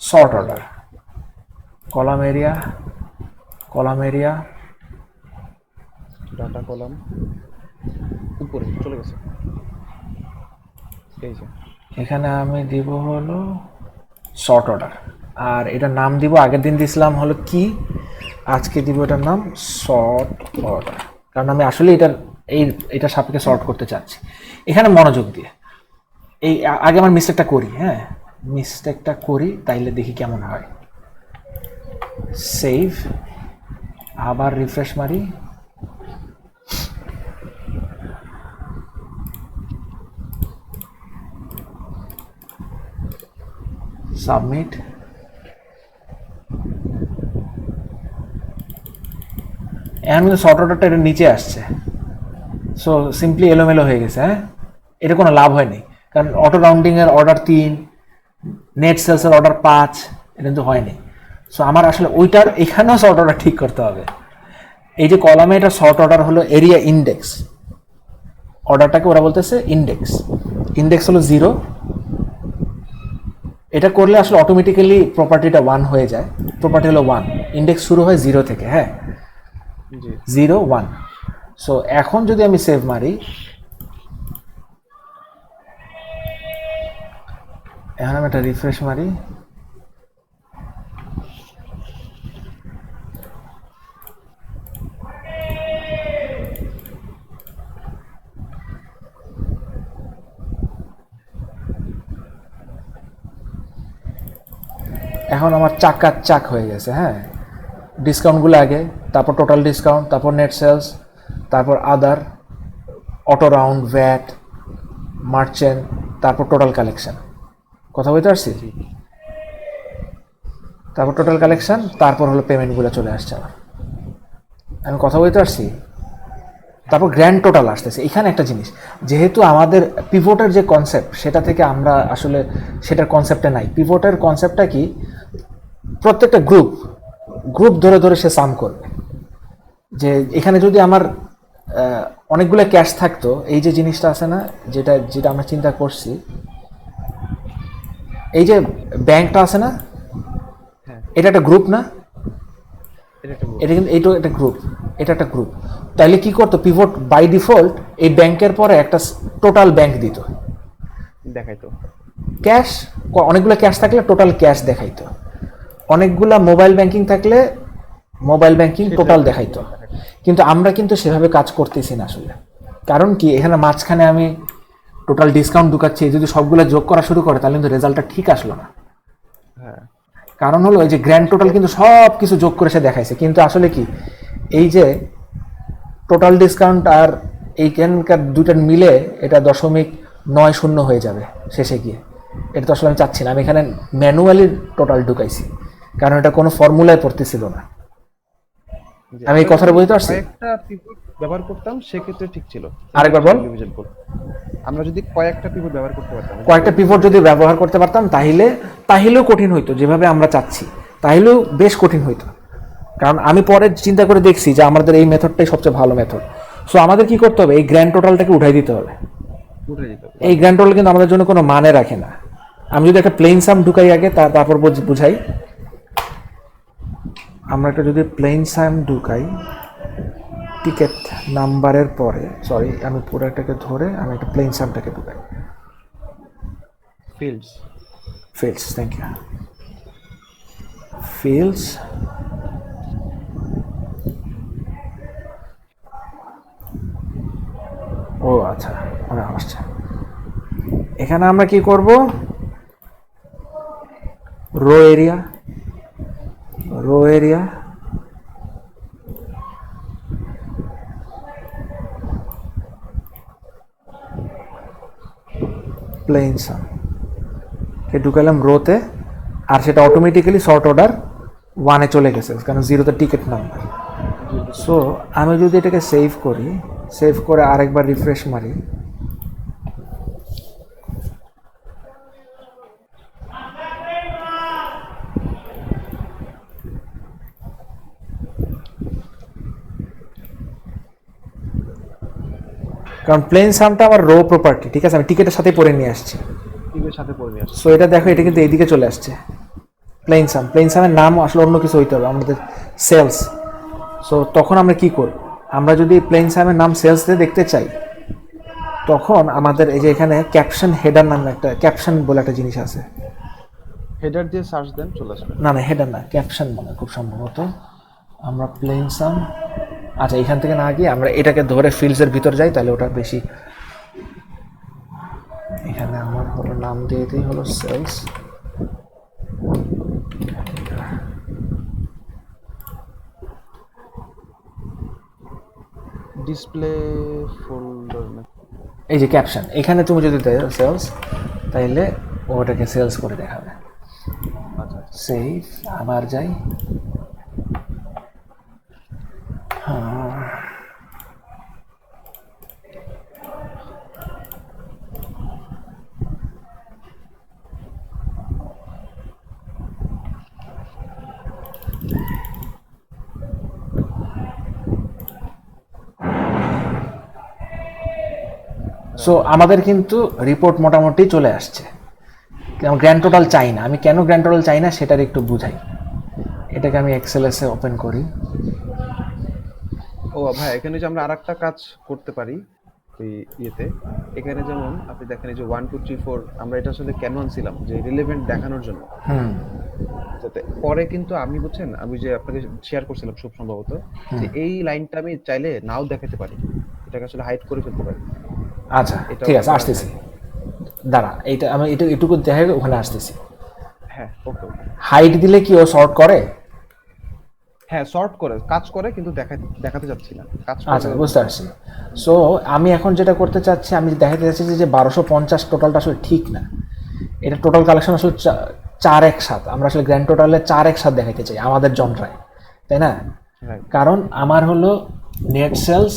sort order. Column area data column উপরে চলে গেছে, এই যে এখানে আমি দিব হলো সর্ট অর্ডার, আর এটার নাম দিব, আগের দিন দিছিলাম হলো কি, আজকে দিব এটার নাম সর্ট অর্ডার, কারণ আমি আসলে এটা সাপেক্ষে সর্ট করতে চাচ্ছি। এখানে মনোযোগ দিয়ে এই আগে আমার মিস্টেকটা করি, হ্যাঁ, মিস্টেকটা করি, তাইলে দেখি কেমন হয়। সেভ, আবার রিফ্রেশ মারি, সাবমিট। এখন কিন্তু শর্ট অর্ডারটা এটা নিচে আসছে, সো সিম্পলি এলোমেলো হয়ে গেছে, হ্যাঁ, এটা কোনো লাভ হয়নি, কারণ অটো রাউন্ডিংয়ের অর্ডার 3, নেট সেলসের অর্ডার 5, এটা কিন্তু হয়নি। সো আমার আসলে ওইটার এখানেও শর্ট অর্ডার ঠিক করতে হবে। এই যে কলামে এটা শর্ট অর্ডার হলো এরিয়া ইন্ডেক্স, অর্ডারটাকে ওরা বলতেছে ইন্ডেক্স হলো 0। এটা করলে আসলে অটোমেটিক্যালি প্রপার্টিটা 1 হয়ে যায়, প্রপার্টি হলো 1, ইন্ডেক্স শুরু হয় 0 থেকে, হ্যাঁ, জি 0 1। সো এখন যদি আমি সেভ মারি, এখন আমি একটা রিফ্রেশ মারি, এখন আমার চাক হয়ে গেছে, হ্যাঁ, ডিসকাউন্টগুলো আগে, তারপর টোটাল ডিসকাউন্ট, তারপর নেট সেলস, তারপর আদার, অটো রাউন্ড, ভ্যাট, মার্চেন্ট, তারপর টোটাল কালেকশন। কথা বলতে পারছি? তারপর টোটাল কালেকশন, তারপর হলো পেমেন্টগুলো চলে আসছে আমার। আমি কথা বলতে পারছি? তারপর গ্র্যান্ড টোটাল আসতেছে। এখানে একটা জিনিস, যেহেতু আমাদের পিভটের যে কনসেপ্ট সেটা থেকে আমরা আসলে সেটার কনসেপ্টে নাই। পিভটের কনসেপ্টটা কি, প্রত্যেকটা গ্রুপ ধরে ধরে সে সাম করবে। যে এখানে যদি আমার অনেকগুলো ক্যাশ থাকতো, এই যে জিনিসটা আছে না, যেটা আমরা চিন্তা করছি, এই যে ব্যাংকটা আছে না, এটা একটা গ্রুপ না, এটা কিন্তু এইটা একটা গ্রুপ। তাইলে কি করতো পিভট, বাই ডিফল্ট এই ব্যাংকের পরে একটা টোটাল ব্যাংক দিত, দেখাইতো ক্যাশ, অনেকগুলো ক্যাশ থাকলে টোটাল ক্যাশ দেখাইতো, অনেকগুলা মোবাইল ব্যাংকিং থাকলে মোবাইল ব্যাংকিং টোটাল দেখাইতো। কিন্তু আমরা কিন্তু সেভাবে কাজ করতেছি না আসলে। কারণ কি, এখানে মাঝখানে আমি টোটাল ডিসকাউন্ট ঢুকাচ্ছি, যদি সবগুলো যোগ করা শুরু করে তাহলে কিন্তু রেজাল্টটা ঠিক আসলো না। কারণ হলো এই যে গ্র্যান্ড টোটাল কিন্তু সব কিছু যোগ করে সে দেখাইছে, কিন্তু আসলে কি এই যে টোটাল ডিসকাউন্ট আর এইখানকার দুইটার মিলে এটা 0.90 হয়ে যাবে শেষে গিয়ে। এটা তো আসলে আমি চাচ্ছি না, আমি এখানে ম্যানুয়ালি টোটাল ঢুকাইছি, কারণ এটা কোনো ফর্মুলায় পড়তেছিল না। আমি এই কথাটা বুঝতে পারছি? কয়েকটা পিভট ব্যবহার করতাম সেক্ষেত্রে ঠিক ছিল। আরেকবার বল। ডিভিশন করতাম, আমরা যদি কয়েকটা পিভট ব্যবহার করতে পারতাম, কয়েকটা পিভট যদি ব্যবহার করতে পারতাম তাহলেও কঠিন হইতো, যেভাবে আমরা চাচ্ছি তাহলেও বেশ কঠিন হইতো। কারণ আমি পরে চিন্তা করে দেখছি যে আমাদের এই মেথডটাই সবচেয়ে ভালো মেথড। সো আমাদের কি করতে হবে, এই গ্র্যান্ড টোটালটাকে উঠাই দিতে হবে। উঠে যেতে হবে। এই গ্র্যান্ড টোটাল কিন্তু আমাদের জন্য কোনো মানে রাখে না। আমি যদি একটা প্লেন সাম ঢুকাই আগে, তারপর বুঝাই। আমরা একটা যদি প্লেন সাম ঢুকাই টিকেট নাম্বারের পরে, সরি আমি পুরোটাকে ধরে আমি একটা প্লেন সামটাকে ঢুকাই। Fields fields, thank you. Fields, ও আচ্ছা মনে আসছে। এখানে আমরা কি করব, রো এরিয়া প্লেন সাম কে ঢুকালাম রোতে, আর সেটা অটোমেটিক্যালি শর্ট অর্ডার 1-এ চলে গেছে, কারণ 0তে টিকিট নাম্বার। সো আমি যদি এটাকে সেভ করি, সেভ করে আরেকবার রিফ্রেশ মারি, কারণ প্লেন সামটা আমার রো প্রপার্টি, ঠিক আছে, আমি টিকেটের সাথে পরে নিয়ে আসছি। টিভের সাথে পড়ে নিয়ে আসছে। সো এটা দেখো, এটা কিন্তু এইদিকে চলে আসছে। প্লেন সামের নাম আসলে অন্য কিছু হইতে হবে আমাদের, সেলস। সো তখন আমরা কি করব, আমরা যদি প্লেন সামের নাম সেলস দিয়ে দেখতে চাই, তখন আমাদের এই যে এখানে ক্যাপশন হেডার নামে একটা ক্যাপশন বলে একটা জিনিস আছে। হেডার দিয়ে সার্চ দেন চলে আসবে। না হেডার না, ক্যাপশন মানে খুব সম্ভবত। আমরা প্লেন সাম, আচ্ছা এখান থেকে না গিয়ে আমরা এটাকে ধরে ফিল্ডসের ভিতর যাই, তাহলে ওটা বেশি। এখানে আমার হলো নাম দিয়ে দিই হলো সেলস। ডিসপ্লে ফোল্ডার না, এই যে ক্যাপশন, এখানে তুমি যদি দেও সেলস, তাইলে ওটাকে সেলস করে দেখাবে। আচ্ছা সেভ, আবার যাই। হ্যাঁ, সো আমাদের কিন্তু রিপোর্ট মোটামুটি চলে আসছে। গ্র্যান্ড টোটাল চাই না, আমি কেন গ্র্যান্ড টোটাল চাই না সেটার একটু বুঝাই। এটাকে আমি এক্সেলএসে ওপেন করি। ও ভাই, এখানে যে আমরা আরেকটা কাজ করতে পারি ওই ইয়েতে, এখানে যেমন আপনি দেখেন এই যে 1 2 3 4, আমরা এটা আসলে কেন আনছিলাম যে রিলেভেন্ট দেখানোর জন্য, যাতে পরে কিন্তু আমি বুঝছেন, আমি যে আপনাকে শেয়ার করছিলাম খুব সম্ভবত, যে এই লাইনটা আমি চাইলে নাও দেখাতে পারি, এটাকে আসলে হাইড করে ফেলতে পারি। আচ্ছা ঠিক আছে, আসতেছি, দাঁড়া এইটা আমি এটুকু দেখে ওখানে আসতেছি। হ্যাঁ ওকে ওকে। হাইট দিলে কি ও শর্ট করে? হ্যাঁ সর্ট করে কাজ করে, কিন্তু দেখাতে যাচ্ছি না কাজ করে। আচ্ছা বুঝতে পারছি। সো আমি এখন যেটা করতে চাচ্ছি, আমি দেখাতে চাচ্ছি যে 1250 টোটালটা আসলে ঠিক না। এটা টোটাল কালেকশন আসলে 4 একসাথে, আমরা আসলে গ্র্যান্ড টোটালে 4 একসাথে দেখাতে চাই আমাদের যন্ত্রায়, তাই না? কারণ আমার হলো নেট সেলস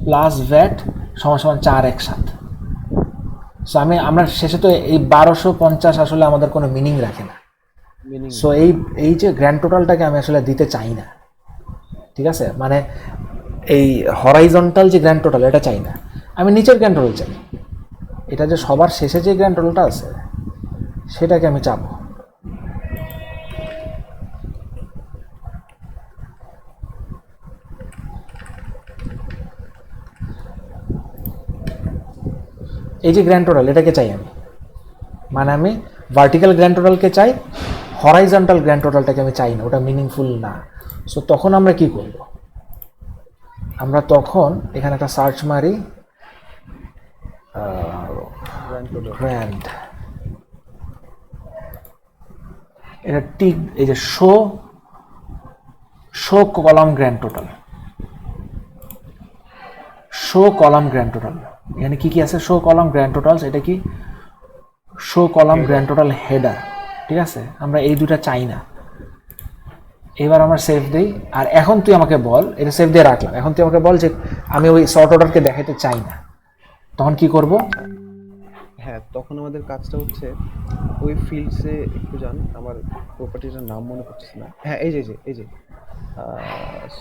প্লাস ভ্যাট সমান 4 একসাথে। সো আমরা শেষে তো এই 1250 আসলে আমাদের কোনো মিনিং রাখে না। সো এই যে গ্র্যান্ড টোটালটাকে আমি আসলে দিতে চাই না, ঠিক আছে? মানে এই হরাইজন্টাল যে গ্র্যান্ড টোটাল এটা চাই না, আমি নিচের গ্র্যান্ড টোটাল চাই। এটা যে সবার শেষে যে গ্র্যান্ড টোটালটা আছে সেটাকে আমি চাবো। এই যে গ্র্যান্ড টোটাল এটাকে চাই আমি, মানে আমি ভার্টিক্যাল গ্র্যান্ড টোটালকে চাই, হরাইজন্টাল গ্র্যান্ড টোটালটাকে আমি চাই না, ওটা মিনিংফুল না। সো তখন আমরা কি করব, আমরা তখন এখানে একটা সার্চ মারি গ্র্যান্ড এটা ঠিক এই যে show column grand total, show column grand total এখানে কি কি আছে, শো কলাম গ্র্যান্ড টোটালস, এটা কি show column grand total header, ঠিক আছে। আমরা এই দুটা চাই না। এবার আমরা সেভ দেই। আর এখন তুই আমাকে বল, এটা সেভ দিয়ে রাখলাম, এখন তুই আমাকে বল যে আমি ওই সর্ট অর্ডারকে দেখাইতে চাই না, তখন কি করব? হ্যাঁ, তখন আমাদের কাজটা হচ্ছে ওই ফিল্ডসে একটু যান, আমার প্রপার্টিটার নাম মনে পড়তেছে না। হ্যাঁ, এই যে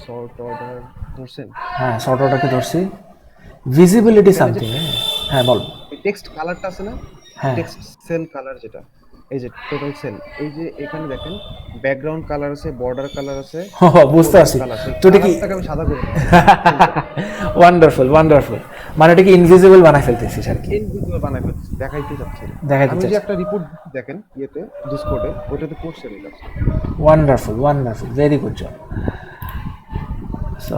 সর্ট অর্ডার ধরছেন? হ্যাঁ, সর্ট অর্ডারকে ধরছি, ভিজিবিলিটি সামথিং। হ্যাঁ বল। টেক্সট কালারটা আছে না, হ্যাঁ টেক্সট সেল কালার যেটা, এই যে টোটাল সেল, এই যে এখানে দেখেন ব্যাকগ্রাউন্ড কালার আছে, বর্ডার কালার আছে, বুঝতে পারছি। তো তো এটা কি আমি সাদা করে ওয়ান্ডারফুল ওয়ান্ডারফুল, মানে এটা কি ইনভিজিবল বানাই ফেলতেছিস আর কি? ইনভিজিবল বানাই ফেলছি, দেখাইতে চাচ্ছি। দেখাইতে আমি যে চাচ্ছি। একটা রিপোর্ট দেখেন ইয়েতে ডিসকর্ডে, ওটাতে করছে এই কাজ। Wonderful wonderful, very good job. So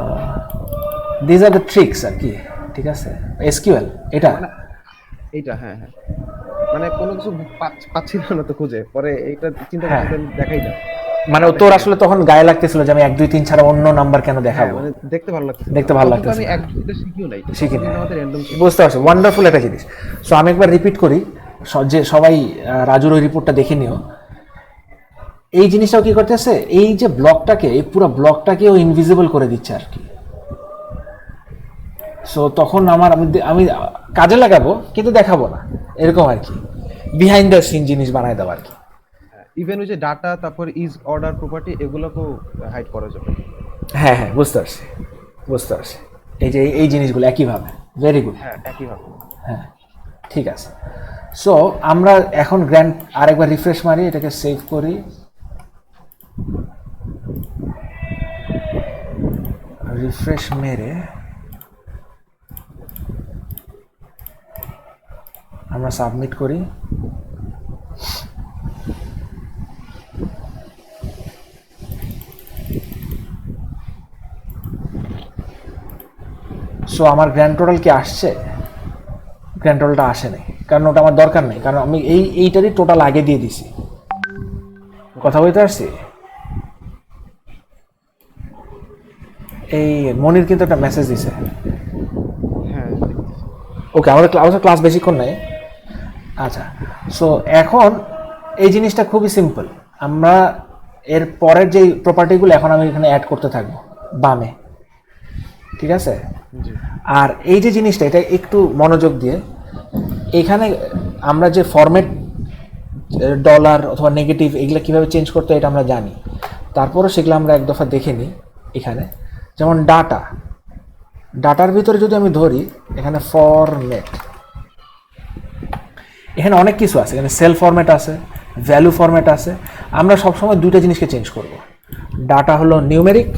this are the tricks আর কি, ঠিক আছে। এসকিউএল এটা এইটা হ্যাঁ হ্যাঁ, মানে কোনো কিছু পাচ্ছি না তো খুঁজে, পরে এইটা চিন্তা হ্যাঁ। করতে দেখাই না। মানে তোর আসলে তখন গায়ে লাগতেছিল যে আমি 1 2 3 ছাড়া অন্য নাম্বার কেন হ্যাঁ, দেখাবো? মানে দেখতে ভালো লাগছে, দেখতে ভালো লাগতেছে। আমি এক দুইটা শিখিও নাই, শিখি না। আমাদের র্যান্ডম বুঝতে পারছি, ওয়ান্ডারফুল একটা জিনিস। সো আমি একবার রিপিট করি, যে সবাই রাজুর ওই রিপোর্টটা দেখে নিও। এই জিনিসটাও কি করতেছে, এই যে ব্লকটাকে, এই পুরো ব্লকটাকে ও ইনভিজিবল করে দিচ্ছে আর কি। সো তখন আমি কাজে লাগাবো কিন্তু দেখাবো না, এরকম আর কি, বিহাইন্ড দ্য সিন জিনিস বানায় দেওয়া আর কি। ইভেন ওই যে ডাটা, তারপর ইজ অর্ডার প্রপার্টি, এগুলোকেও হাইড করা যাবে। হ্যাঁ হ্যাঁ, বুঝতে পারছি বুঝতে পারছি। এই যে এই জিনিসগুলো একইভাবে, ভেরি গুড। হ্যাঁ, একইভাবে। হ্যাঁ ঠিক আছে। সো আমরা এখন আরেকবার রিফ্রেশ মারি, এটাকে সেভ করি, রিফ্রেশ মেরে আমরা সাবমিট করি। সো আমার গ্র্যান্ড টোটাল কি আসছে? গ্র্যান্ড টোটালটা আসে নাই, কারণ ওটা আমার দরকার নেই, কারণ আমি এইটারই টোটাল আগে দিয়ে দিছি। কথা বলতে পারছি? এই মনির কিন্তু একটা মেসেজ দিছে। হ্যাঁ, ওকে, আমাদের ক্লাস বেশিক্ষণ নাই। আচ্ছা, সো এখন এই জিনিসটা খুবই সিম্পল। আমরা এর পরের যে প্রপার্টিগুলো এখন আমি এখানে অ্যাড করতে থাকবো বামে, ঠিক আছে। জি। আর এই যে জিনিসটা, এটা একটু মনোযোগ দিয়ে, এখানে আমরা যে ফরম্যাট ডলার অথবা নেগেটিভ এগুলো কীভাবে চেঞ্জ করতে হয় এটা আমরা জানি, তারপরও সেগুলো আমরা এক দফা দেখে নিই। এখানে যেমন ডাটার ভিতরে যদি আমি ধরি, এখানে ফরম্যাট, এখানে অনেক কিছু আছে, এখানে সেল ফরম্যাট আছে, ভ্যালু ফরম্যাট আছে। আমরা সবসময় দুইটা জিনিসকে চেঞ্জ করব। ডাটা হলো নিউমেরিক,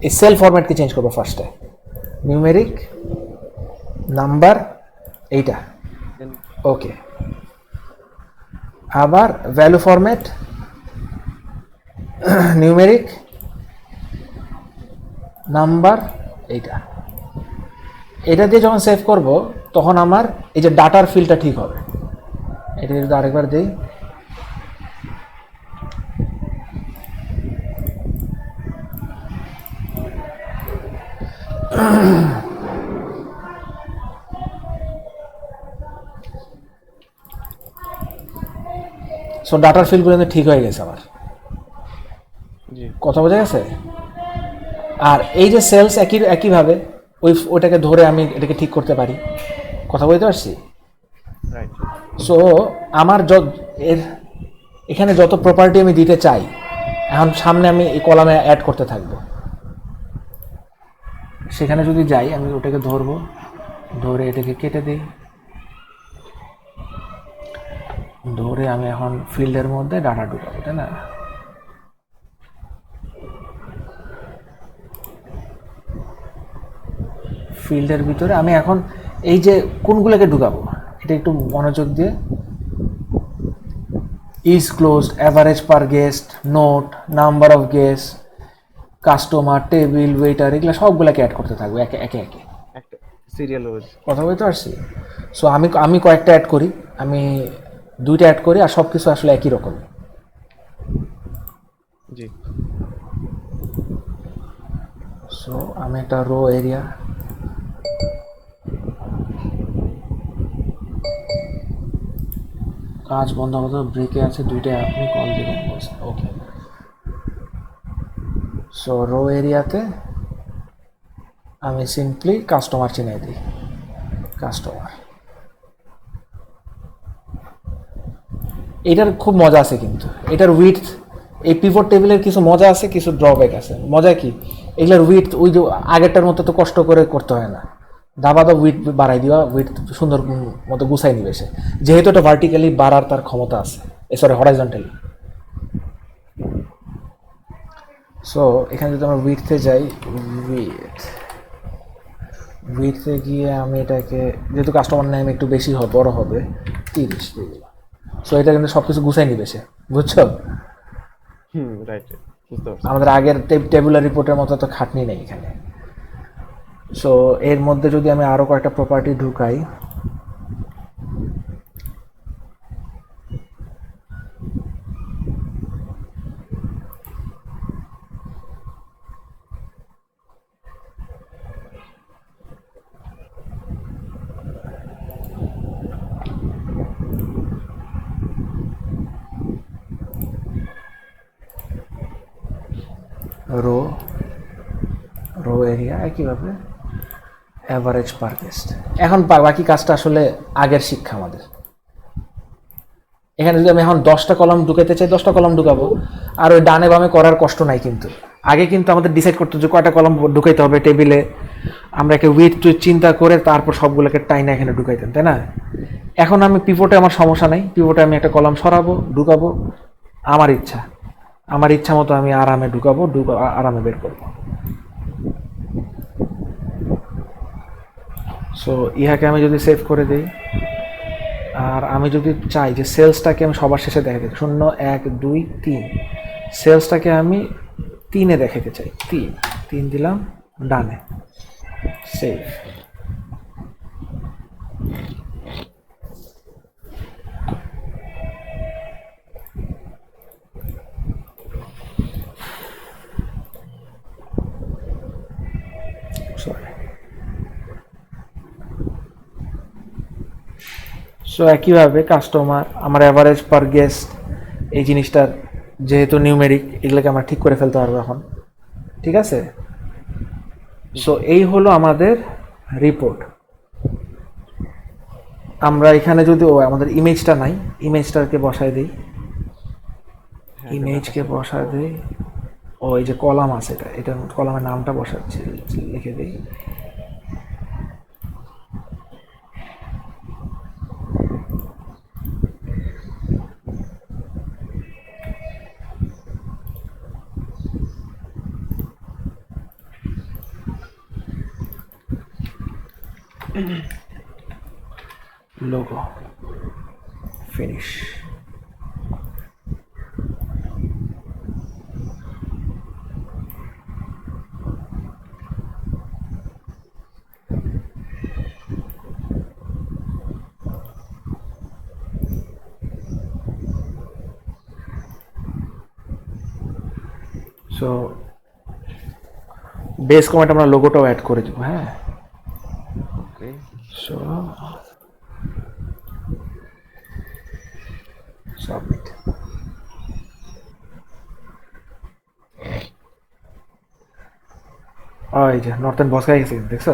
এই সেল ফরম্যাটকে চেঞ্জ করবো ফার্স্টে, নিউমেরিক নাম্বার এইটা, ওকে। আবার ভ্যালু ফরম্যাট নিউমেরিক নাম্বার এইটা, এটা দিয়ে যখন সেভ করব তখন আমার এই যে ডাটার ফিল্ডটা ঠিক হবে। এটা যদি আরেকবার দিই, সো ডাটার ফিল্ডগুলো ঠিক হয়ে গেছে আমার। জি। কথা বোঝা গেছে? আর এই যে সেলস একইভাবে ওইটাকে ধরে আমি এটাকে ঠিক করতে পারি। কথা বলতে পারছি? রাইট। সো আমার এখানে যত প্রপার্টি আমি দিতে চাই, এখন সামনে আমি এই কলামে অ্যাড করতে থাকবো। সেখানে যদি যাই, আমি ওটাকে ধরবো, ধরে এটাকে কেটে দিই, ধরে আমি এখন ফিল্ডের মধ্যে ডাটা ঢুকাবো, তাই না? ফিল্ডের ভিতরে আমি এখন এই যে কোনগুলোকে ঢুকাবো এটা একটু মনোযোগ দিয়ে, is closed, average per guest, note, number of guest, customer, table, waiter, এগুলো সবগুলোকে অ্যাড করতে থাকবো একে একে। একটা সিরিয়াল ওয়াইজ। কথা বলতে পারছি? সো আমি কয়েকটা অ্যাড করি, আমি 2টা অ্যাড করি, আর সব কিছু আসলে একই রকম। জি। সো আমি একটা রো এরিয়া কাজ বন্ধ হতো, ব্রেকে আছে দুইটাই, আপনি কল দিবেন বলছেন, ওকে। সো রো এরিয়াতে আমি সিম্পলি কাস্টমার চিনিয়ে দিই, কাস্টমার। এটার খুব মজা আছে কিন্তু, এটার উইথ, এই পিভট টেবিলের কিছু মজা আছে, কিছু ড্রব্যাক আছে। মজা কি, এগুলোর উইথ ওই যে আগেরটার মতো তো কষ্ট করে করতে হয় না, দাবা দা উইথ বাড়াই দিবা, উইথ সুন্দর মতো গুছাই নিবে সে, যেহেতু এটা ভার্টিক্যালি বাড়ার তার ক্ষমতা আছে, সরি হরাইজন্টালি। সো এখানে যদি আমরা উইথে যাই, উইথে গিয়ে আমি এটাকে, যেহেতু কাস্টমার নেম একটু বেশি হবে, বড় হবে, 30 দিয়ে দিলাম। সো এটা কিন্তু সব কিছু গুছাই নিবে সে, বুঝছো? রাইট, বুঝতে পারছি। আমাদের আগের টেবুলার রিপোর্টের মতো তো খাটনি নেই এখানে। সো এর মধ্যে যদি আমি আরও কয়েকটা প্রপার্টি ঢুকাই, রো রো এরিয়া একইভাবে অ্যাভারেজ পার গেস্ট। এখন বাকি কাজটা আসলে আগের শিক্ষা আমাদের। এখানে যদি আমি এখন 10টা কলাম ঢুকাতে চাই, 10টা কলাম ঢুকাবো, আর ওই ডানে বামে করার কষ্ট নাই। কিন্তু আগে কিন্তু আমাদের ডিসাইড করতে যে কয়টা কলাম ঢুকাইতে হবে টেবিলে, আমরা একে উইথ টু চিন্তা করে তারপর সবগুলোকে টাইনা এখানে ঢুকাইতেন, তাই না? এখন আমি পিভটে আমার সমস্যা নাই, পিভটে আমি একটা কলাম সরাবো, ঢুকাবো, আমার ইচ্ছা, আমার ইচ্ছা মতো আমি আরামে ঢুকাবো, আরামে বের করবো। সো ইহাকে আমি যদি সেভ করে দিই, আর আমি যদি চাই যে সেলসটাকে আমি সবার শেষে দেখাতে, 0 1 2 3, সেলসটাকে আমি 3-এ দেখাতে চাই, 3 দিলাম, ডানে, সেভ। সরি। সো একইভাবে কাস্টমার, আমার অ্যাভারেজ পার গেস্ট, এই জিনিসটার যেহেতু নিউমেরিক, এগুলোকে আমরা ঠিক করে ফেলতে পারবো এখন, ঠিক আছে? সো এই হলো আমাদের রিপোর্ট। আমরা এখানে যদি আমাদের ইমেজটা নাই, ইমেজটাকে বসায় দিই, ইমেজকে বসায় দিই, এই যে কলাম আছে, এটা কলামের নামটা বসাচ্ছি, লিখে দিই, logo, finish. So base comment আমরা লোগোটাও অ্যাড করে দেবো, হ্যাঁ। ওকে, সো সাবমিট। এই যে নর্থেন বসকাই গেছে, দেখছো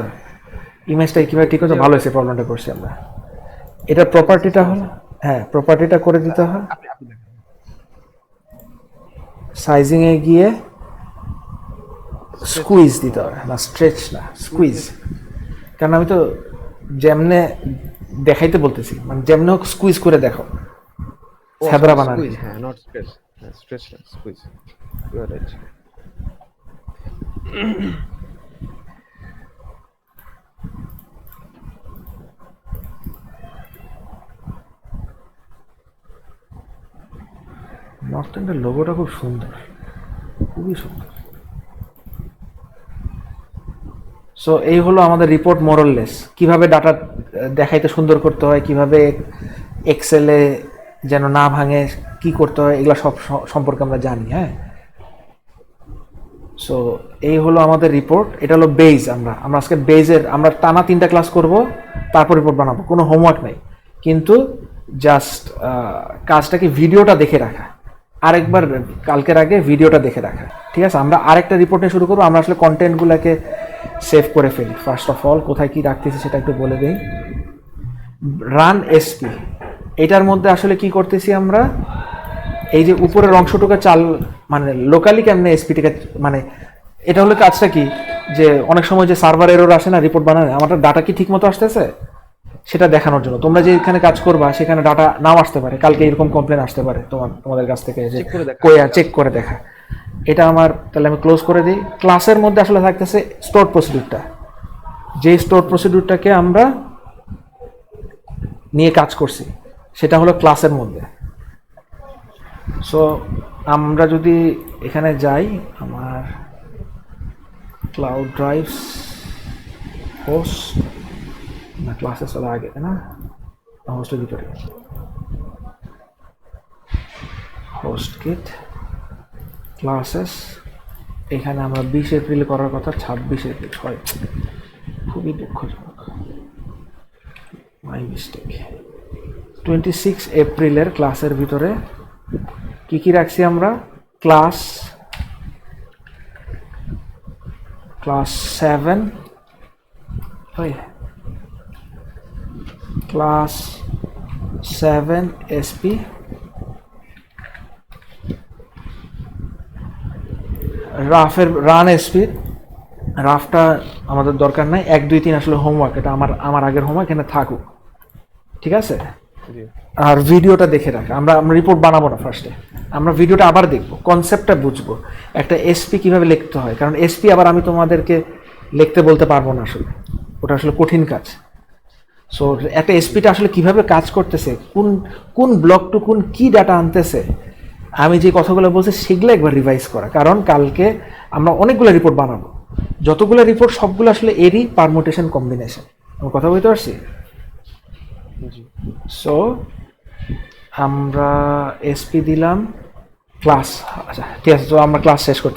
ইমেজটা কীভাবে ঠিক হচ্ছে? ভালো হয়েছে, প্রবলেমটা করছি আমরা। এটা প্রপার্টিটা হলো, হ্যাঁ প্রপার্টিটা করে দিতে হয়, আপনি দেখেন। সাইজিংয়ে গিয়ে স্কুইজ দিতে হবে, না স্ট্রেচ না, স্কুইজ। কারণ আমি তো যেমনে দেখাইতে বলতেছি, মানে যেমনে হোক স্কুইজ করে দেখো, ছাদরা বানার। হ্যাঁ, নট স্ট্রেচ, হ্যাঁ স্ট্রেচ না, squeeze, you are right. North এন্ডের লোগোটা খুব সুন্দর, খুবই সুন্দর। সো এই হলো আমাদের রিপোর্ট মোরললেস, কিভাবে ডাটা দেখাইতে সুন্দর করতে হয়, কিভাবে এক্সেলে যেন না ভাঙে কি করতে হয়, এগুলো সব সম্পর্কে আমরা জানি, হ্যাঁ। সো এই হলো আমাদের রিপোর্ট, এটা হলো বেজ। আমরা আজকে বেজের আমরা টানা 3টা ক্লাস করব, তারপর রিপোর্ট বানাবো, কোনো হোমওয়ার্ক নেই, কিন্তু জাস্ট কাজটা কি ভিডিওটা দেখে রাখা, আরেকবার কালকের আগে ভিডিওটা দেখে রাখা, ঠিক আছে? আমরা আরেকটা রিপোর্ট নিয়ে শুরু করবো। আমরা আসলে কন্টেন্টগুলোকে সেভ করে ফেলি। ফার্স্ট অফ অল কোথায় কি রাখতেছি সেটা একটু বলে দিই। রান এসপি, এটার মধ্যে আসলে কি করতেছি আমরা, এই যে উপরের অংশটুকু চাল মানে লোকালি কেমনে এসপিটিকে মানে এটা হলো কাজটা কি, যে অনেক সময় যে সার্ভার এরর আসে না রিপোর্ট বানানো, আমার ডাটা কি ঠিক মতো আসতেছে সেটা দেখানোর জন্য। তোমরা যে এখানে কাজ করবা সেখানে ডাটা নাও আসতে পারে, কালকে এরকম কমপ্লেন আসতে পারে তোমাদের কাছ থেকে যে Check করে দেখা। চেক করে দেখা। এটা আমার তাহলে আমি ক্লোজ করে দিই। ক্লাসের মধ্যে আসলে থাকতেছে স্টোর প্রসিডিউরটা, যে স্টোর প্রসিডিউরটাকে আমরা নিয়ে কাজ করছি সেটা হলো ক্লাসের মধ্যে। সো আমরা যদি এখানে যাই, আমার ক্লাউড ড্রাইভস হোস্ট না ক্লাসে চলে আগে, তাই না? হোস্টের ভিতরে হোস্ট কিট ক্লাসেস, এখানে আমরা 20 এপ্রিল করার কথা, 26 এপ্রিল হয়, খুবই দুঃখজনক, মাই মিস্টেক। 26 এপ্রিলের ক্লাসের ভিতরে কি কি রাখছি আমরা, class 7 class 7 SP, run SP. রাফটা আমাদের দরকার নাই, 1 2 3 আসলে হোমওয়ার্ক, এটা আমার আগের হোমওয়ার্ক এখানে থাকুক, ঠিক আছে? জি আর ভিডিওটা দেখে রাখ। আমরা রিপোর্ট বানাবো না ফার্স্টে, আমরা ভিডিওটা আবার দেখবো, কনসেপ্টটা বুঝবো, একটা এসপি কিভাবে লিখতে হয়। কারণ এসপি আবার আমি তোমাদেরকে লিখতে বলতে পারবো না, আসলে ওটা আসলে কঠিন কাজ। সো একটা এসপিটা আসলে কিভাবে কাজ করতেছে, কোন ব্লক টু কোন কি ডাটা আনতেছে, আমি যে কথাগুলো বলছি সেগুলো একবার রিভাইজ করা। কারণ কালকে আমরা অনেকগুলো রিপোর্ট বানাবো, যতগুলো রিপোর্ট সবগুলো আসলে এরই পারমুটেশন কম্বিনেশন। আমি কথা বলতে পারছি? জি সো আমরা এসপি দিলাম, ক্লাস, আচ্ছা ঠিক আছে, তো আমরা ক্লাস শেষ করতে